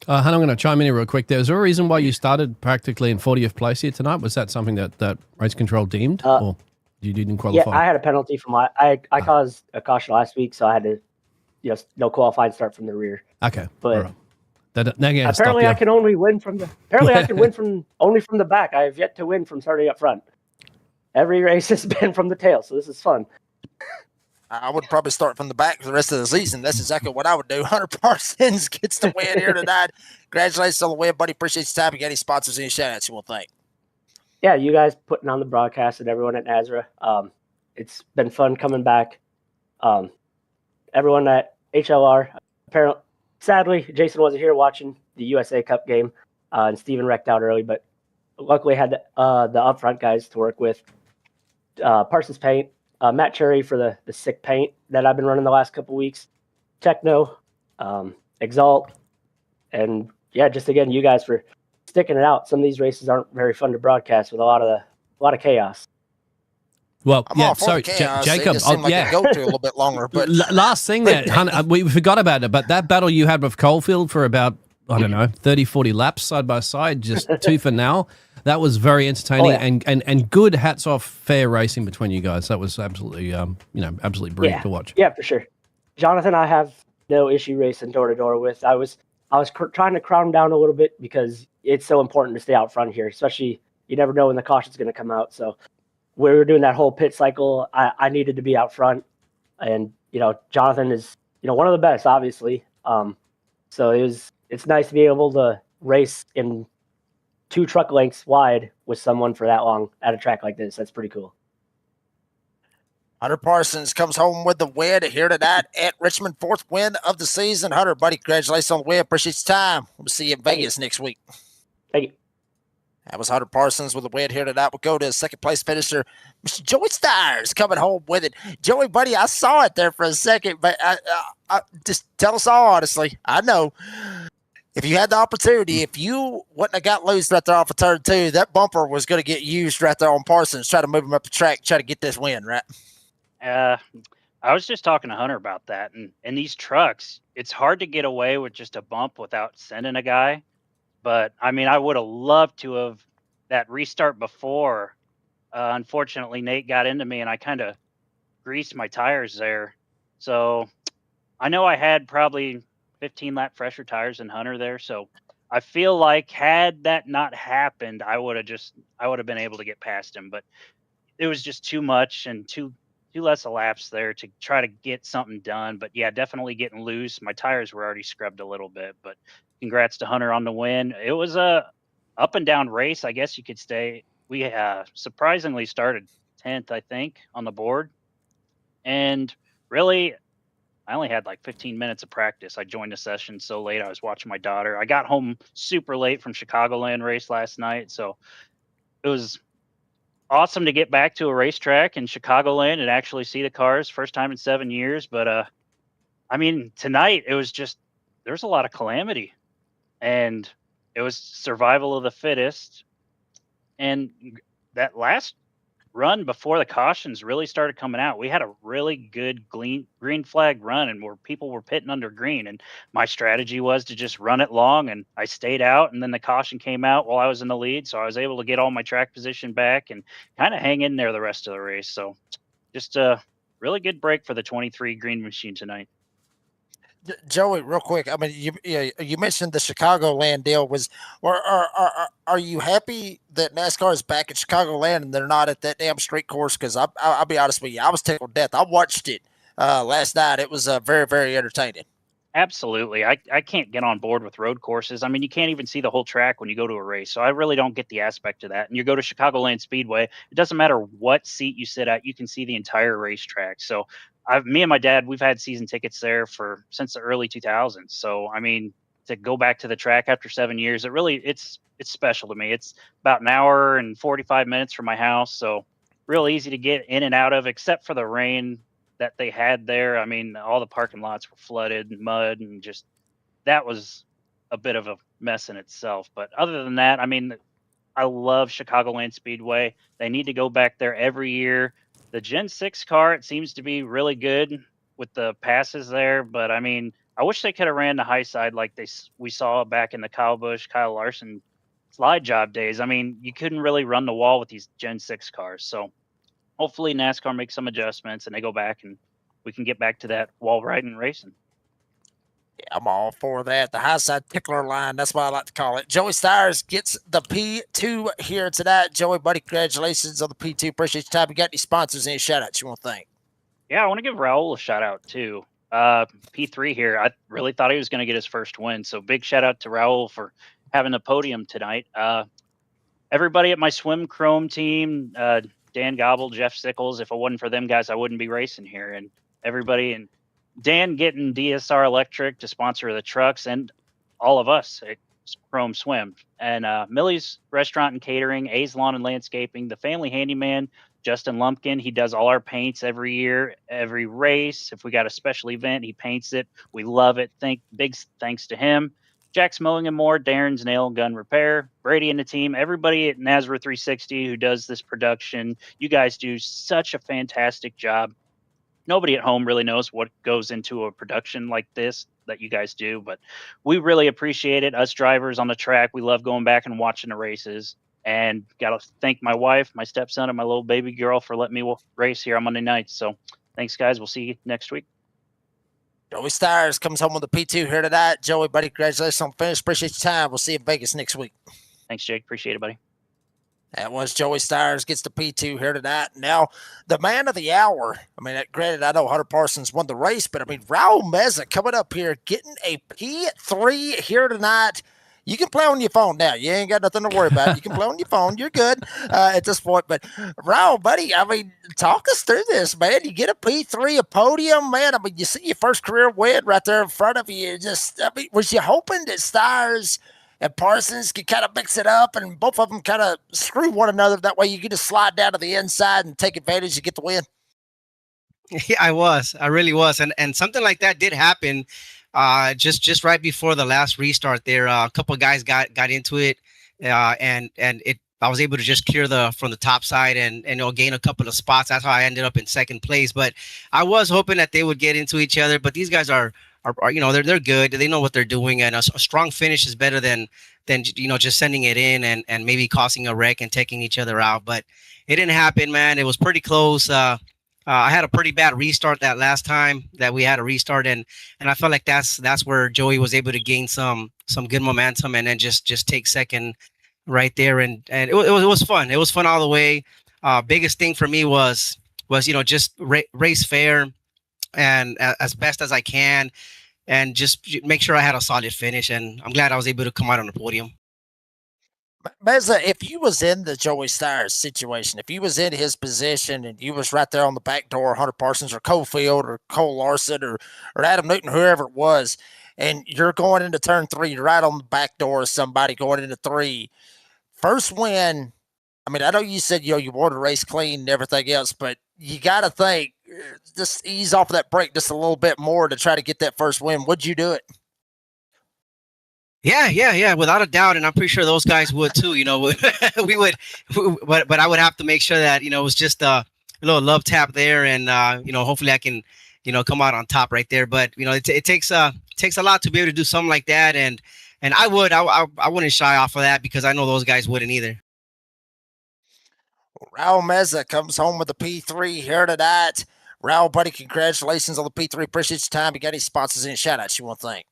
Hannah, I'm going to chime in here real quick. There was a reason why you started practically in 40th place here tonight. Was that something that Race Control deemed, or you didn't qualify? Yeah, I had a penalty from I caused a caution last week, so I had to, no qualifying start from the rear. Okay, but. Right. Apparently, I can only win from the. Apparently, I can win only from the back. I have yet to win from starting up front. Every race has been from the tail, so this is fun. I would probably start from the back for the rest of the season. That's exactly what I would do. Hunter Parsons gets the win here tonight. Congratulations on the win, buddy. Appreciate your time. You got any sponsors, any shout-outs you want to thank? Yeah, you guys putting on the broadcast and everyone at NASRA. It's been fun coming back. Everyone at HLR. Apparently. Sadly, Jason wasn't here watching the USA Cup game, and Steven wrecked out early, but luckily had the Upfront guys to work with. Parsons Paint, Matt Cherry for the sick paint that I've been running the last couple weeks, Techno, Exalt, and yeah, just again, you guys for sticking it out. Some of these races aren't very fun to broadcast with a lot of chaos. Well, I'm yeah, all for so the chaos. It Jacob, just seemed like it go to a little bit longer. But last thing there, Hunter, we forgot about it, but that battle you had with Coalfield for about, I don't know, 30, 40 laps side by side, just two for now. That was very entertaining and good. Hats off, fair racing between you guys. That was absolutely, absolutely brilliant to watch. Yeah, for sure. Jonathan, I have no issue racing door to door with. I was trying to crowd him down a little bit because it's so important to stay out front here, especially you never know when the caution's going to come out. So we were doing that whole pit cycle. I needed to be out front, and Jonathan is one of the best, obviously. So it's nice to be able to race in 2 truck lengths wide with someone for that long at a track like this. That's pretty cool. Hunter Parsons comes home with the win here tonight at Richmond, 4th win of the season. Hunter, buddy, congratulations on the win. Appreciate your time. We'll see you in Vegas next week. Thank you. That was Hunter Parsons with the win here tonight. We'll go to second place finisher, Mr. Joey Stires, coming home with it. Joey, buddy, I saw it there for a second, but I just tell us all honestly. I know if you had the opportunity, if you wouldn't have got loose right there off of turn 2, that bumper was going to get used right there on Parsons, try to move him up the track, try to get this win, right? I was just talking to Hunter about that, and these trucks, it's hard to get away with just a bump without sending a guy. But I mean, I would have loved to have that restart before. Unfortunately, Nate got into me, and I kind of greased my tires there. So I know I had probably 15 lap fresher tires than Hunter there. So I feel like had that not happened, I would have been able to get past him. But it was just too much and too less laps there to try to get something done. But yeah, definitely getting loose. My tires were already scrubbed a little bit, but congrats to Hunter on the win. It was a up and down race, I guess you could say. We surprisingly started 10th, I think, on the board. And really, I only had like 15 minutes of practice. I joined the session so late. I was watching my daughter. I got home super late from Chicagoland race last night. So it was awesome to get back to a racetrack in Chicagoland and actually see the cars. First time in 7 years. But I mean, tonight it was just, there's a lot of calamity, and it was survival of the fittest. And that last run before the cautions really started coming out, we had a really good green flag run, and where people were pitting under green. And my strategy was to just run it long, and I stayed out, and then the caution came out while I was in the lead. So I was able to get all my track position back and kind of hang in there the rest of the race. So just a really good break for the 23 green machine tonight. Joey, real quick. I mean, you mentioned the Chicagoland deal. Are you happy that NASCAR is back at Chicagoland and they're not at that damn street course? Because I'll be honest with you, I was tickled to death. I watched it last night. It was very, very entertaining. Absolutely. I can't get on board with road courses. I mean, you can't even see the whole track when you go to a race. So I really don't get the aspect of that. And you go to Chicagoland Speedway, it doesn't matter what seat you sit at, you can see the entire racetrack. So me and my dad, we've had season tickets there since the early 2000s. So, I mean, to go back to the track after 7 years, it's special to me. It's about an hour and 45 minutes from my house. So real easy to get in and out of, except for the rain that they had there. I mean, all the parking lots were flooded and mud, and just that was a bit of a mess in itself. But other than that, I mean, I love Chicagoland Speedway. They need to go back there every year. The Gen 6 car, it seems to be really good with the passes there. But I mean, I wish they could have ran the high side like we saw back in the Kyle Larson slide job days. I mean, you couldn't really run the wall with these Gen 6 cars. So hopefully NASCAR makes some adjustments and they go back and we can get back to that wall riding racing. Yeah, I'm all for that. The high side tickler line, that's what I like to call it. Joey Stires gets the P2 here tonight. Joey, buddy, congratulations on the P2. Appreciate your time. You got any sponsors, any shout outs you want to thank? Yeah, I want to give Raul a shout out too. P3 here. I really thought he was going to get his first win. So big shout out to Raul for having a podium tonight. Everybody at my Swim Chrome team, Dan Gobble, Jeff Sickles. If it wasn't for them guys, I wouldn't be racing here. And everybody, and Dan getting DSR Electric to sponsor the trucks, and all of us at Chrome Swim. And Millie's Restaurant and Catering, A's Lawn and Landscaping, the Family Handyman, Justin Lumpkin. He does all our paints every year, every race. If we got a special event, he paints it. We love it. Big thanks to him. Jack's Mowing and More, Darren's Nail Gun Repair, Brady and the team, everybody at NASRA 360 who does this production. You guys do such a fantastic job. Nobody at home really knows what goes into a production like this that you guys do, but we really appreciate it. Us drivers on the track, we love going back and watching the races. And got to thank my wife, my stepson, and my little baby girl for letting me race here on Monday nights. So thanks, guys. We'll see you next week. Joey Stires comes home with the P2 here tonight. Joey, buddy, congratulations on the finish. Appreciate your time. We'll see you in Vegas next week. Thanks, Jake. Appreciate it, buddy. That was Joey Stires gets the P2 here tonight. Now, the man of the hour. I mean, granted, I know Hunter Parsons won the race, but I mean, Raul Meza coming up here, getting a P3 here tonight. You can play on your phone now. You ain't got nothing to worry about. You can play on your phone. You're good at this point. But, Raul, buddy, I mean, talk us through this, man. You get a P3, a podium, man. I mean, you see your first career win right there in front of you. Was you hoping that Stires and Parsons could kind of mix it up and both of them kind of screw one another? That way you can just slide down to the inside and take advantage and get the win? Yeah, I really was. And something like that did happen. Just right before the last restart there, a couple of guys got into it, and I was able to just clear from the top side and gain a couple of spots. That's how I ended up in second place. But I was hoping that they would get into each other. But these guys are they're good. They know what they're doing, and a strong finish is better than just sending it in and maybe causing a wreck and taking each other out. But it didn't happen, man. It was pretty close. I had a pretty bad restart that last time that we had a restart, and I felt like that's where Joey was able to gain some good momentum and then just take second right there, and it was fun. It was fun all the way. Biggest thing for me was just race fair and as best as I can, and just make sure I had a solid finish. And I'm glad I was able to come out on the podium. Meza, if you was in the Joey Stires situation, if you was in his position and you was right there on the back door, Hunter Parsons or Cofield or Cole Larson or Adam Newton, whoever it was, and you're going into turn 3, you're right on the back door of somebody going into 3. First win, I mean, I know you said, you won the race clean and everything else, but you got to think, just ease off of that brake just a little bit more to try to get that first win. Would you do it? Yeah, without a doubt, and I'm pretty sure those guys would too. We would, but I would have to make sure that it was just a little love tap there, and hopefully I can, come out on top right there. But it takes a lot to be able to do something like that, and I wouldn't shy off of that because I know those guys wouldn't either. Raul Meza comes home with the P3 here tonight. Raul, buddy, congratulations on the P3. Appreciate your time. You got any sponsors and shout outs you want to thank?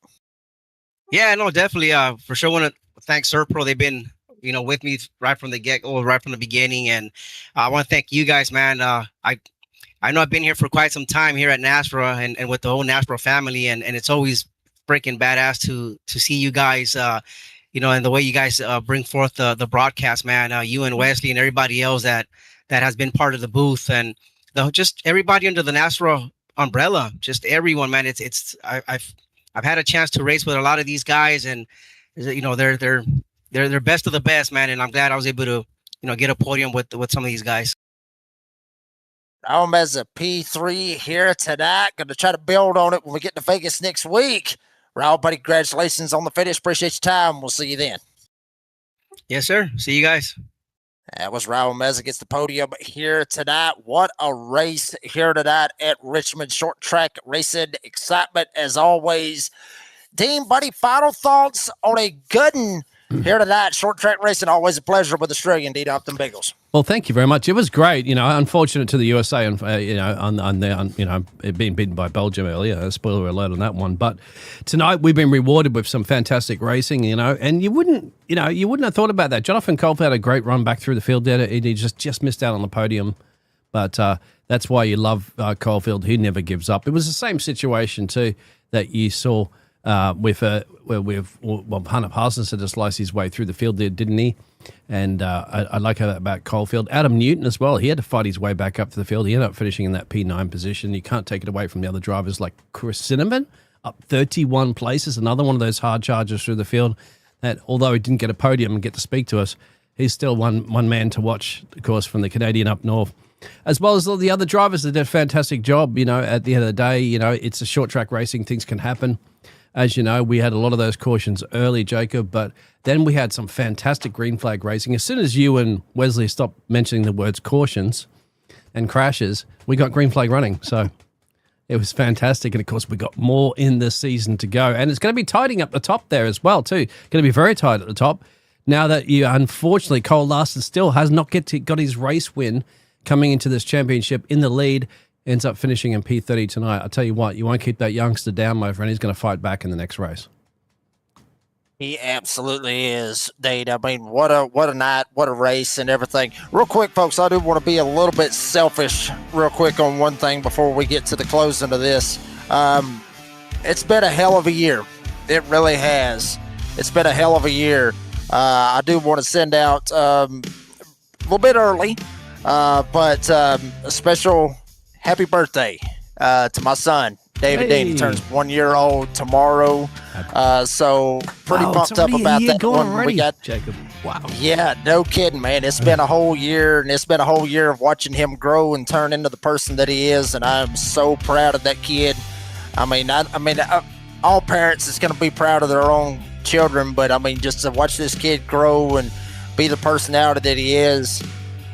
Yeah, no, definitely. For sure, want to thank Serpro. They've been, with me right from the beginning, and I want to thank you guys, man. I know I've been here for quite some time here at NASRA and with the whole NASRA family, and it's always freaking badass to see you guys, and the way you guys bring forth the broadcast, man. You and Wesley and everybody else that has been part of the booth, and just everybody under the NASRA umbrella, just everyone, man. I've had a chance to race with a lot of these guys, and they're best of the best, man. And I'm glad I was able to get a podium with some of these guys. I'm as a P3 here tonight. Going to try to build on it when we get to Vegas next week. Raul, buddy, congratulations on the finish. Appreciate your time. We'll see you then. Yes, sir. See you guys. That was Raul Meza gets the podium here tonight. What a race here tonight at Richmond Short Track Racing. Excitement as always. Dean, buddy, final thoughts on a good one here tonight. Short Track Racing, always a pleasure with Australian Dean Upton Bengals. Well, thank you very much. It was great. Unfortunate to the USA, on it being beaten by Belgium earlier. Spoiler alert on that one. But tonight we've been rewarded with some fantastic racing. And you wouldn't have thought about that. Jonathan Culp had a great run back through the field there. He just missed out on the podium, but that's why you love Caulfield. He never gives up. It was the same situation too that you saw with Hunter Parsons had to slice his way through the field there, didn't he? And I like that about Caulfield. Adam Newton as well. He had to fight his way back up to the field. He ended up finishing in that P9 position. You can't take it away from the other drivers like Chris Cinnamon, up 31 places. Another one of those hard chargers through the field that, although he didn't get a podium and get to speak to us, he's still one man to watch, of course, from the Canadian up north. as well as all the other drivers that did a fantastic job. At the end of the day, it's a short track racing. Things can happen. As you know, we had a lot of those cautions early, Jacob, but then we had some fantastic green flag racing. As soon as you and Wesley stopped mentioning the words cautions and crashes, we got green flag running. So it was fantastic. And of course, we got more in this season to go. And it's going to be tidying up the top there as well, too. Going to be very tight at the top. Now that unfortunately, Cole Larson still has not got his race win coming into this championship in the lead. Ends up finishing in P30 tonight. I'll tell you what, you won't keep that youngster down, my friend. He's going to fight back in the next race. He absolutely is, Dade. I mean, what a night, what a race and everything. Real quick, folks, I do want to be a little bit selfish real quick on one thing before we get to the closing of this. It's been a hell of a year. It really has. It's been a hell of a year. I do want to send out a little bit early, but a special happy birthday to my son, David Dean. He turns 1 year old tomorrow. So pretty pumped up about that one. Already, we got Jacob. Wow. Yeah, no kidding, man. It's been a whole year, and it's been a whole year of watching him grow and turn into the person that he is. And I'm so proud of that kid. I mean, all parents is going to be proud of their own children, but I mean, just to watch this kid grow and be the personality that he is.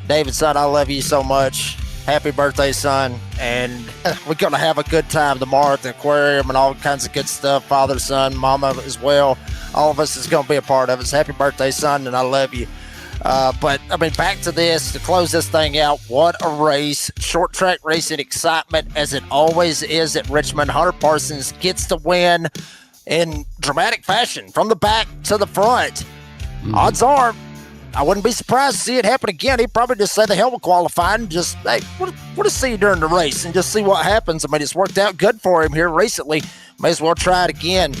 David, son, I love you so much. Happy birthday, son. And we're going to have a good time tomorrow at the aquarium and all kinds of good stuff. Father, son, mama as well. All of us is going to be a part of it. So happy birthday, son, and I love you. But, I mean, back to this, to close this thing out, what a race. Short track racing excitement, as it always is at Richmond. Hunter Parsons gets the win in dramatic fashion, from the back to the front. Odds are, I wouldn't be surprised to see it happen again. He'd probably just say the hell with qualifying. Just, hey, we'll just see you during the race and just see what happens. I mean, it's worked out good for him here recently. May as well try it again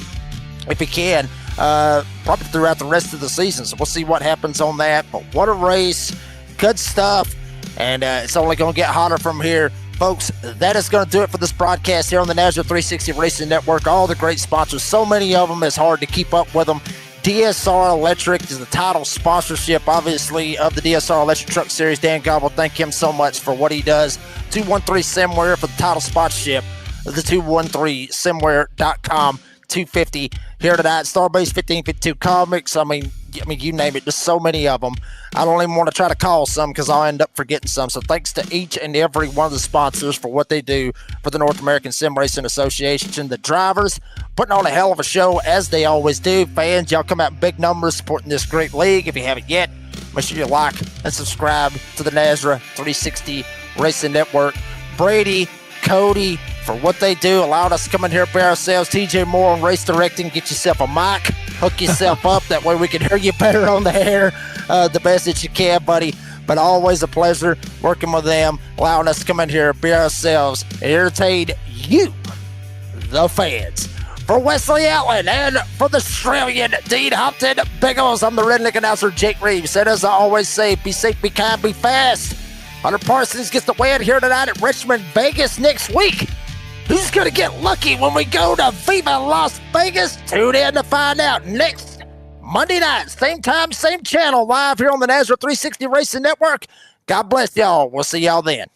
if he can, probably throughout the rest of the season. So we'll see what happens on that. But what a race. Good stuff. And it's only going to get hotter from here. Folks, that is going to do it for this broadcast here on the NASRA 360 Racing Network. All the great sponsors, so many of them, it's hard to keep up with them. DSR Electric is the title sponsorship, obviously, of the DSR Electric Truck Series. Dan Gobble, thank him so much for what he does. 213 Simware for the title sponsorship of the 213simware.com. 250 here tonight. Starbase 1552 Comics. I mean, you name it. There's so many of them. I don't even want to try to call some because I'll end up forgetting some. So thanks to each and every one of the sponsors for what they do for the North American Sim Racing Association. The drivers putting on a hell of a show, as they always do. Fans, y'all come out in big numbers supporting this great league. If you haven't yet, make sure you like and subscribe to the NASRA 360 Racing Network. Brady, Cody, for what they do, allowed us to come in here by ourselves. TJ Moore on race directing. Get yourself a mic, hook yourself up. That way we can hear you better on the air the best that you can, buddy. But always a pleasure working with them, allowing us to come in here by ourselves and entertain you, the fans. For Wesley Allen and for the Australian Dean Hopton Biggles, I'm the redneck announcer, Jake Reeves. And as I always say, be safe, be kind, be fast. Hunter Parsons gets the win here tonight at Richmond, Vegas next week. Who's going to get lucky when we go to Viva Las Vegas? Tune in to find out next Monday night, same time, same channel, live here on the NASRA 360 Racing Network. God bless y'all. We'll see y'all then.